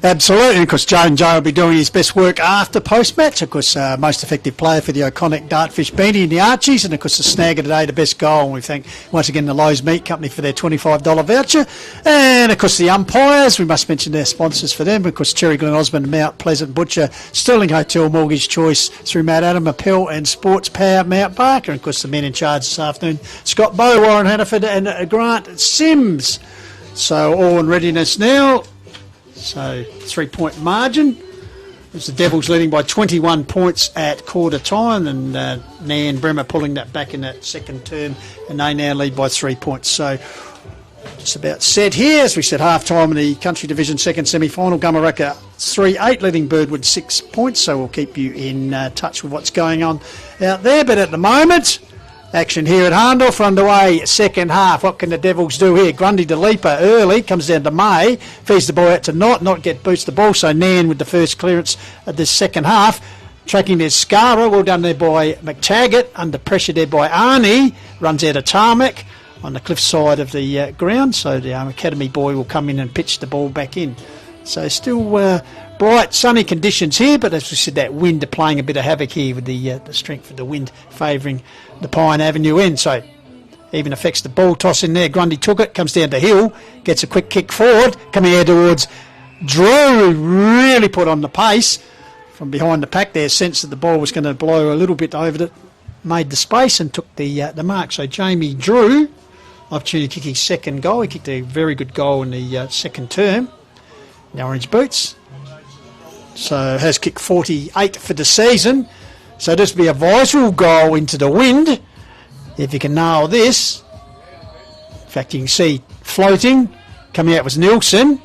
Absolutely, of course, Joe and Joe will be doing his best work after post-match. Of course, most effective player for the iconic Dartfish Beanie and the Archies, and of course the snagger today, the best goal. And we thank once again the Lowe's Meat Company for their $25 voucher. And of course the umpires, we must mention their sponsors for them. Of course, Cherry Glen Osmond, Mount Pleasant Butcher, Sterling Hotel, Mortgage Choice through Matt Adam, Appel and Sports Power, Mount Barker. And of course the men in charge this afternoon, Scott Bowe, Warren Hannaford and Grant Sims. So all in readiness now. So 3-point margin. It's the Devils leading by 21 points at quarter time, and Nairne Bremer pulling that back in that second term, and they now lead by 3 points. So just about set here. As we said, half time in the Country Division second semi-final. Gumrack 3-8 leading Birdwood 6 points. So we'll keep you in touch with what's going on out there. But at the moment, action here at Harndorf underway, second half. What can the Devils do here? Grundy to Leaper early, comes down to May, feeds the ball out to not get boots the ball, so Nairne with the first clearance of this second half. Tracking there's Scara, well done there by McTaggart, under pressure there by Arnie, runs out of tarmac on the cliff side of the ground, so the Academy boy will come in and pitch the ball back in. So still bright, sunny conditions here, but as we said, that wind are playing a bit of havoc here with the strength of the wind favouring the Pine Avenue end. So even affects the ball toss in there. Grundy took it, comes down to Hill, gets a quick kick forward, coming here towards Drew, really put on the pace from behind the pack there, sensed that the ball was going to blow a little bit over it, made the space and took the mark. So Jamie Drew, opportunity to kick his second goal. He kicked a very good goal in the second term. The Orange Boots. So has kicked 48 for the season. So this will be a vital goal into the wind. If you can nail this. In fact, you can see floating. Coming out was Nielsen.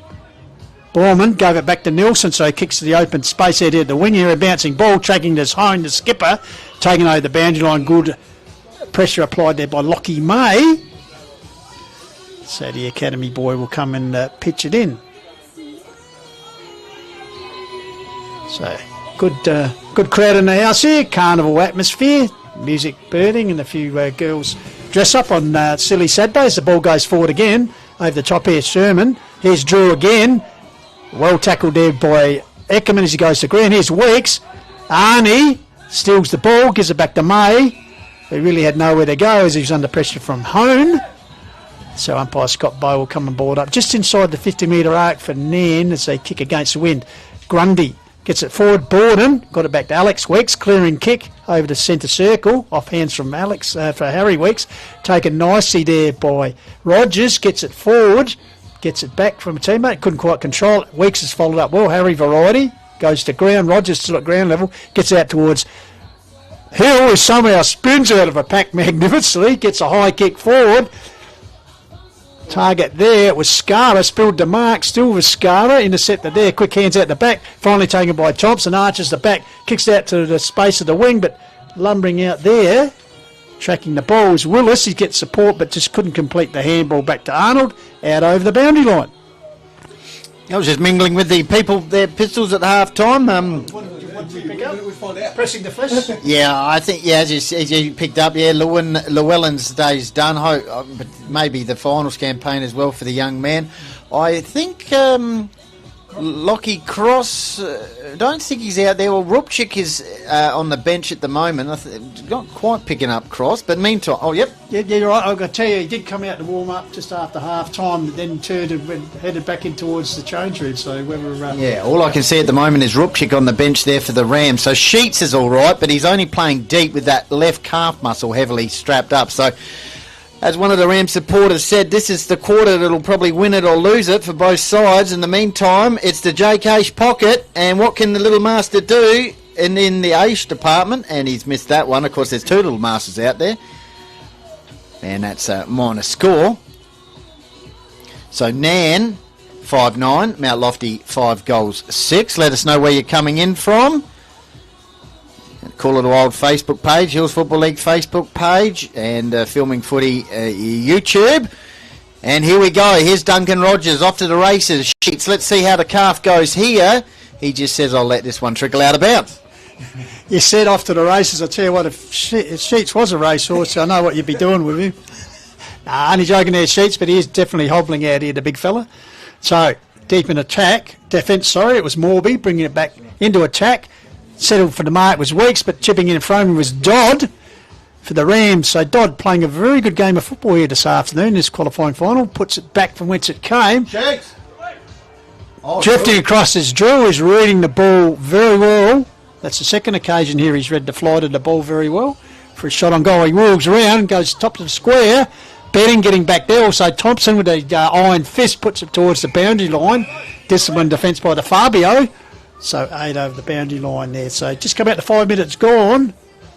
Borman gave it back to Nielsen, so he kicks to the open space out here at the wing here. A bouncing ball, tracking this home, the skipper. Taking over the boundary line. Good pressure applied there by Lockie May. So the Academy boy will come and pitch it in. So good crowd in the house here, carnival atmosphere, music birding, and a few girls dress up on silly Saturdays. The ball goes forward again, over the top here, Sherman. Here's Drew again, well tackled there by Eckerman as he goes to ground. Here's Weeks, Arnie steals the ball, gives it back to May. He really had nowhere to go as he was under pressure from home. So umpire Scott Bow will come and board up just inside the 50-metre arc for Nairne as they kick against the wind. Grundy gets it forward. Borden got it back to Alex Weeks. Clearing kick over to centre circle. Off hands from Alex for Harry Weeks. Taken nicely there by Rogers. Gets it forward. Gets it back from a teammate. Couldn't quite control it. Weeks has followed up well. Harry variety. Goes to ground. Rogers still at ground level. Gets out towards Hill, who somehow spins out of a pack magnificently. Gets a high kick forward. Target there, it was Scara, spilled the mark, still was Scara, intercepted there, quick hands out the back, finally taken by Thompson, arches the back, kicks out to the space of the wing, but lumbering out there, tracking the ball was Willis. He gets support but just couldn't complete the handball back to Arnold, out over the boundary line. I was just mingling with the people, their pistols at half time. Pressing the flesh. Yeah, I think, as you picked up, Llewellyn's day's done. But maybe the finals campaign as well for the young man. I think Lockie Cross, don't think he's out there. Well, Rupchik is on the bench at the moment. Not quite picking up Cross, but meantime, Yeah, you're right. I've got to tell you, he did come out to warm up just after half time, then turned and headed back in towards the change room. So whether all I can see at the moment is Rupchik on the bench there for the Rams. So Sheets is all right, but he's only playing deep with that left calf muscle heavily strapped up. So, as one of the Rams supporters said, this is the quarter that'll probably win it or lose it for both sides. In the meantime, it's the JK's pocket, and what can the little master do in the Aish department? And he's missed that one. Of course, there's two little masters out there, and that's a minor score. So Nairne 5-9, Mount Lofty 5 goals 6. Let us know where you're coming in from. Call it a wild Facebook page, Hills Football League Facebook page, and Filming Footy YouTube. And here we go. Here's Duncan Rogers off to the races. Sheets. Let's see how the calf goes here. He just says, I'll let this one trickle out of bounds. You said off to the races. I tell you what, if Sheets was a racehorse, I know what you'd be doing with him. Nah, only joking there, Sheets, but he is definitely hobbling out here, the big fella. So, deep in defence, it was Morby, bringing it back into attack. Settled for the mark was Weeks, but chipping in front of him was Dodd for the Rams. So Dodd playing a very good game of football here this afternoon, this qualifying final. Puts it back from whence it came. Drifting across as Drew is reading the ball very well. That's the second occasion here he's read the flight of the ball very well. For a shot on goal, he wheels around and goes top of the square. Betting getting back there. Also Thompson with a iron fist puts it towards the boundary line. Disciplined defence by the Fabio. So 8 over the boundary line there. So just come out to 5 minutes gone.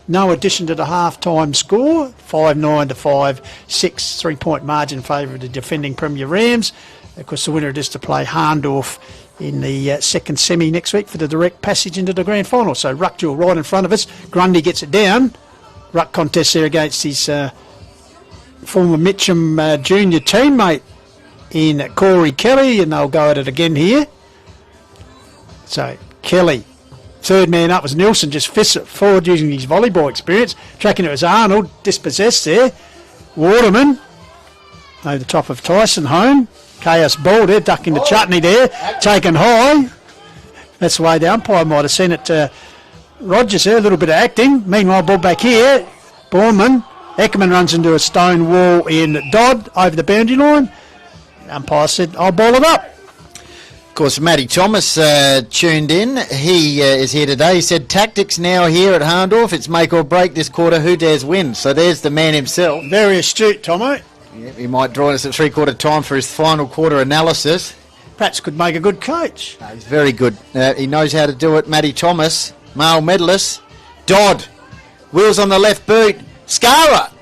No addition to the half-time score. 5-9 to 5-6. 3-point margin in favour of the defending Premier Rams. Of course, the winner is to play Harndorf in the second semi next week for the direct passage into the grand final. So Ruck duel right in front of us. Grundy gets it down. Ruck contest there against his former Mitcham junior teammate in Corey Kelly. And they'll go at it again here. So, Kelly, third man up was Nielsen, just fists it forward using his volleyball experience. Tracking it was Arnold, dispossessed there. Waterman, over the top of Tyson home. Chaos ball there, ducking the chutney there, taken high. That's the way the umpire might have seen it to Rogers there, a little bit of acting. Meanwhile, ball back here, Borman. Eckerman runs into a stone wall in Dodd, over the boundary line. The umpire said, I'll ball it up. Of course, Matty Thomas tuned in. He is here today. He said, tactics now here at Harndorf. It's make or break this quarter. Who dares win? So there's the man himself. Very astute, Tomo. Yeah, he might join us at three-quarter time for his final quarter analysis. Perhaps could make a good coach. He's very good. He knows how to do it. Matty Thomas, male medalist. Dodd, wheels on the left boot. Scara,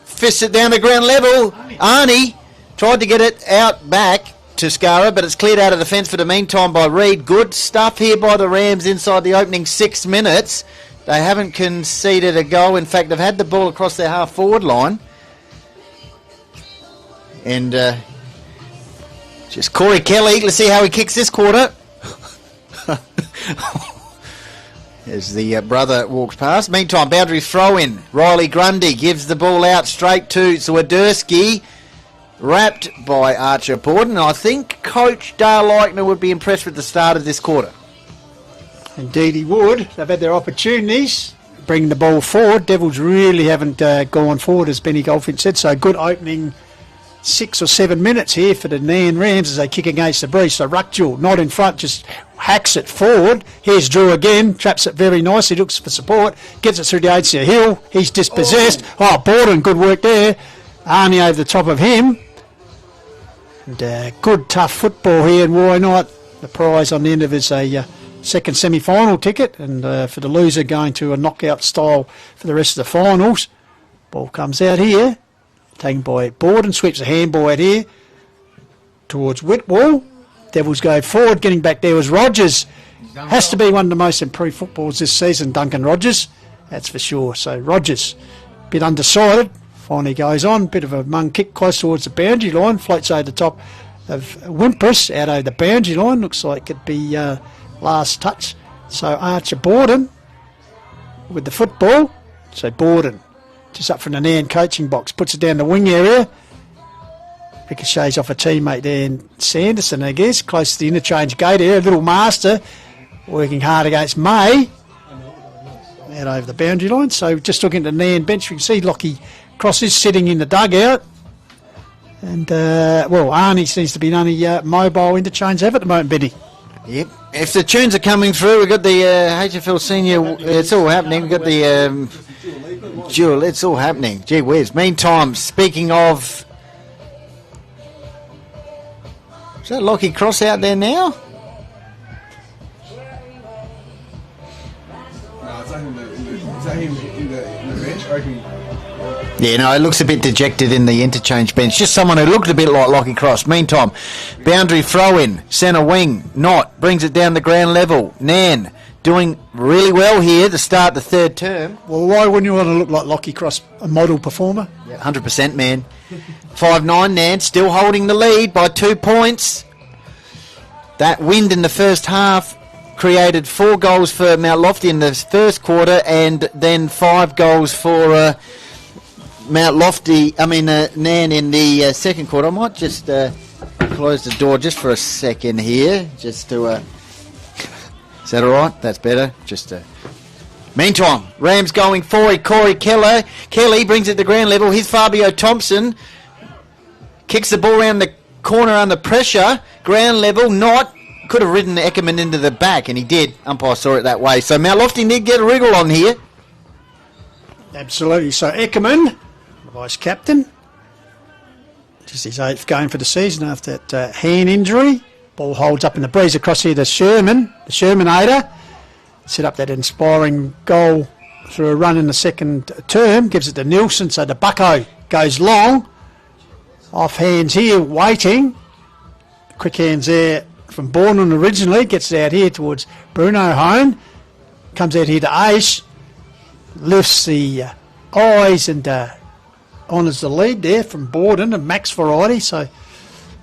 fists it down to ground level. Arnie tried to get it out back to Scara, but it's cleared out of the fence for the meantime by Reid. Good stuff here by the Rams inside the opening 6 minutes. They haven't conceded a goal. In fact, they've had the ball across their half-forward line. And just Corey Kelly. Let's see how he kicks this quarter. As the brother walks past. Meantime, boundary throw-in. Riley Grundy gives the ball out straight to Swiderski. Wrapped by Archer Borden. I think Coach Dale Eichner would be impressed with the start of this quarter. Indeed he would. They've had their opportunities. bring the ball forward. Devils really haven't gone forward, as Benny Goldfinch said, so good opening 6 or 7 minutes here for the Nairne Rams as they kick against the breeze. So Ruckjewell, not in front, just hacks it forward. Here's Drew again, traps it very nicely, looks for support, gets it through the Aidsea Hill. He's dispossessed. Borden, good work there. Arnie over the top of him. And good tough football here, and why not? The prize on the end of it is a second semi-final ticket, and for the loser going to a knockout style for the rest of the finals. Ball comes out here, taken by Borden, sweeps a handball out here towards Whitwall. Devils go forward, getting back there was Rogers. Has to be one of the most improved footballers this season, Duncan Rogers, that's for sure. So Rogers, a bit undecided, finally goes on, bit of a mung kick close towards the boundary line, floats over the top of Wimpress, out over the boundary line, looks like it could be last touch. So Archer Borden with the football, so Borden just up from the Nairne coaching box, puts it down the wing area, ricochets off a teammate there in Sanderson, I guess, close to the interchange gate area. Little Master working hard against May out over the boundary line. So just looking at the Nairne bench, we can see Lockie Crosses sitting in the dugout, and Arnie seems to be the only mobile interchange ever at the moment, Benny. Yep. If the tunes are coming through, we've got the HFL Senior, it's all happening. We've got the Duel, it's all happening. Gee whiz. Meantime, speaking of... Is that Lockie Cross out there now? No, is that him in the bench? I reckon. Yeah, no, it looks a bit dejected in the interchange bench. Just someone who looked a bit like Lockie Cross. Meantime, boundary throw-in, centre wing, Knott, brings it down the ground level. Nairne doing really well here to start the third term. Well, why wouldn't you want to look like Lockie Cross, a model performer? Yeah, 100%, man. 5-9, Nairne still holding the lead by 2 points. That wind in the first half created 4 goals for Mount Lofty in the first quarter, and then 5 goals for... Nairne in the second quarter. I might just close the door just for a second here, just to... Is that all right? That's better. Meantime, Rams going forward. Corey Kelly brings it to ground level. Here's Fabio Thompson. Kicks the ball around the corner under pressure. Ground level, not... Could have ridden Eckerman into the back, and he did. Umpire saw it that way. So Mount Lofty did get a wriggle on here. Absolutely. So Eckerman... Vice captain, just his 8th game for the season after that hand injury. Ball holds up in the breeze across here to Sherman, the Shermanator. Set up that inspiring goal through a run in the second term, gives it to Nielsen, so the Bucko goes long. Off hands here, waiting. Quick hands there from Borman originally, gets it out here towards Bruno Hone. Comes out here to Ace, lifts the eyes and... honours the lead there from Borden and Max variety, so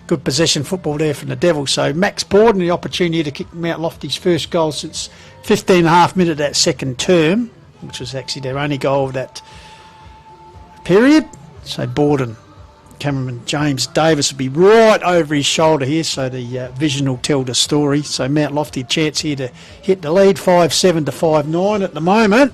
good possession football there from the Devils. So Max Borden, the opportunity to kick Mount Lofty's first goal since 15.5 minutes of that second term, which was actually their only goal of that period. So Borden, cameraman James Davis will be right over his shoulder here, so the vision will tell the story. So Mount Lofty chance here to hit the lead, 5-7 to 5-9 at the moment.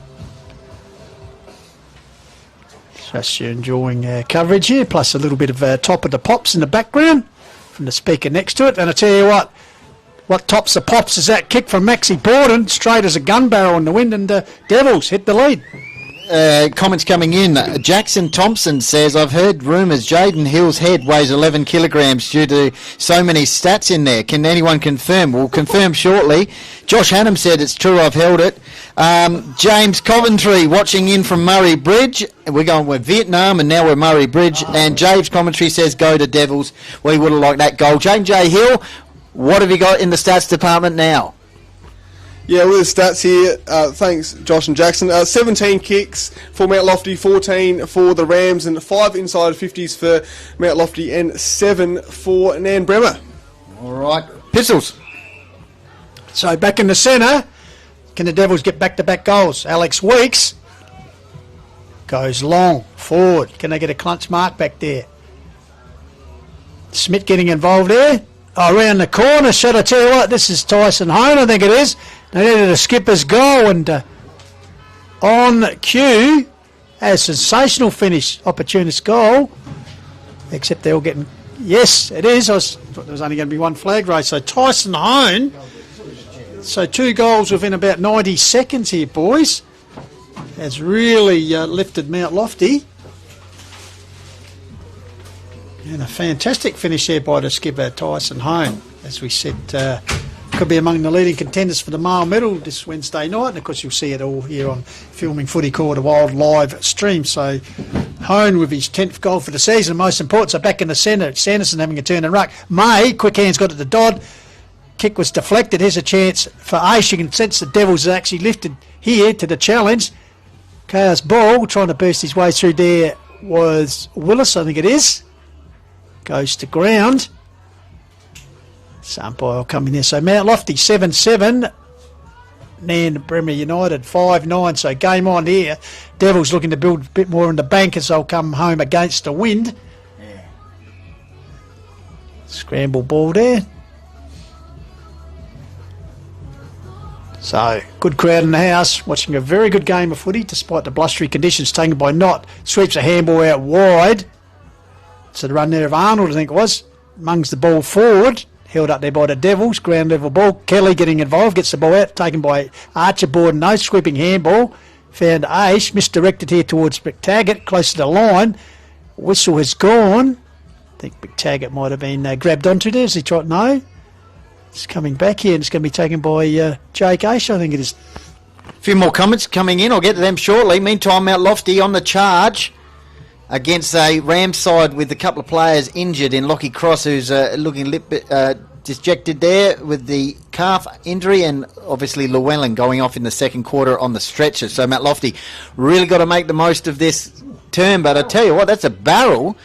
Just you're enjoying coverage here, plus a little bit of top of the pops in the background from the speaker next to it. And I tell you what tops the pops is that kick from Maxie Borden, straight as a gun barrel in the wind, and the Devils hit the lead. Comments coming in. Jackson Thompson says, I've heard rumours Jaden Hill's head weighs 11 kilograms due to so many stats in there. Can anyone confirm? We'll confirm shortly. Josh Hannum said it's true, I've held it. James Coventry watching in from Murray Bridge. We're going with Vietnam and now we're Murray Bridge. And James Coventry says go to Devils. We would have liked that goal. James J. Hill, what have you got in the stats department now? Yeah, with the stats here, thanks Josh and Jackson. 17 kicks for Mount Lofty, 14 for the Rams, and 5 inside 50s for Mount Lofty, and 7 for Nairne Bremer. All right, Pistols. So back in the centre, can the Devils get back-to-back goals? Alex Weeks goes long, forward. Can they get a clutch mark back there? Smith getting involved there. Around the corner, should I tell you what, this is Tyson Hone, I think it is. They needed a skipper's goal, and on cue. A sensational finish, opportunist goal. Except they're all getting... Yes, it is. I thought there was only going to be one flag race. So Tyson Hone. So 2 goals within about 90 seconds here, boys. Has really lifted Mount Lofty. And a fantastic finish there by the skipper, Tyson Hone. As we said, could be among the leading contenders for the male medal this Wednesday night. And of course, you'll see it all here on Filming Footy Quarter Wild live stream. So Hone with his 10th goal for the season. Most important, so back in the centre. Sanderson having a turn and ruck. May, quick hands got it to Dodd. Kick was deflected. Here's a chance for Ace. You can sense the Devils are actually lifted here to the challenge. Chaos ball trying to burst his way through there was Willis, I think it is. Goes to ground. Umpire will come in there. So Mount Lofty 7-7. Nairne Bremer United 5-9. So game on here. Devils looking to build a bit more in the bank as they'll come home against the wind. Yeah. Scramble ball there. So, good crowd in the house, watching a very good game of footy despite the blustery conditions taken by Knott. Sweeps a handball out wide. So the run there of Arnold, I think it was. Mungs the ball forward. Held up there by the Devils. Ground level ball. Kelly getting involved. Gets the ball out. Taken by Archibald. No sweeping handball. Found Ace. Misdirected here towards McTaggart. Close to the line. Whistle has gone. I think McTaggart might have been grabbed onto there. As he tried. No. It's coming back here and it's going to be taken by Jake Ace, I think it is. A few more comments coming in. I'll get to them shortly. Meantime, Mount Lofty on the charge against a Rams side with a couple of players injured in Lockie Cross, who's looking a little bit dejected there with the calf injury, and obviously Llewellyn going off in the second quarter on the stretcher. So Mount Lofty really got to make the most of this term. But I tell you what, that's a barrel.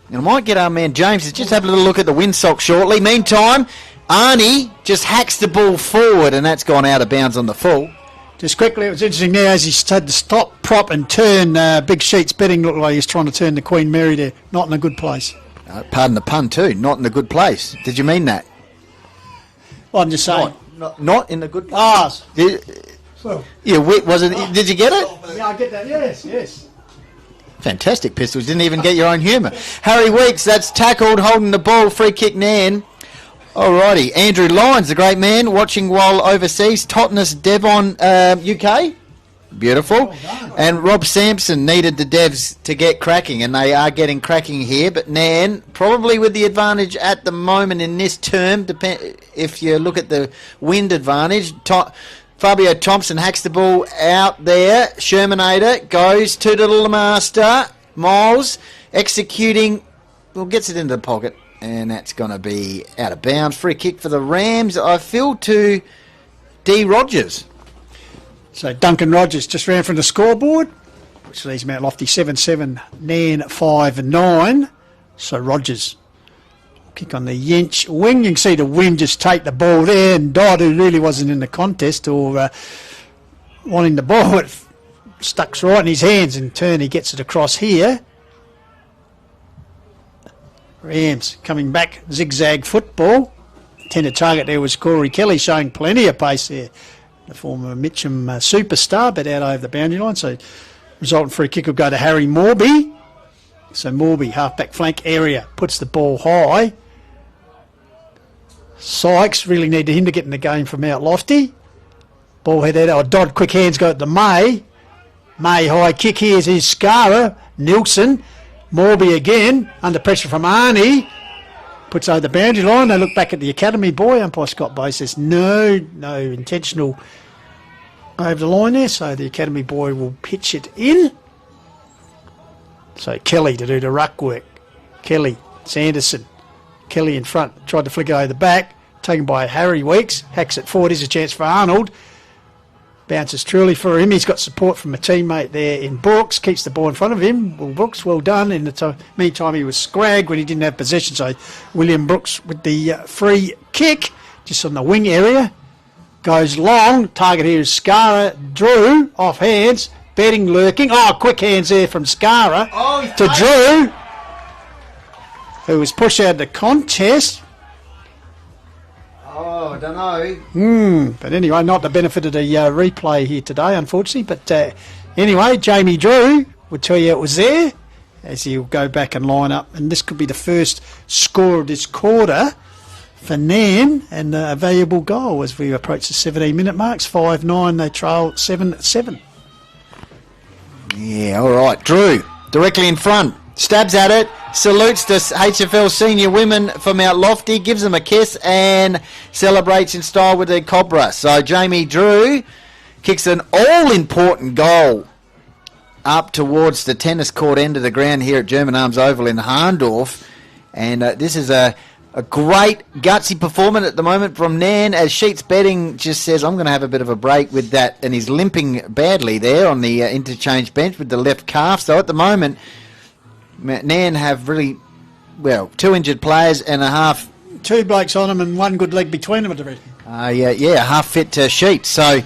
And I might get our man James to just have a little look at the windsock shortly. Meantime, Arnie just hacks the ball forward, and that's gone out of bounds on the full. Just quickly, it was interesting there as he had to stop, prop and turn. Big Sheets betting looked like he was trying to turn the Queen Mary there. Not in a good place. Pardon the pun too, not in a good place. Did you mean that? Well, I'm just saying. Not in a good place. Ah. Well, yeah, was it? Did you get it? Yeah, I get that, yes. Fantastic, Pistols. Didn't even get your own humour. Harry Weeks, that's tackled, holding the ball, free kick Nairne. Alrighty, Andrew Lyons, the great man, watching while overseas. Totnes Devon, UK. Beautiful. Well done. And Rob Sampson needed the Devs to get cracking, and they are getting cracking here. But Nairne, probably with the advantage at the moment in this term, if you look at the wind advantage. Fabio Thompson hacks the ball out there. Shermanator goes to the little master. Miles executing, well, gets it into the pocket. And that's going to be out of bounds. Free kick for the Rams. I feel to D. Rogers. So Duncan Rogers just ran from the scoreboard, which leaves Mount Lofty 7-7, Nairne 5-9. So Rogers kick on the Yench wing. You can see the wind just take the ball there, and Dodd, who really wasn't in the contest or wanting the ball, it stuck right in his hands. In turn, he gets it across here. Rams coming back, zigzag football. Intended target there was Corey Kelly, showing plenty of pace there. The former Mitcham superstar, but out over the boundary line. So resultant free kick will go to Harry Morby. So Morby, half-back flank area, puts the ball high. Sykes really needed him to get in the game for Mount Lofty. Ball headed out. Dodd, quick hands go to May. May high kick. Here's his Scara. Nilsson. Morby again, under pressure from Arnie, puts over the boundary line. They look back at the academy boy. Umpire Scott Bowe says no intentional over the line there, so the academy boy will pitch it in. So Kelly to do the ruck work. Kelly, Sanderson, Kelly in front, tried to flick it over the back, taken by Harry Weeks, hacks it forward. Here's a chance for Arnold. Bounces truly for him. He's got support from a teammate there in Brooks. Keeps the ball in front of him. Well, Brooks, well done. In the meantime, he was scragged when he didn't have possession. So William Brooks with the free kick, just on the wing area. Goes long. Target here is Scara. Drew, off hands. Betting lurking. Oh, quick hands there from Scara to Drew, who was pushed out of the contest. Oh, I don't know. But anyway, not the benefit of the replay here today, unfortunately. But Anyway, Jamie Drew will tell you it was there as he'll go back and line up. And this could be the first score of this quarter for Nairne, and a valuable goal as we approach the 17-minute marks. 5-9, they trail 7-7. Yeah, all right. Drew, directly in front. Stabs at it. Salutes the HFL senior women for Mount Lofty. Gives them a kiss and celebrates in style with their Cobra. So Jamie Drew kicks an all-important goal up towards the tennis court end of the ground here at German Arms Oval in Harndorf. And this is a great gutsy performance at the moment from Nairne, as Sheets Betting just says, I'm going to have a bit of a break with that, and he's limping badly there on the interchange bench with the left calf. So at the moment, Nairne have really, well, 2 injured players and a half. 2 blokes on them and 1 good leg between them, I reckon. Half fit Sheets. So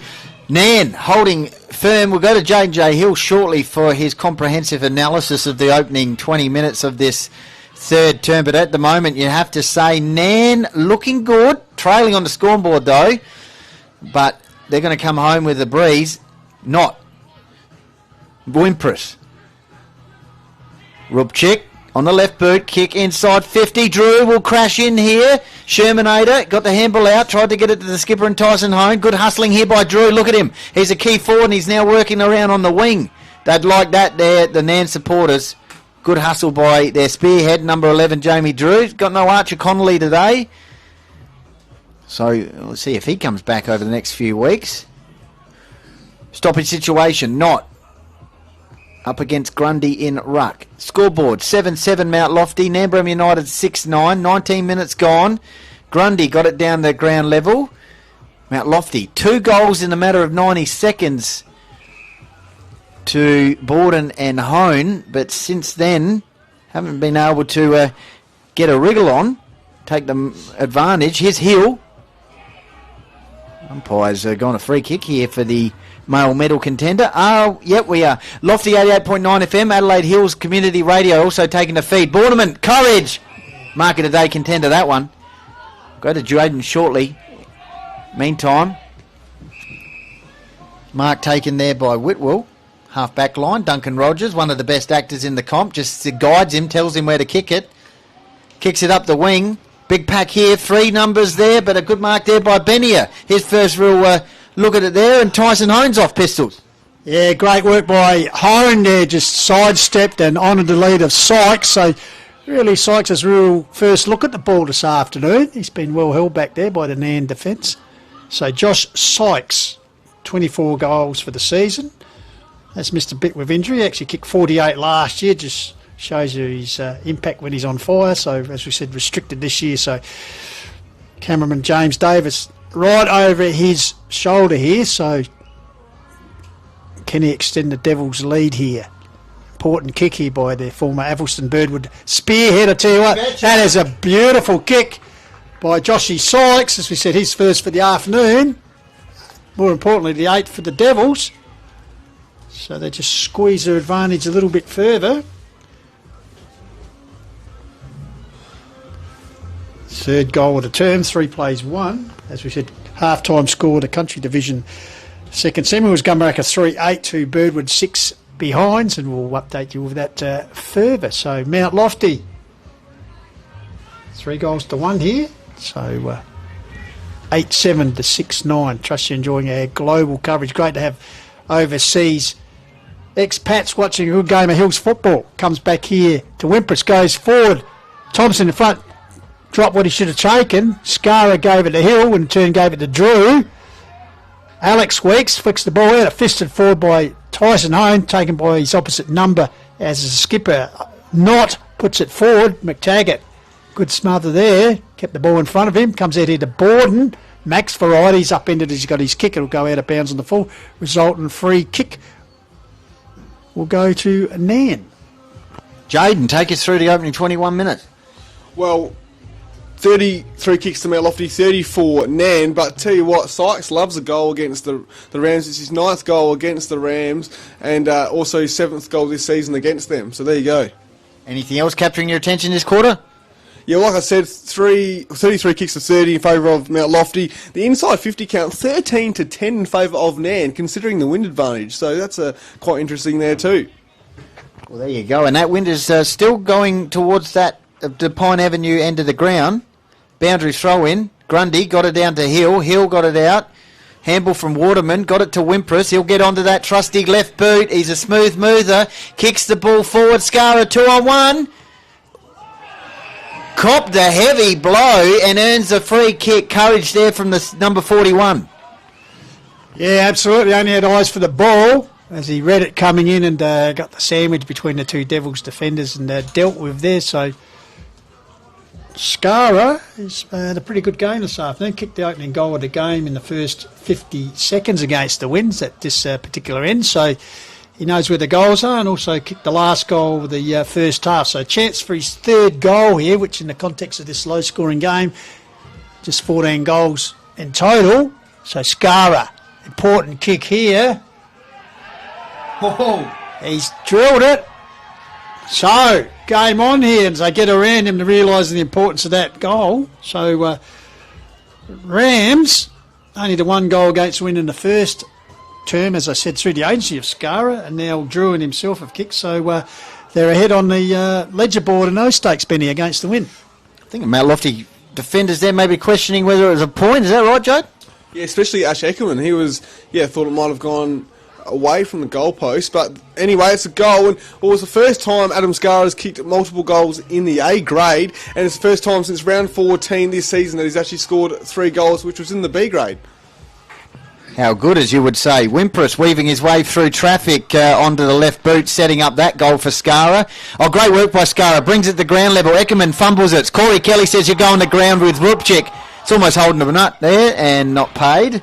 Nairne holding firm. We'll go to J&J Hill shortly for his comprehensive analysis of the opening 20 minutes of this third term, but at the moment you have to say Nairne looking good, trailing on the scoreboard though, but they're going to come home with a breeze. Not Wimpress. Rubchik on the left boot, kick inside 50. Drew will crash in here. Shermanator got the handball out, tried to get it to the skipper and Tyson Hone. Good hustling here by Drew. Look at him. He's a key forward and he's now working around on the wing. They'd like that there, the Nairne supporters. Good hustle by their spearhead, number 11, Jamie Drew. Got no Archer Connolly today. So let's see if he comes back over the next few weeks. Stoppage situation, not. Up against Grundy in ruck. Scoreboard, 7-7 Mount Lofty. Nambour United 6-9. 19 minutes gone. Grundy got it down the ground level. Mount Lofty, 2 goals in a matter of 90 seconds to Borden and Hone, but since then haven't been able to get a wriggle on, take them advantage. Here's Hill. Umpire's gone a free kick here for the male medal contender. Oh, yep, we are. Lofty 88.9 FM, Adelaide Hills Community Radio, also taking the feed. Borderman, Courage. Mark of the day contender, that one. Go to Jaden shortly. Meantime, mark taken there by Whitwell. Half back line, Duncan Rogers, one of the best actors in the comp, just guides him, tells him where to kick it. Kicks it up the wing. Big pack here, 3 numbers there, but a good mark there by Benia. His first real look at it there, and Tyson Hone's off pistols. Yeah, great work by Hone there, just sidestepped and honoured the lead of Sykes. So really Sykes' has real first look at the ball this afternoon. He's been well held back there by the Nairne defence. So Josh Sykes, 24 goals for the season. That's missed a bit with injury. He actually kicked 48 last year. Just shows you his impact when he's on fire. So, as we said, restricted this year. So, cameraman James Davis right over his shoulder here. So, can he extend the Devils' lead here? Important kick here by their former Avelston Birdwood spearhead. I tell you what, that is a beautiful kick by Joshy Sykes. As we said, his first for the afternoon. More importantly, the 8 for the Devils. So they just squeeze their advantage a little bit further. Third goal of the term, 3 plays 1. As we said, half-time score, the country division second semi was Gumbaraka 3-8 to Birdwood 6 behinds, and we'll update you with that further. So Mount Lofty, 3 goals to 1 here. So 8-7 to 6-9. Trust you're enjoying our global coverage. Great to have overseas expats watching a good game of Hills football. Comes back here to Wimpress, goes forward. Thompson in front, dropped what he should have taken. Scara gave it to Hill, and in turn gave it to Drew. Alex Weeks flicks the ball out, fisted forward by Tyson Hone, taken by his opposite number as a skipper. Knott puts it forward. McTaggart, good smother there, kept the ball in front of him, comes out here to Borden. Max Variety's upended, he's got his kick, it'll go out of bounds on the full, result in free kick. We'll go to Nairne. Jaden, take us through the opening 21 minutes. Well, 33 kicks to Mount Lofty, 34 Nairne, but tell you what, Sykes loves a goal against the Rams. It's his 9th goal against the Rams, and also his 7th goal this season against them. So there you go. Anything else capturing your attention this quarter? Yeah, like I said, 33 kicks to 30 in favour of Mount Lofty. The inside 50 count, 13 to 10 in favour of Nairne, considering the wind advantage. So that's quite interesting there too. Well, there you go. And that wind is still going towards that the Pine Avenue end of the ground. Boundary throw in. Grundy got it down to Hill. Hill got it out. Handball from Waterman, got it to Wimpress. He'll get onto that trusty left boot. He's a smooth mover. Kicks the ball forward. Scara 2-on-1. Copped a heavy blow and earns a free kick. Courage there from the number 41. Yeah, absolutely. Only had eyes for the ball as he read it coming in and got the sandwich between the two Devils defenders and dealt with there. So Scara has had a pretty good game this afternoon. Kicked the opening goal of the game in the first 50 seconds against the Winds at this particular end. So he knows where the goals are, and also kicked the last goal of the first half. So chance for his third goal here, which in the context of this low-scoring game, just 14 goals in total. So Scara, important kick here. Oh, he's drilled it. So, game on here as they get around him to realise the importance of that goal. So, Rams, only the one goal against win in the first term, as I said, through the agency of Scara, and now Drew and himself have kicked. So, they're ahead on the ledger board in those stakes, Benny, against the win. I think Mount Lofty defenders there may be questioning whether it was a point. Is that right, Joe? Yeah, especially Ash Eckerman. He was, thought it might have gone away from the goalpost, but anyway, it's a goal, and it was the first time Adam Scara has kicked multiple goals in the A grade, and it's the first time since round 14 this season that he's actually scored 3 goals, which was in the B grade. How good, as you would say. Wimpress weaving his way through traffic onto the left boot, setting up that goal for Scara. Oh, great work by Scara. Brings it to ground level. Eckerman fumbles it. Corey Kelly says you're going to ground with Rupchik. It's almost holding a nut there and not paid.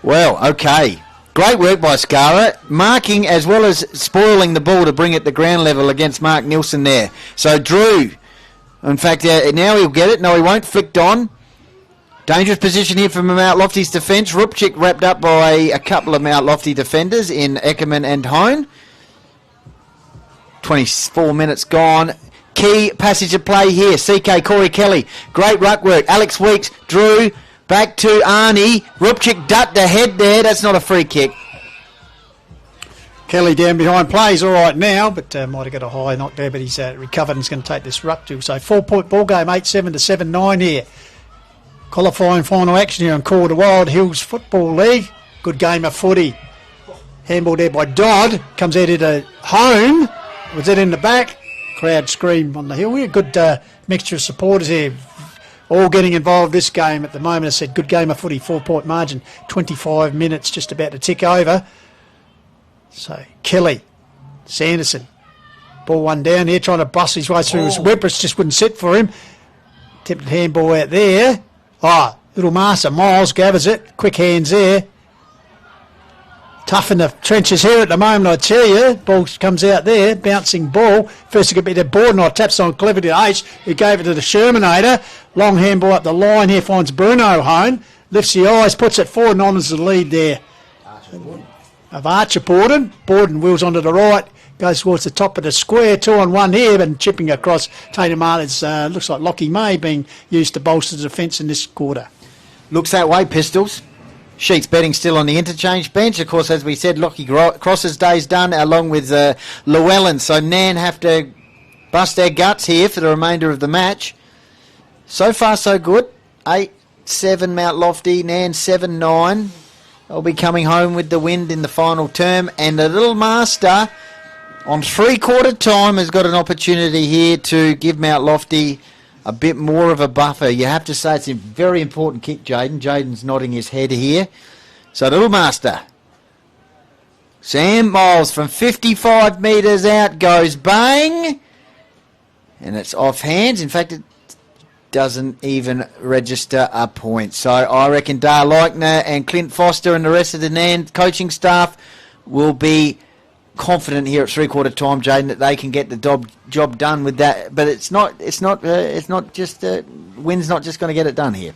Well, okay. Great work by Scara, marking as well as spoiling the ball to bring it to ground level against Mark Nielsen there. So Drew, in fact, now he'll get it. No, he won't. Flicked on. Dangerous position here from Mount Lofty's defence. Rupchik wrapped up by a couple of Mount Lofty defenders in Eckerman and Hone. 24 minutes gone. Key passage of play here. CK Corey Kelly. Great ruck work. Alex Weeks. Drew. Back to Arnie. Rupchik ducked ahead there. That's not a free kick. Kelly down behind plays all right now, but might have got a high knock there, but he's recovered and he's going to take this ruck to. So 4-point ball game, 8-7 to 7-9 here. Qualifying final action here on Calder Wild Hills Football League. Good game of footy. Handball there by Dodd. Comes out into Hone. Was it in the back? Crowd scream on the hill. We're a good mixture of supporters here. All getting involved this game at the moment. I said good game of footy, 4-point margin, 25 minutes just about to tick over. So Kelly, Sanderson, ball one down here, trying to bust his way through. Wimpress just wouldn't sit for him. Tipped handball out there. Little master, Miles gathers it. Quick hands there. Tough in the trenches here at the moment, I tell you. Ball comes out there, bouncing ball. First to get bit of Bordenau, taps on clever to H, who gave it to the Shermanator. Long handball up the line here, finds Bruno Hone. Lifts the eyes, puts it forward and honours the lead there of Archer Borden. Borden wheels onto the right, goes towards the top of the square. 2-on-1 here, and chipping across. Taylor Martin's looks like Lockie May being used to bolster the defence in this quarter. Looks that way, Pistols. Sheets betting still on the interchange bench. Of course, as we said, Lockie Cross's day's done, along with Llewellyn. So Nairne have to bust their guts here for the remainder of the match. So far, so good. 8-7 Mount Lofty, Nairne 7-9. They'll be coming home with the wind in the final term. And the little master, on 3/4 time, has got an opportunity here to give Mount Lofty a bit more of a buffer. You have to say it's a very important kick, Jaden. Jaden's nodding his head here. So Little Master. Sam Miles from 55 metres out goes bang. And it's off hands. In fact, it doesn't even register a point. So I reckon Dar Leichner and Clint Foster and the rest of the Nairne coaching staff will be confident here at 3/4 time, Jaden, that they can get the job done with that. But it's not just Wynn's not just going to get it done here.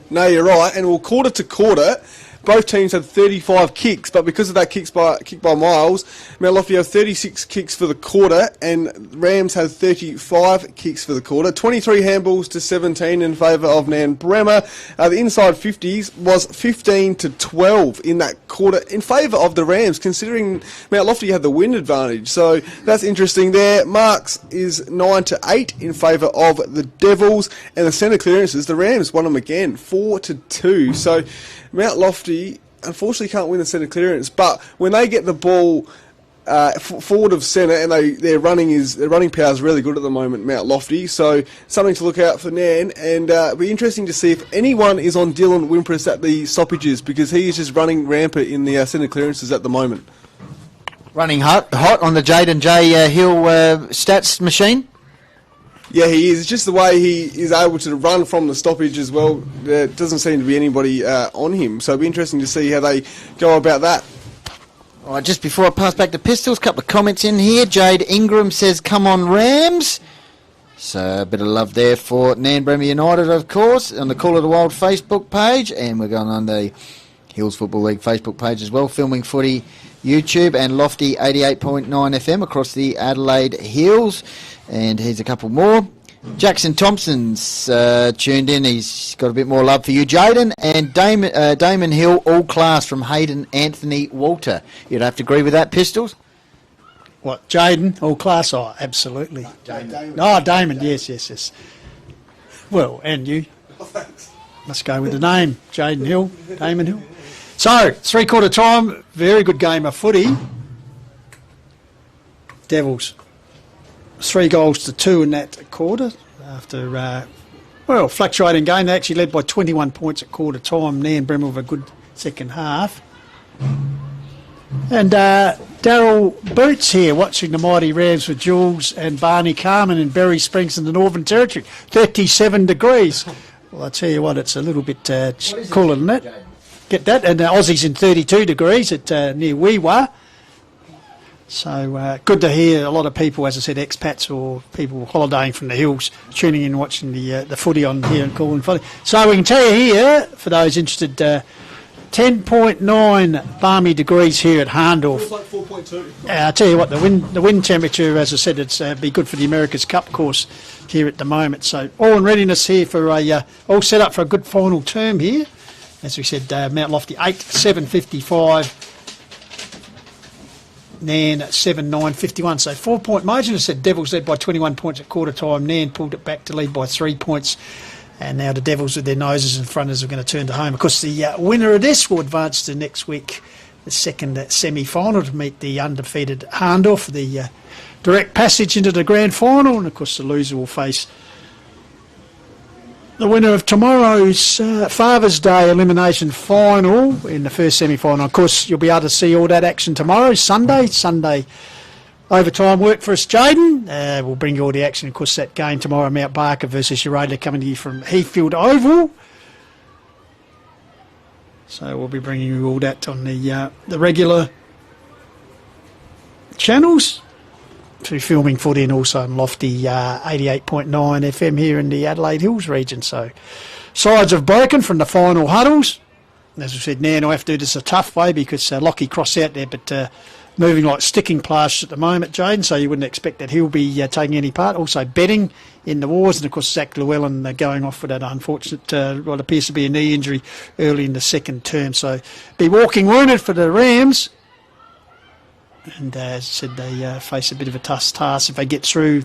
No, you're right. And quarter to quarter, both teams had 35 kicks, but because of that kick by Miles, Mount Lofty have 36 kicks for the quarter, and Rams had 35 kicks for the quarter. 23 handballs to 17 in favour of Nairne Bremer. The inside 50s was 15 to 12 in that quarter in favour of the Rams, considering Mount Lofty had the win advantage. So that's interesting there. Marks is 9 to 8 in favour of the Devils, and the centre clearances, the Rams won them again, 4 to 2. So Mount Lofty unfortunately can't win the centre clearance, but when they get the ball forward of centre, and their running power is really good at the moment, Mount Lofty. So something to look out for Nairne, and it'll be interesting to see if anyone is on Dylan Wimpress at the stoppages, because he is just running rampant in the centre clearances at the moment. Running hot on the Jaden J. Hill stats machine. Yeah, he is. It's just the way he is able to run from the stoppage as well. There doesn't seem to be anybody on him, so it'll be interesting to see how they go about that. All right, just before I pass back to Pistols, a couple of comments in here. Jade Ingram says, "Come on, Rams." So a bit of love there for Nairne Bremer United, of course, on the Call of the Wild Facebook page, and we're going on the Hills Football League Facebook page as well, Filming Footy YouTube, and Lofty 88.9 FM across the Adelaide Hills. And here's a couple more. Jackson Thompson's tuned in. He's got a bit more love for you, Jaden. And Damon Hill, all class from Hayden Anthony Walter. You'd have to agree with that, Pistols? What, Jaden? All class? Oh, absolutely. Damon. Oh, Damon, yes. Well, and you. Oh, thanks. Must go with the name. Jaden Hill, Damon Hill. So, three-quarter time, very good game of footy. Devils. 3 goals to 2 in that quarter after, fluctuating game. They actually led by 21 points at quarter time. Nairne Bremer with a good second half. And Daryl Boots here watching the mighty Rams with Jules and Barney Carmen in Berry Springs in the Northern Territory. 37 degrees. Well, I tell you what, it's a little bit cooler than that. Get that. And the Aussies in 32 degrees at near Weewa. So good to hear a lot of people, as I said, expats or people holidaying from the hills, tuning in, watching the footy on here and calling footy. So we can tell you here, for those interested, 10.9 balmy degrees here at Harndorf. It's like 4.2. I tell you what, the wind temperature, as I said, it's be good for the America's Cup course here at the moment. So all in readiness here for all set up for a good final term here. As we said, Mount Lofty 8, 7.55. Nairne 7-9-51. So 4-point margin. I said Devils led by 21 points at quarter time. Nairne pulled it back to lead by 3 points. And now the Devils with their noses in front as we're going to turn to home. Of course, the winner of this will advance to next week, the second semi-final, to meet the undefeated Harndorf for the direct passage into the grand final. And of course, the loser will face the winner of tomorrow's Father's Day elimination final in the first semi-final. Of course, you'll be able to see all that action tomorrow, Sunday overtime work for us, Jaden. We'll bring you all the action. Of course, that game tomorrow, Mount Barker versus Euralia, coming to you from Heathfield Oval. So we'll be bringing you all that on the regular channels. Through Filming Footy and also on Lofty 88.9 FM here in the Adelaide Hills region. So sides have broken from the final huddles. As we said, Nairne will have to do this a tough way because Lockie Cross out there, but moving like sticking plasters at the moment, Jaden, so you wouldn't expect that he'll be taking any part. Also betting in the wars, and of course Zach Llewellyn going off with that unfortunate, what appears to be a knee injury early in the second term. So be walking wounded for the Rams. And as I said, they face a bit of a tough task if they get through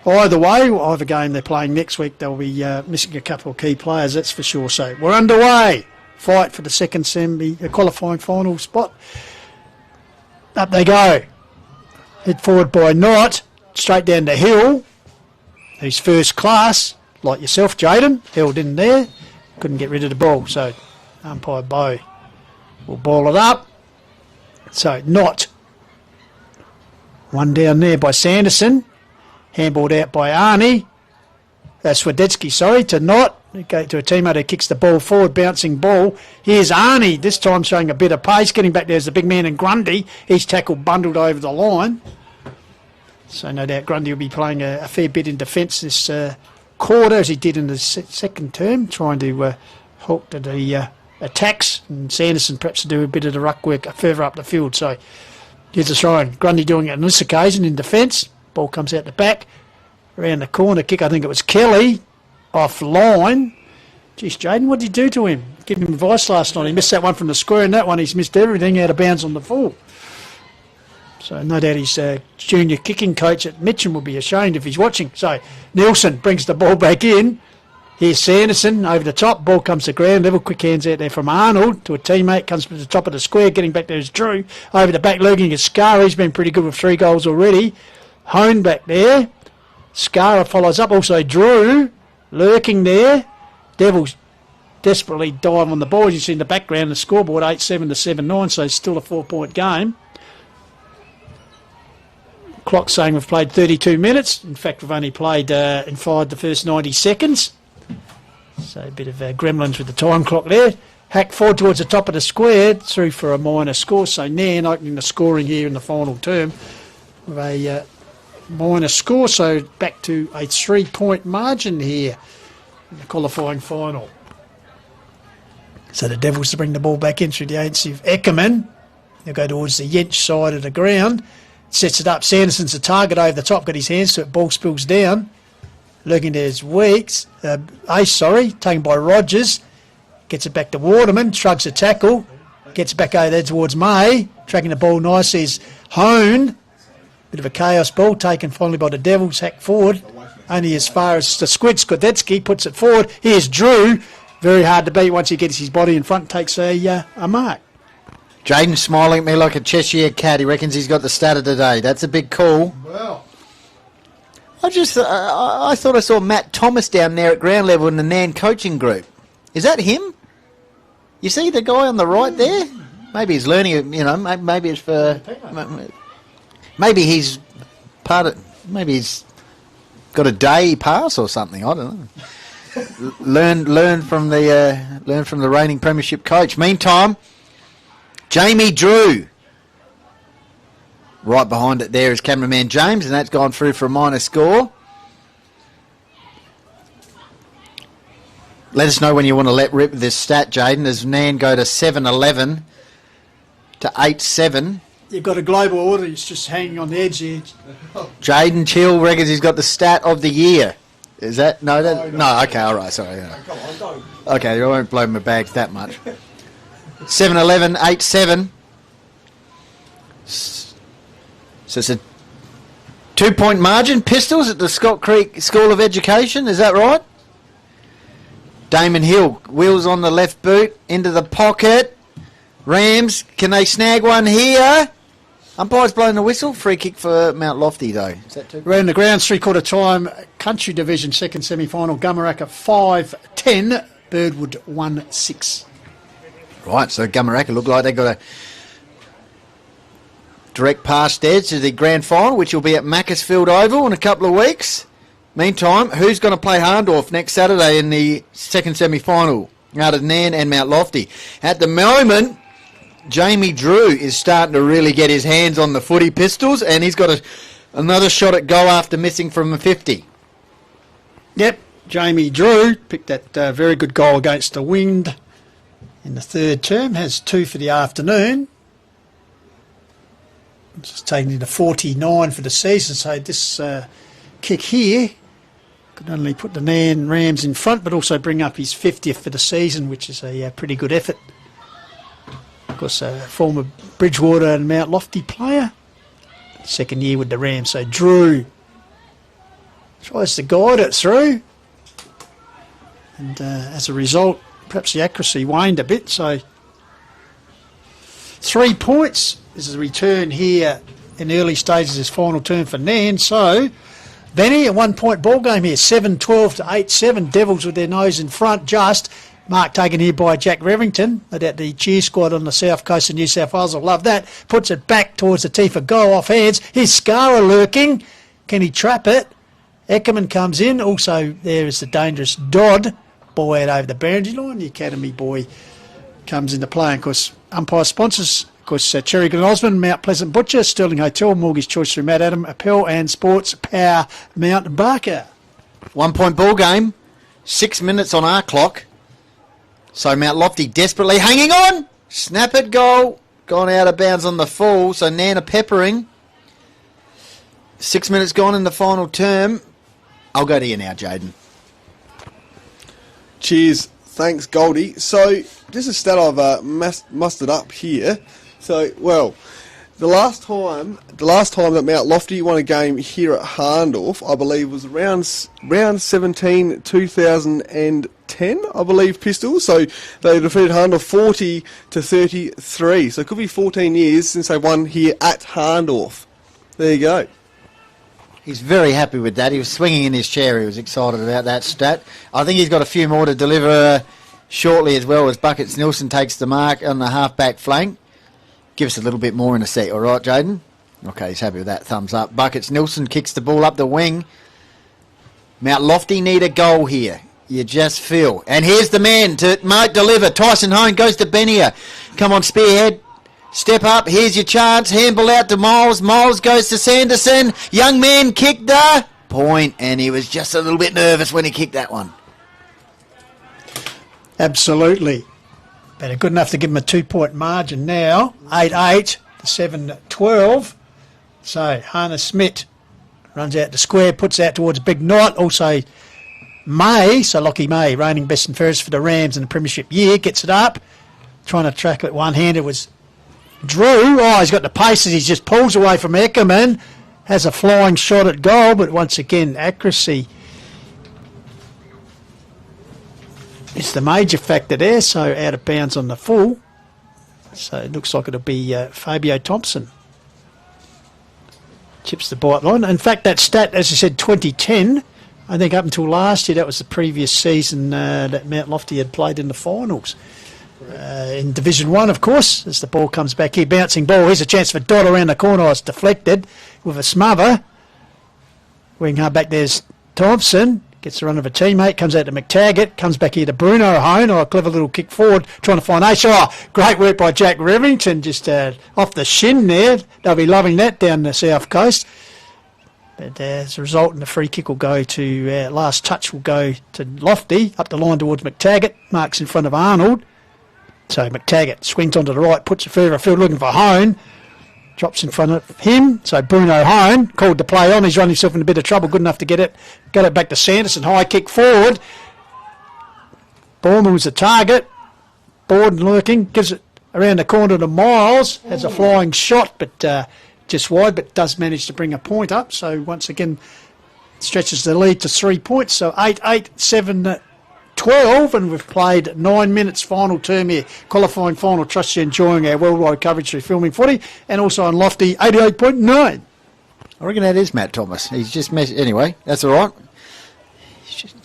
either way. Either game they're playing next week, they'll be missing a couple of key players, that's for sure. So we're underway. Fight for the second qualifying final spot. Up they go. Hit forward by Knott. Straight down the hill. Who's first class, like yourself, Jaden. Held in there. Couldn't get rid of the ball. So umpire Bow will ball it up. So Knott. One down there by Sanderson. Handballed out by Arnie. Swedetsky, to Knott. Okay, to a teammate who kicks the ball forward, bouncing ball. Here's Arnie, this time showing a bit of pace. Getting back there is the big man in Grundy. He's tackled, bundled over the line. So no doubt Grundy will be playing a fair bit in defence this quarter, as he did in the second term, trying to halt the attacks, and Sanderson perhaps to do a bit of the ruck work further up the field. So here's a throw in. Grundy doing it on this occasion in defence. Ball comes out the back, around the corner kick. I think it was Kelly off line. Geez, Jaden, what did you do to him? Give him advice last night. He missed that one from the square, and that one he's missed everything out of bounds on the full. So no doubt his junior kicking coach at Mitcham will be ashamed if he's watching. So Nielsen brings the ball back in. Here's Sanderson over the top. Ball comes to ground level. Quick hands out there from Arnold to a teammate. Comes to the top of the square. Getting back there is Drew. Over the back lurking is Scar. He's been pretty good with 3 goals already. Hone back there. Scar follows up. Also Drew lurking there. Devils desperately dive on the ball. As you see in the background, the scoreboard 8-7 to 7-9, so still a 4-point game. Clock saying we've played 32 minutes. In fact, we've only played and fired the first 90 seconds. So a bit of gremlins with the time clock there. Hack forward towards the top of the square, through for a minor score. So Nairne opening the scoring here in the final term with a minor score. So back to a 3-point margin here in the qualifying final. So the Devils to bring the ball back in through the agency of Eckerman. They'll go towards the Yench side of the ground. Sets it up. Sanderson's the target over the top. Got his hands to it. Ball spills down. Looking there's Weeks. Taken by Rogers. Gets it back to Waterman. Shrugs the tackle. Gets it back over there towards May. Tracking the ball nicely is Hone. Bit of a chaos ball taken finally by the Devils. Hack forward. Only as far as the squid. Skudetsky puts it forward. Here's Drew. Very hard to beat once he gets his body in front. Takes a mark. Jaden smiling at me like a Cheshire cat. He reckons he's got the stat of the day. That's a big call. Well, I thought I saw Matt Thomas down there at ground level in the Nairne coaching group. Is that him? You see the guy on the right there? Maybe he's learning. Maybe it's for. Maybe he's maybe he's got a day pass or something. I don't know. learn from the reigning premiership coach. Meantime, Jamie Drew. Right behind it there is cameraman James, and that's gone through for a minor score. Let us know when you want to let rip this stat, Jaden, as Nairne go to 7-11 to 8-7. You've got a global order. It's just hanging on the edge here. Jaden Chill reckons he's got the stat of the year. Is that? No, okay, all right, sorry. Yeah. Okay, I won't blow my bags that much. 7-11, 8-7. So it's a 2-point margin. Pistols at the Scott Creek School of Education, is that right? Damon Hill, wheels on the left boot, into the pocket. Rams, can they snag one here? Umpire's blowing the whistle. Free kick for Mount Lofty, though. Is that too? Around the ground, 3/4 time, Country Division, second semi-final. Gumaraka 5-10, Birdwood 1-6. Right, so Gumaraka look like they got a direct pass there to the grand final, which will be at Macclesfield Oval in a couple of weeks. Meantime, who's going to play Harndorf next Saturday in the second semi-final out of Nairne and Mount Lofty? At the moment, Jamie Drew is starting to really get his hands on the footy Pistols, and he's got another shot at goal after missing from a 50. Yep, Jamie Drew picked that very good goal against the wind in the third term. Has 2 for the afternoon. Just taking it to 49 for the season, so this kick here could not only put the Nairne Rams in front, but also bring up his 50th for the season, which is a pretty good effort. Of course, a former Bridgewater and Mount Lofty player. Second year with the Rams. So Drew tries to guide it through. And as a result, perhaps the accuracy waned a bit. So 3 points. This is a return here in the early stages of this final term for Nairne. So Benny, a 1-point ball game here, 7-12 to 8-7. Devils with their nose in front. Just mark taken here by Jack Revington. That the cheer squad on the south coast of New South Wales will love that. Puts it back towards the tee for goal off hands. Here's Scara lurking. Can he trap it? Eckerman comes in. Also there is the dangerous Dodd. Ball out over the boundary line. The academy boy comes into play. And of course, umpire sponsors. Of course, Cherry Glen Osmond, Mount Pleasant Butcher, Sterling Hotel, Mortgage Choice through Matt Adam, Appel and Sports Power Mount Barker. 1-point ball game, 6 minutes on our clock. So Mount Lofty desperately hanging on. Snap it, goal. Gone out of bounds on the full. So Nairne peppering. 6 minutes gone in the final term. I'll go to you now, Jaden. Cheers. Thanks, Goldie. So, just a stat I've mustered up here. So, well, the last time that Mount Lofty won a game here at Harndorf, I believe, was round 17, 2010, I believe, Pistols. So, they defeated Harndorf 40-33. So, it could be 14 years since they won here at Harndorf. There you go. He's very happy with that. He was swinging in his chair. He was excited about that stat. I think he's got a few more to deliver shortly as well as Buckets Nilsson takes the mark on the half-back flank. Give us a little bit more in a sec, all right, Jaden? Okay, he's happy with that. Thumbs up. Buckets Nilsson kicks the ball up the wing. Mount Lofty need a goal here. You just feel. And here's the man to might deliver. Tyson Hone goes to Benia. Come on, Spearhead. Step up, here's your chance, handball out to Miles, Miles goes to Sanderson, young man kicked the point, and he was just a little bit nervous when he kicked that one. Absolutely. But good enough to give him a 2-point margin now, 8-8 to 7-12. So Hannah Smith runs out to square, puts out towards Big Knight, also May, so Lockie May, reigning best and fairest for the Rams in the premiership year, gets it up, trying to track it one-handed was Drew. Oh, he's got the paces. He just pulls away from Eckerman. Has a flying shot at goal, but once again, accuracy is the major factor there. So out of bounds on the full. So it looks like it'll be Fabio Thompson. Chips the bite line. In fact, that stat, as I said, 2010. I think up until last year, that was the previous season that Mount Lofty had played in the finals. In Division 1, of course, as the ball comes back here. Bouncing ball. Here's a chance for Dodd around the corner. It's deflected with a smother. Wing hard back there's Thompson. Gets the run of a teammate. Comes out to McTaggart. Comes back here to Bruno Hone. Oh, a clever little kick forward. Trying to find Ace. Oh, great work by Jack Revington. Just off the shin there. They'll be loving that down the south coast. But as a result, the free kick will go to, last touch will go to Lofty. Up the line towards McTaggart. Marks in front of Arnold. So McTaggart swings onto the right, puts it further afield looking for Hone. Drops in front of him. So Bruno Hone called the play on. He's run himself in a bit of trouble. Good enough to get it. Got it back to Sanderson. High kick forward. Borman was the target. Borden lurking. Gives it around the corner to Miles. Has a flying shot, but just wide, but does manage to bring a point up. So once again, stretches the lead to 3 points. So 8-8, 7-12, and we've played 9 minutes final term here. Qualifying final. Trust you're enjoying our worldwide coverage through Filming Footy, and also on Lofty 88.9. I reckon that is Matt Thomas. He's just anyway, that's all right. He's just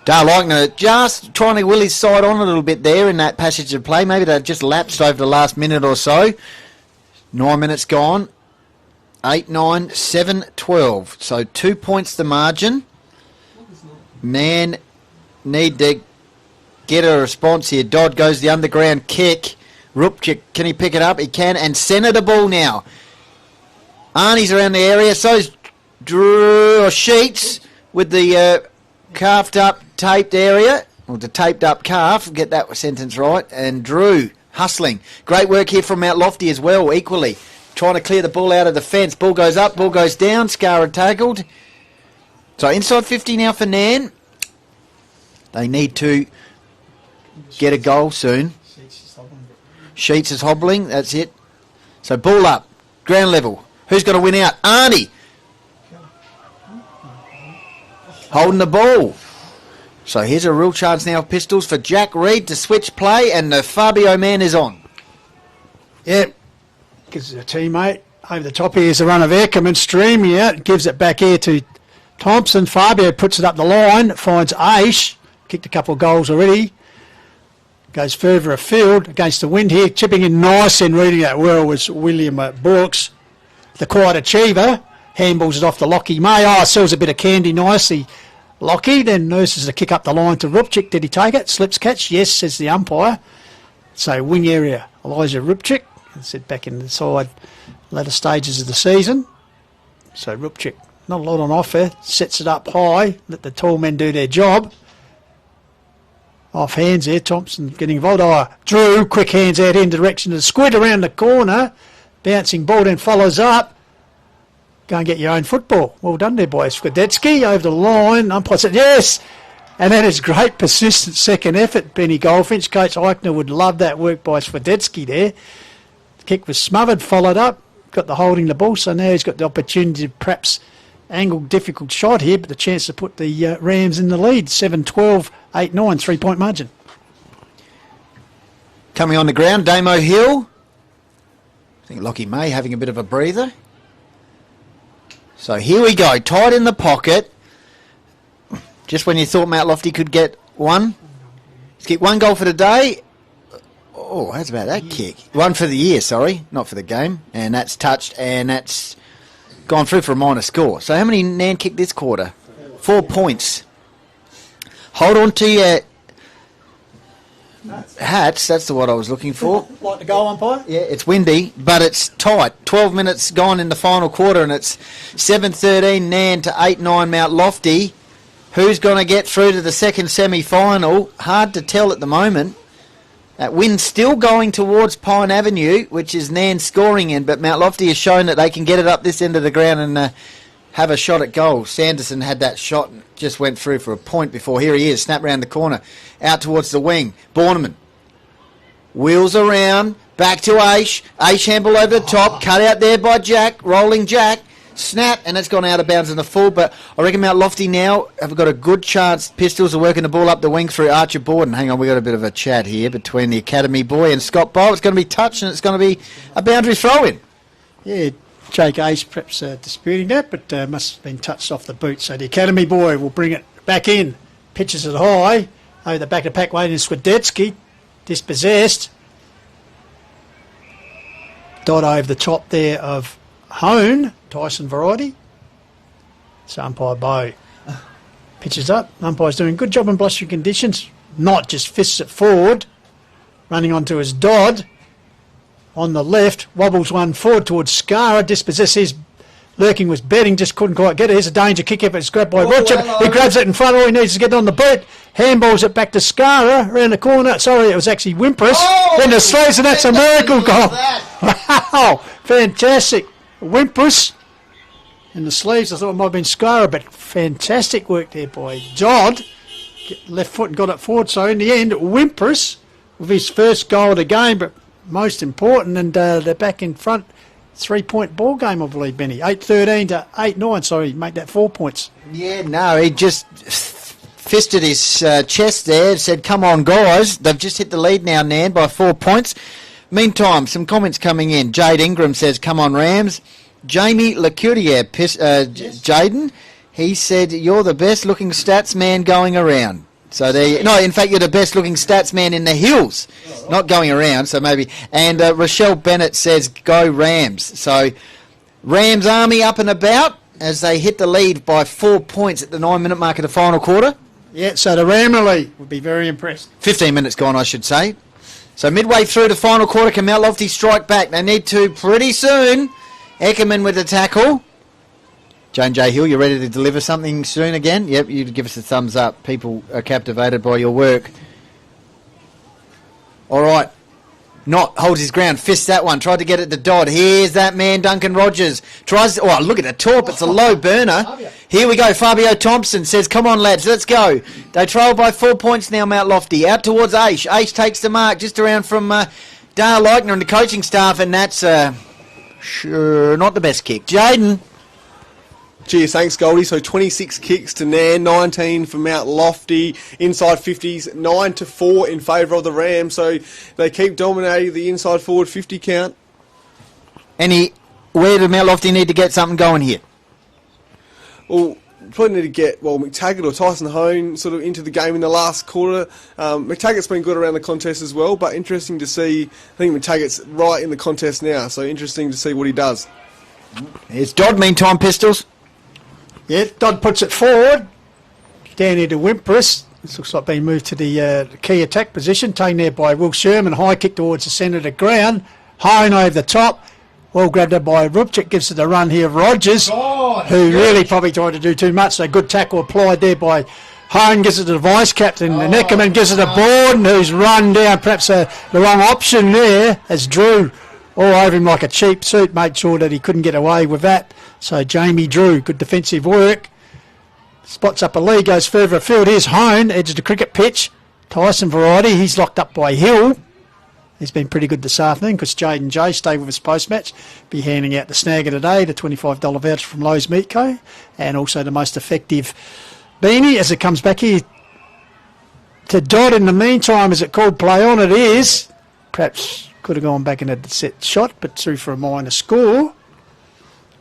Darlightner just trying to will his side on a little bit there in that passage of play. Maybe that just lapsed over the last minute or so. 9 minutes gone. 8-9, 7-12. So 2 points the margin. Man need to get a response here. Dodd goes the underground kick. Rupchik, can he pick it up? He can, and centre the ball now. Arnie's around the area, so's Sheets with the calfed up, taped area, or the taped up calf, get that sentence right, and Drew hustling. Great work here from Mount Lofty as well, equally. Trying to clear the ball out of the fence. Ball goes up, ball goes down, Scara tackled. So inside 50 now for Nairne. They need to get a goal soon. Sheets is hobbling, that's it. So ball up, ground level. Who's going to win out? Arnie. Holding the ball. So here's a real chance now, Pistols, for Jack Reed to switch play, and the Fabio man is on. Yep. Gives it a teammate. Over the top here is the run of Eckerman, streaming out. Gives it back here to Thompson. Fabio puts it up the line. Finds Aish. Kicked a couple of goals already. Goes further afield against the wind here. Chipping in nice and reading that well was William Brooks. The quiet achiever. Handballs it off to Lockie May. Oh, sells a bit of candy nicely. Lockie then nurses the kick up the line to Rupchik. Did he take it? Slips catch? Yes, says the umpire. So wing area, Elijah Rupchik. Sit back in the side latter stages of the season. So Rupchik, not a lot on offer. Sets it up high. Let the tall men do their job. Off hands there, Thompson getting involved. Oh, Drew, quick hands out in direction of the squid around the corner. Bouncing ball, then follows up. Go and get your own football. Well done there, boys. Skwadetsky over the line. Umpire said yes. And that is great persistent second effort, Benny Goldfinch. Coach Eichner would love that work by Skwadetsky there. The kick was smothered, followed up. Got the holding the ball, so now he's got the opportunity to perhaps angle difficult shot here, but the chance to put the Rams in the lead. 7-12, 8-9, 3-point margin. Coming on the ground, Damo Hill. I think Lockie May having a bit of a breather. So here we go, tight in the pocket. Just when you thought Mount Lofty could get one. He's kicked one goal for the day. Oh, how's about that kick? One for the year, sorry, not for the game. And that's touched, and that's gone through for a minor score. So how many Nairne kicked this quarter? 4 points. Hold on to your hats, that's the what I was looking for. Like the goal umpire? Yeah, it's windy, but it's tight. 12 minutes gone in the final quarter, and it's 7-13 Nairne to 8-9 Mount Lofty. Who's going to get through to the second semi-final? Hard to tell at the moment. That wind's still going towards Pine Avenue, which is Nairne's scoring end, but Mount Lofty has shown that they can get it up this end of the ground and have a shot at goal. Sanderson had that shot and just went through for a point before. Here he is, snap round the corner, out towards the wing. Borneman wheels around, back to Aish. Aish handball over the top, cut out there by Jack, rolling Jack. Snap, and it's gone out of bounds in the full, but I reckon Mount Lofty now have got a good chance. Pistols are working the ball up the wing through Archer Borden. Hang on, we got a bit of a chat here between the Academy boy and Scott Bowl. It's going to be touched, and it's going to be a boundary throw-in. Yeah, Jake Ace perhaps disputing that, but must have been touched off the boot. So the Academy boy will bring it back in. Pitches it high. Over the back of the pack, waiting Skwadetsky. Dispossessed. Dot over the top there of Hone. Tyson variety. So umpire Bow pitches up. Umpire's doing a good job in blustering conditions. Not just fists it forward. Running onto his Dodd. On the left. Wobbles one forward towards Scara. Dispossesses. Lurking was betting. Just couldn't quite get it. Here's a danger kick if it's grabbed by Roger. He grabs it in front. All he needs is to get on the boot. Handballs it back to Scara. Around the corner. Sorry, it was actually Wimpress. Then the slaves, and that's a miracle goal. Wow. Fantastic. Wimpress. In the sleeves, I thought it might have been Scara, but fantastic work there by Dodd. Left foot and got it forward. So in the end, Wimpress with his first goal of the game, but most important, and they're back in front. 3-point ball game, I believe, Benny. 8-13 to 8-9, so he made that 4 points. Yeah, no, he just fisted his chest there and said, come on, guys. They've just hit the lead now, Nan, by 4 points. Meantime, some comments coming in. Jade Ingram says, come on, Rams. Jamie Lecourtier, Jaden, he said, you're the best looking stats man going around. So no, in fact, you're the best looking stats man in the hills, not going around, so maybe. And Rochelle Bennett says, go Rams. So Rams Army up and about as they hit the lead by 4 points at the 9-minute mark of the final quarter. Yeah, so the Ramley would be very impressed. 15 minutes gone, I should say. So midway through the final quarter, can Mount Lofty strike back? They need to pretty soon. Eckerman with the tackle. Jane J. Hill, you ready to deliver something soon again? Yep, you'd give us a thumbs up. People are captivated by your work. All right. Knott holds his ground, fists that one, tried to get it to Dodd. Here's that man, Duncan Rogers. Tries, oh, look at the torp, it's a low burner. Here we go, Fabio Thompson says, come on, lads, let's go. They trail by 4 points now, Mount Lofty. Out towards Aish. Aish takes the mark just around from Dale Leichner and the coaching staff, and that's sure not the best kick. Jaden. Cheers, thanks Goldie. So 26 kicks to Nairne, 19 for Mount Lofty, inside 50s, 9-4 in favour of the Rams. So they keep dominating the inside forward 50 count. Where do Mount Lofty need to get something going here? Well, probably need to get McTaggart or Tyson Hone sort of into the game in the last quarter. McTaggart's been good around the contest as well, but interesting to see. I think McTaggart's right in the contest now, so interesting to see what he does. It's Dodd, meantime, Pistols. Yeah, Dodd puts it forward. Down here to Wimpress. This looks like being moved to the key attack position. Taken there by Will Sherman. High kick towards the centre of the ground. High and over the top. Well grabbed up by Rupchik. Gives it a run here of Rogers, who really probably tried to do too much. So good tackle applied there by Hone gives it to the vice captain, and Neckerman gives it to Borden, who's run down perhaps the wrong option there, as Drew all over him like a cheap suit, made sure that he couldn't get away with that. So Jamie Drew, good defensive work. Spots up a lead, goes further afield. Here's Hone, edge of the cricket pitch. Tyson variety, he's locked up by Hill. He's been pretty good this afternoon because Jaden J stayed with us post-match. Be handing out the snag of the day, the $25 voucher from Lowe's Meat Co. And also the most effective beanie as it comes back here to Dodd. In the meantime, is it called play on? It is. Perhaps could have gone back and had the set shot, but through for a minor score.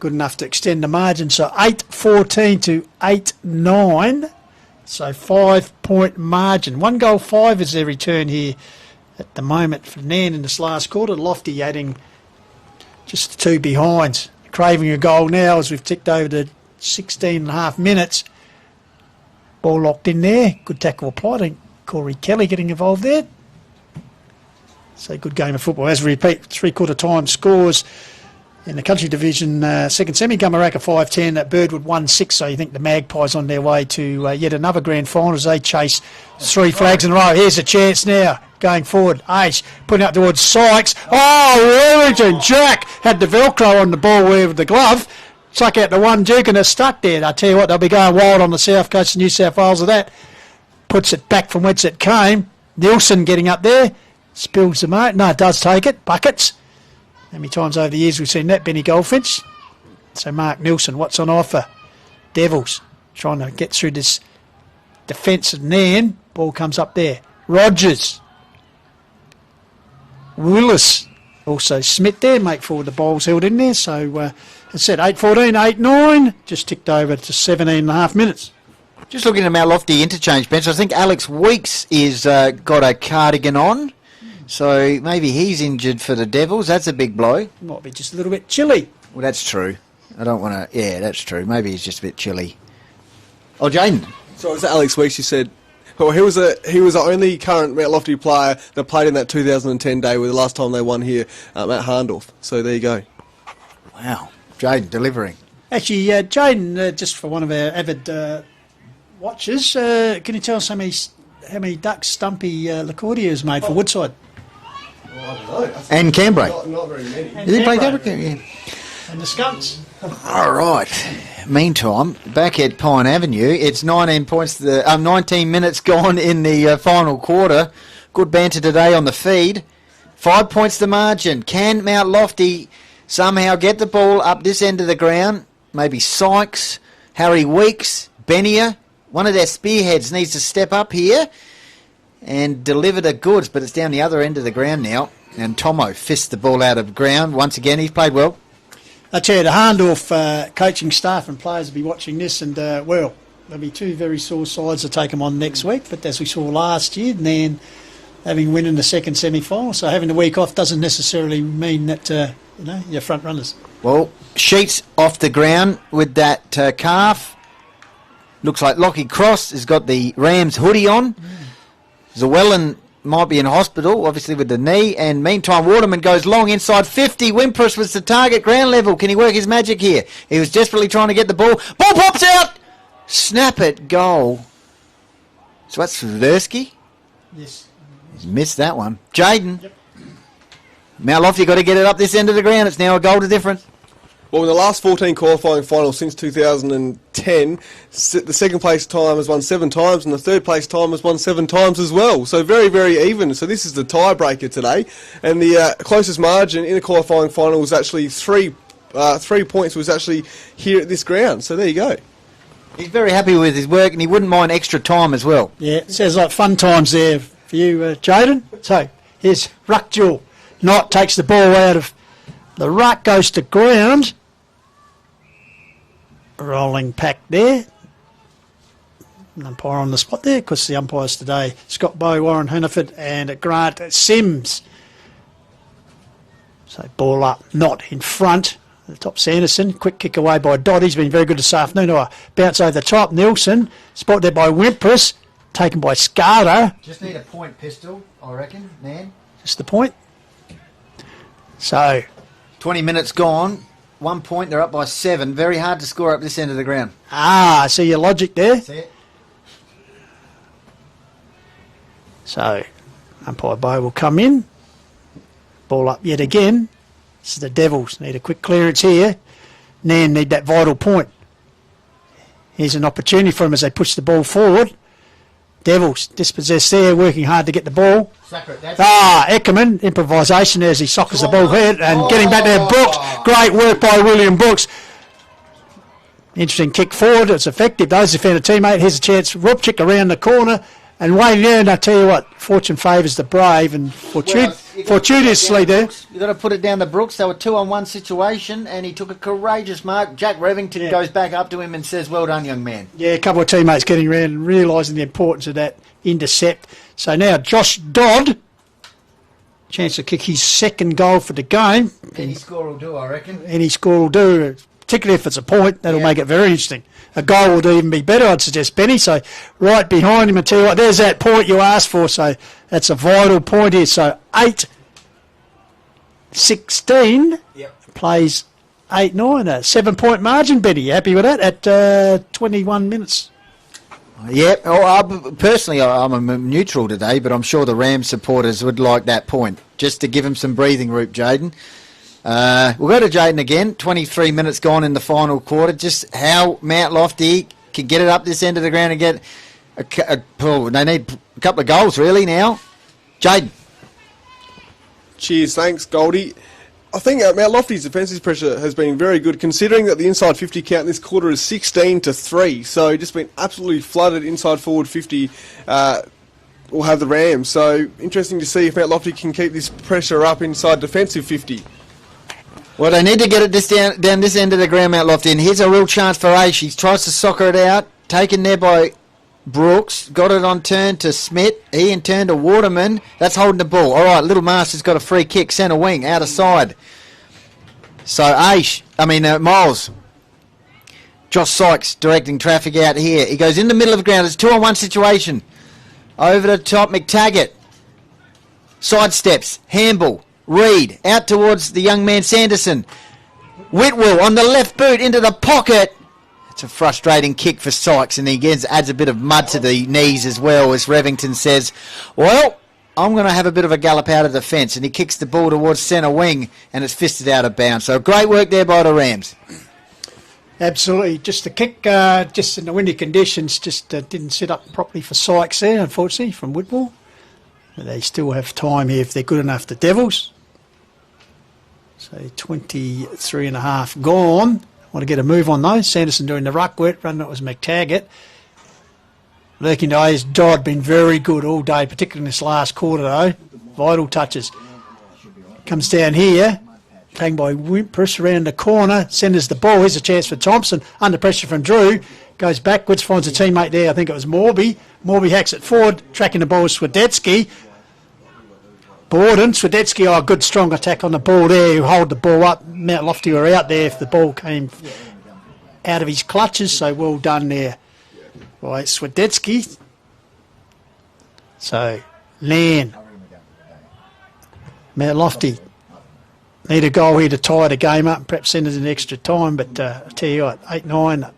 Good enough to extend the margin. So 8-14 to 8-9. So 5-point margin. 1 goal 5 is their return here at the moment for Nairne in this last quarter. Lofty adding just 2 behinds. Craving a goal now as we've ticked over to 16.5 minutes. Ball locked in there. Good tackle applied. I think Corey Kelly getting involved there. So good game of football. As we repeat, 3/4 time scores in the country division, second semi, Gumaraka 5-10, Birdwood 1-6. So you think the Magpies on their way to yet another grand final as they chase 3 flags in a row. Here's a chance now. Going forward, Ace putting out towards Sykes. Oh, Wellington Jack had the Velcro on the ball with the glove. Chuck out the one Duke and it's stuck there. I tell you what, they'll be going wild on the south coast of New South Wales with that. Puts it back from whence it came. Nielsen getting up there. Spills the mark. No, it does take it. Buckets. How many times over the years we've seen that, Benny Goldfinch? So Mark Nielsen, what's on offer? Devils trying to get through this defence of Nairne. Ball comes up there. Rogers. Willis, also Smith there, make forward the ball's held in there. So, as said, 8-14, 8-9, just ticked over to 17.5 minutes. Just looking at Mount Lofty interchange bench, I think Alex Weeks is got a cardigan on, so maybe he's injured for the Devils. That's a big blow. Might be just a little bit chilly. Well, that's true. I don't want to... Yeah, that's true. Maybe he's just a bit chilly. Oh, Jaden. So was that Alex Weeks you said? Well, he was the only current Mount Lofty player that played in that 2010 day, with the last time they won here at Harndorf. So there you go. Wow. Jaden delivering. Actually, Jaden, just for one of our avid watchers, can you tell us how many ducks Stumpy Lacordia has made for Woodside? Well, I don't know. And Canberra. Not very many. Did he play Canberra? Yeah. And the Skunks. All right. Meantime, back at Pine Avenue, it's 19 minutes gone in the final quarter. Good banter today on the feed. 5 points the margin. Can Mount Lofty somehow get the ball up this end of the ground? Maybe Sykes, Harry Weeks, Benia. One of their spearheads needs to step up here and deliver the goods, but it's down the other end of the ground now. And Tomo fists the ball out of the ground. Once again, he's played well. I tell you, the Harndorf coaching staff and players will be watching this, and there'll be 2 very sore sides to take them on next week. But as we saw last year, then having win in the second semi-final, so having the week off doesn't necessarily mean that you're front runners. Well, Sheets off the ground with that calf. Looks like Lockie Cross has got the Rams hoodie on. Llewellyn might be in hospital, obviously with the knee, and meantime Waterman goes long inside 50. Wimpress was the target, ground level. Can he work his magic here? He was desperately trying to get the ball. Ball pops out! Snap it, goal. So that's Swiderski. Yes. He's missed that one. Jaden. Yep. Mount Lofty got to get it up this end of the ground. It's now a goal to difference. Well, in the last 14 qualifying finals since 2010, the second place time has won 7 times, and the third place time has won 7 times as well. So very, very even. So this is the tiebreaker today, and the closest margin in the qualifying final was actually 3 points. Was actually here at this ground. So there you go. He's very happy with his work, and he wouldn't mind extra time as well. Yeah, it sounds like fun times there for you, Jaden. So here's ruck duel. Knight takes the ball out of the ruck, goes to ground. Rolling pack there. An umpire on the spot there, because the umpires today, Scott Bowe, Warren Hannaford and Grant Sims. So ball up, not in front. The top Sanderson, quick kick away by Dodd. He's been very good this afternoon. Oh, bounce over the top. Nielsen, spotted there by Wimpress, taken by Scarter. Just need a point pistol, I reckon, man. Just the point. So 20 minutes gone. 1 point, they're up by 7. Very hard to score up this end of the ground. I see your logic there. See it? So, umpire Bow will come in. Ball up yet again. This is the Devils. Need a quick clearance here. Nairne need that vital point. Here's an opportunity for them as they push the ball forward. Devils dispossessed there, working hard to get the ball. Eckerman, improvisation as he sockers the ball head and getting back there. Brooks, great work by William Brooks. Interesting kick forward, it's effective. Those who found a teammate, here's a chance. Rupchik around the corner. And Wayne Nairne, I tell you what, fortune favours the brave and fortuitously there. You've got to put it down to Brooks. They were 2-on-1 situation and he took a courageous mark. Jack Revington goes back up to him and says, well done, young man. Yeah, a couple of teammates getting around and realising the importance of that intercept. So now Josh Dodd, chance to kick his second goal for the game. Any score will do, I reckon. Any score will do, particularly if it's a point. That'll make it very interesting. A goal would even be better, I'd suggest, Benny. So right behind him, I tell you what, there's that point you asked for. So that's a vital point here. So 8-16 plays 8-9, a 7-point margin. Benny, you happy with that at 21 minutes? Yep. Personally, I'm a neutral today, but I'm sure the Rams supporters would like that point, just to give them some breathing room, Jaden. We'll go to Jaden again. 23 minutes gone in the final quarter. Just how Mount Lofty can get it up this end of the ground and get they need a couple of goals really now. Jaden. Cheers, thanks, Goldie. I think Mount Lofty's defensive pressure has been very good, considering that the inside 50 count in this quarter is 16-3. So just been absolutely flooded inside forward 50. Will have the Rams. So interesting to see if Mount Lofty can keep this pressure up inside defensive 50. Well, they need to get it down this end of the ground, Mount Lofty, and here's a real chance for Aish. He tries to soccer it out, taken there by Brooks, got it on turn to Smith, he in turn to Waterman. That's holding the ball. All right, Little Master's got a free kick, centre wing, out of side. So Miles. Josh Sykes directing traffic out here. He goes in the middle of the ground. It's a 2-on-1 situation. Over the top, McTaggart. Sidesteps, handball. Reed out towards the young man Sanderson. Whitwell on the left boot into the pocket. It's a frustrating kick for Sykes, and he adds a bit of mud to the knees as well, as Revington says, well, I'm going to have a bit of a gallop out of the fence, and he kicks the ball towards centre wing, and it's fisted out of bounds. So great work there by the Rams. Absolutely. Just the kick, just in the windy conditions, just didn't set up properly for Sykes there, unfortunately, from Whitwell. But they still have time here if they're good enough, the Devils. So 23 and a half gone. Want to get a move on those. Sanderson doing the ruck work. Run, that was McTaggart. Lurking to A's Dodd, been very good all day, particularly in this last quarter though. Vital touches. Comes down here. Playing by Wimpress around the corner. Centres the ball. Here's a chance for Thompson. Under pressure from Drew. Goes backwards. Finds a teammate there. I think it was Morby. Morby hacks it forward. Tracking the ball with Swedetsky. Borden, Swedetsky, a good strong attack on the ball there, who hold the ball up. Mount Lofty were out there if the ball came out of his clutches, so well done there by Swedetsky. So, Nairne, Mount Lofty need a goal here to tie the game up, perhaps send it in extra time, but I tell you what, 8-9,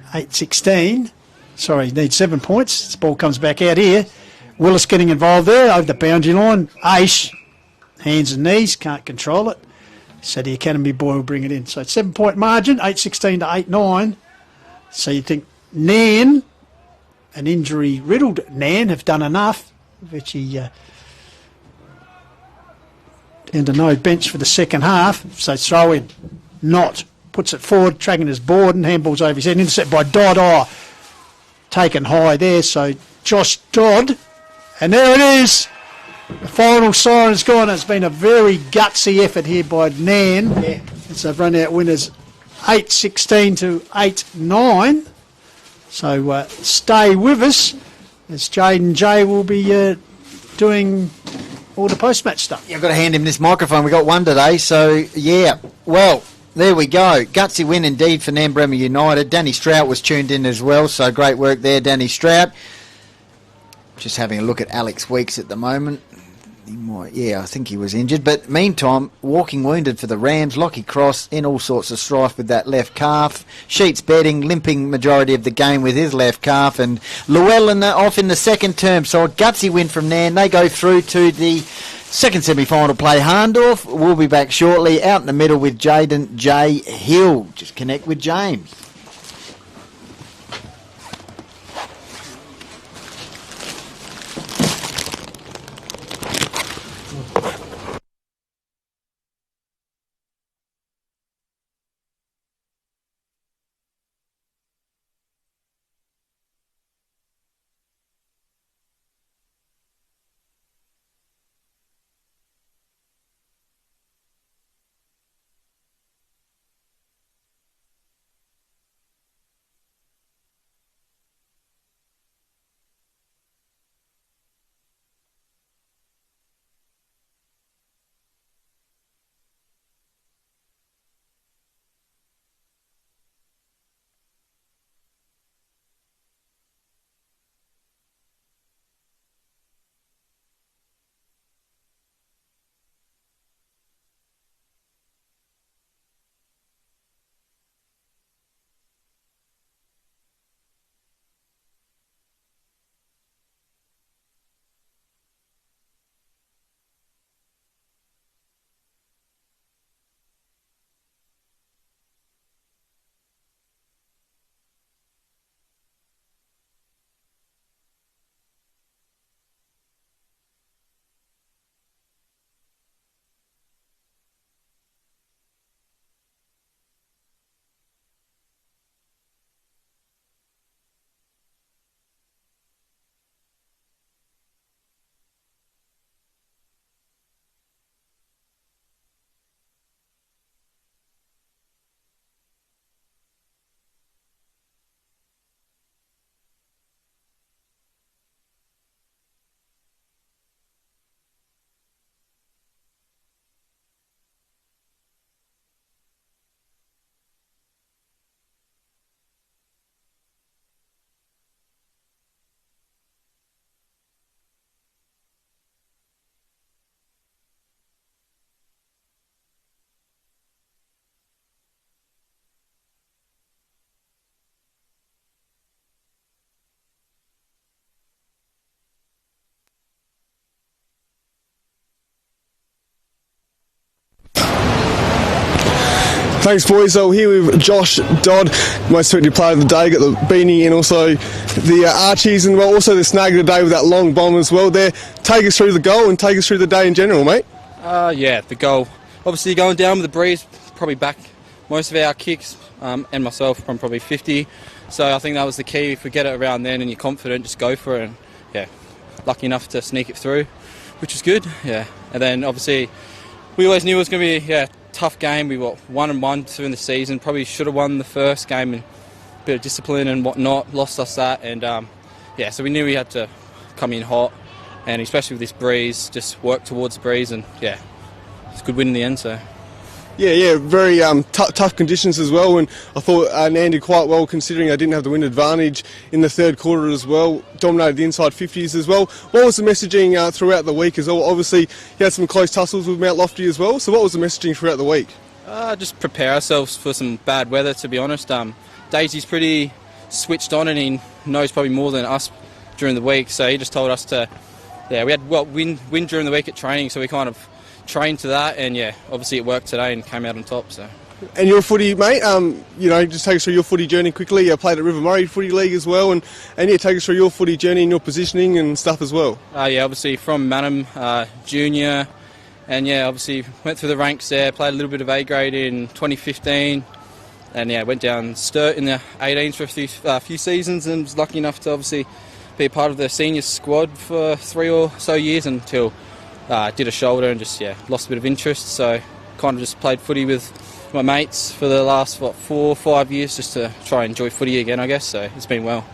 8-16, sorry, need 7 points. This ball comes back out here. Willis getting involved there over the boundary line. Aish, hands and knees, can't control it. So the Academy boy will bring it in. So 7-point margin, 8-16 to 8-9. So you think Nairne, an injury-riddled Nairne, have done enough. Richie into no bench for the second half. So throw in, not. Puts it forward, tracking his board and handballs over his head. Intercept by Dodd. Taken high there. So Josh Dodd. And there it is. The final siren's gone. It's been a very gutsy effort here by Nairne. Yeah. And so they've run out winners 8-16 to 8-9. So stay with us as Jaden J will be doing all the post-match stuff. Yeah, I've got to hand him this microphone. We got one today. So, yeah, well, there we go. Gutsy win indeed for Nambremma United. Danny Strout was tuned in as well. So great work there, Danny Strout. Just having a look at Alex Weeks at the moment. I think he was injured. But meantime, walking wounded for the Rams. Lockie Cross in all sorts of strife with that left calf. Sheets betting, limping majority of the game with his left calf. And Llewellyn off in the second term. So a gutsy win from Nairne. They go through to the second semi-final play. Harndorf. We'll be back shortly. Out in the middle with Jaden J. Hill. Just connect with James. Thanks, boys. So here with Josh Dodd, most effective player of the day. Got the beanie and also the Archies, and also the snag of the day with that long bomb as well there. Take us through the goal and take us through the day in general, mate. Yeah, the goal. Obviously going down with the breeze, probably back most of our kicks, and myself from probably 50. So I think that was the key. If we get it around then and you're confident, just go for it. And yeah, lucky enough to sneak it through, which was good. Yeah, and then obviously we always knew it was going to be tough game. We were 1-1 in the season. Probably should have won the first game, and a bit of discipline and whatnot lost us that. And so we knew we had to come in hot, and especially with this breeze, just work towards the breeze. And yeah, it's a good win in the end. So. Yeah, very tough conditions as well, and I thought Nairne did quite well considering they didn't have the wind advantage in the third quarter as well, dominated the inside 50s as well. What was the messaging throughout the week as well? Obviously, you had some close tussles with Mount Lofty as well, so what was the messaging throughout the week? Just prepare ourselves for some bad weather, to be honest. Daisy's pretty switched on, and he knows probably more than us during the week, so he just told us to, we had wind during the week at training, so we kind of trained to that, and yeah, obviously it worked today and came out on top. So. And your footy, mate, just take us through your footy journey quickly. You played at River Murray Footy League as well, and take us through your footy journey and your positioning and stuff as well. Obviously from Manham Junior, and obviously went through the ranks there, played a little bit of A grade in 2015, and went down Sturt in the 18s for a few seasons, and was lucky enough to obviously be a part of the senior squad for 3 or so years until did a shoulder and just lost a bit of interest, so kind of just played footy with my mates for the last 4 or 5 years just to try and enjoy footy again, I guess, so it's been well.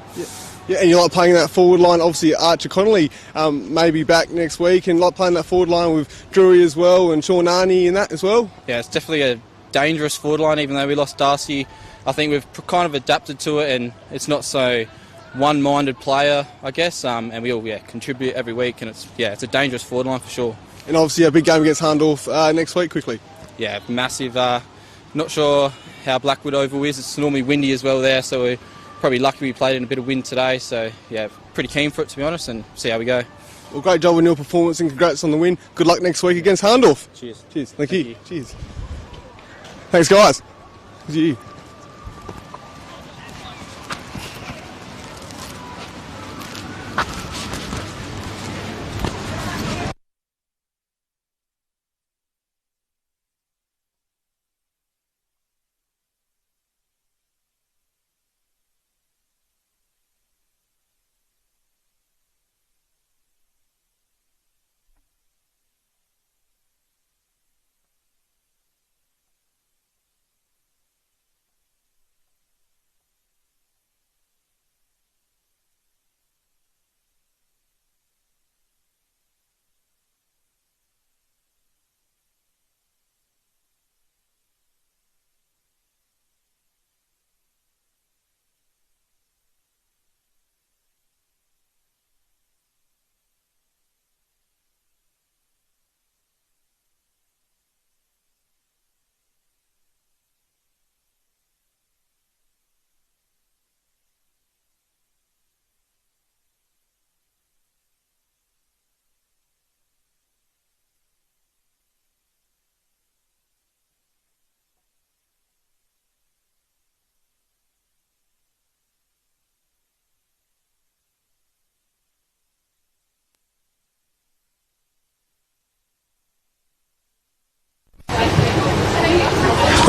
Yeah, and you like playing that forward line. Obviously Archer Connolly may be back next week, and like playing that forward line with Drury as well and Sean Arney and that as well. Yeah, it's definitely a dangerous forward line. Even though we lost Darcy, I think we've kind of adapted to it, and it's not so one-minded player, I guess, and we all contribute every week, and it's a dangerous forward line for sure. And obviously a big game against Hahndorf next week, quickly. Yeah, massive. Not sure how Blackwood Oval is. It's normally windy as well there, so we're probably lucky we played in a bit of wind today. So, yeah, pretty keen for it, to be honest, and see how we go. Well, great job on your performance and congrats on the win. Good luck next week against Hahndorf. Cheers. Cheers. Thank you. Cheers. Thanks, guys. Thank you.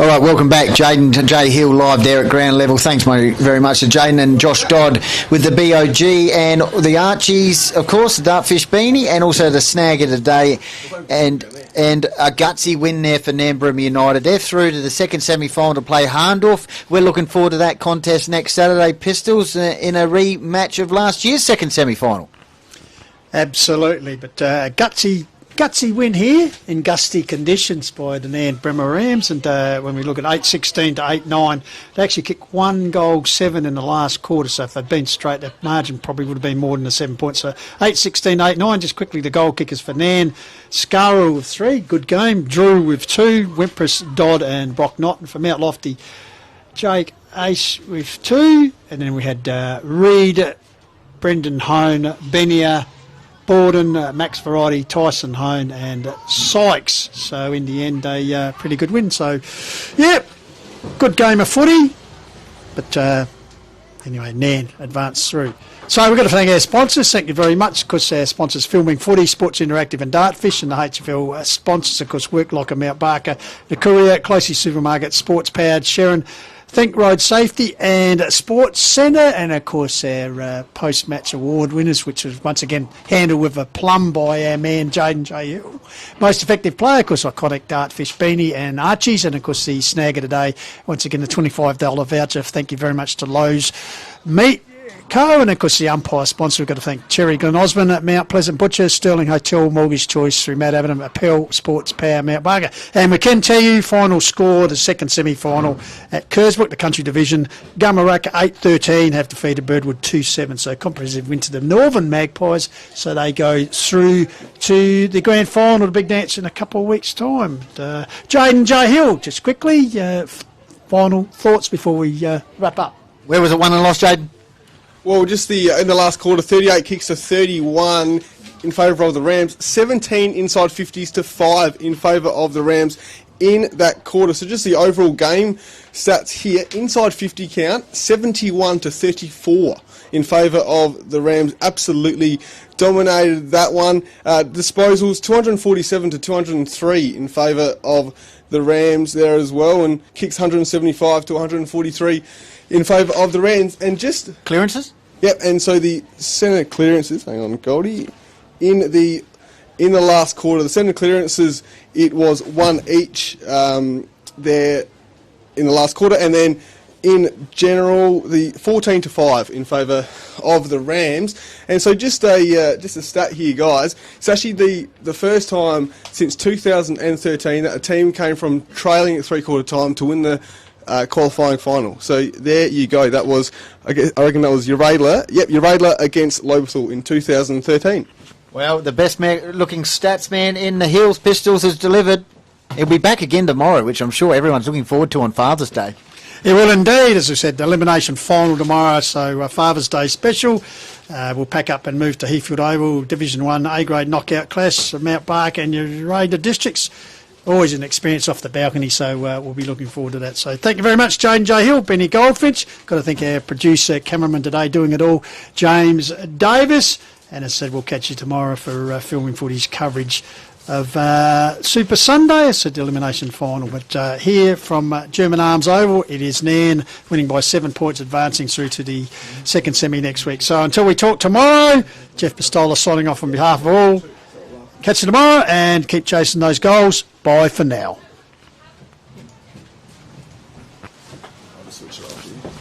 All right, welcome back. Jaden to Jay Hill live there at ground level. Thanks very much to Jaden and Josh Dodd with the BOG and the Archies, of course, the Dartfish Beanie, and also the snag of the day. And a gutsy win there for Nambour United. They're through to the second semi-final to play Hahndorf. We're looking forward to that contest next Saturday. Pistols in a rematch of last year's second semi-final. Absolutely, but gutsy win here in gusty conditions by the Nairne Bremer Rams, and when we look at 8-16 to 8-9, they actually kicked 1 goal 7 in the last quarter, so if they'd been straight, the margin probably would have been more than the 7 points. So 8-16 8-9, just quickly the goal kickers for Nairne: Scarrow with 3, good game; Drew with 2, Wimpress, Dodd and Brock Norton. For Mount Lofty, Jake Ace with 2, and then we had Reed, Brendan Hone, Benia, Borden, Max Variety, Tyson Hone and Sykes. So in the end, a pretty good win. So, yeah, good game of footy. But anyway, Nairne advanced through. So we've got to thank our sponsors. Thank you very much. Of course, our sponsors, Filming Footy, Sports Interactive and Dartfish, and the HFL sponsors, of course, Work Locker, Mount Barker, the Courier, Closey Supermarket, Sports Powered, Sharon, Think Road Safety and Sports Centre, and of course our post-match award winners, which was once again handled with a plum by our man Jaden J. Hill. Most effective player, of course, iconic Dartfish Beanie and Archies, and of course the snag of the day, once again the $25 voucher. Thank you very much to Lowe's Meat Co, and of course the umpire sponsor. We've got to thank Cherry Glen Osmond at Mount Pleasant Butcher, Sterling Hotel, Mortgage Choice through Matt Avenham, Appel Sports Power, Mount Barker. And we can tell you final score, the second semi-final at Kersbrook, the country division. Gummaraka 8-13 have defeated Birdwood 2-7, so comprehensive win to the Northern Magpies, so they go through to the grand final, the big dance in a couple of weeks' time. Jaden J. Hill, just quickly, final thoughts before we wrap up. Where was it won and lost, Jaden? Well, just in the last quarter, 38 kicks to 31 in favour of the Rams, 17 inside 50s to 5 in favour of the Rams in that quarter. So just the overall game stats here, inside 50 count, 71 to 34 in favour of the Rams. Absolutely dominated that one. Disposals, 247 to 203 in favour of the Rams there as well, and kicks 175 to 143 in favour of the Rams. And just clearances? Yep, and so the centre clearances, hang on, Goldie, in the last quarter, the centre clearances, it was 1 each there in the last quarter, and then in general, the 14 to 5 in favour of the Rams. And so just a stat here, guys. It's actually the first time since 2013 that a team came from trailing at three-quarter time to win the qualifying final. So there you go. That was, I reckon that was Uradler. Yep, Uradler against Lobethal in 2013. Well, the best looking stats man in the Hills Pistols has delivered. He'll be back again tomorrow, which I'm sure everyone's looking forward to on Father's Day. It will indeed, as I said, the elimination final tomorrow, so Father's Day special. We'll pack up and move to Heathfield Oval, Division 1 A-grade knockout class, Mount Barker and your Raider districts. Always an experience off the balcony, so we'll be looking forward to that. So thank you very much, Jane J. Hill, Benny Goldfinch. Got to thank our producer, cameraman today, doing it all, James Davis. And as I said, we'll catch you tomorrow for filming footage coverage of Super Sunday. It's the elimination final. But here from German Arms Oval, it is Nairne winning by 7 points, advancing through to the second semi next week. So until we talk tomorrow, Jeff Pistola signing off on behalf of all. Catch you tomorrow and keep chasing those goals. Bye for now. I'll just switch it off here.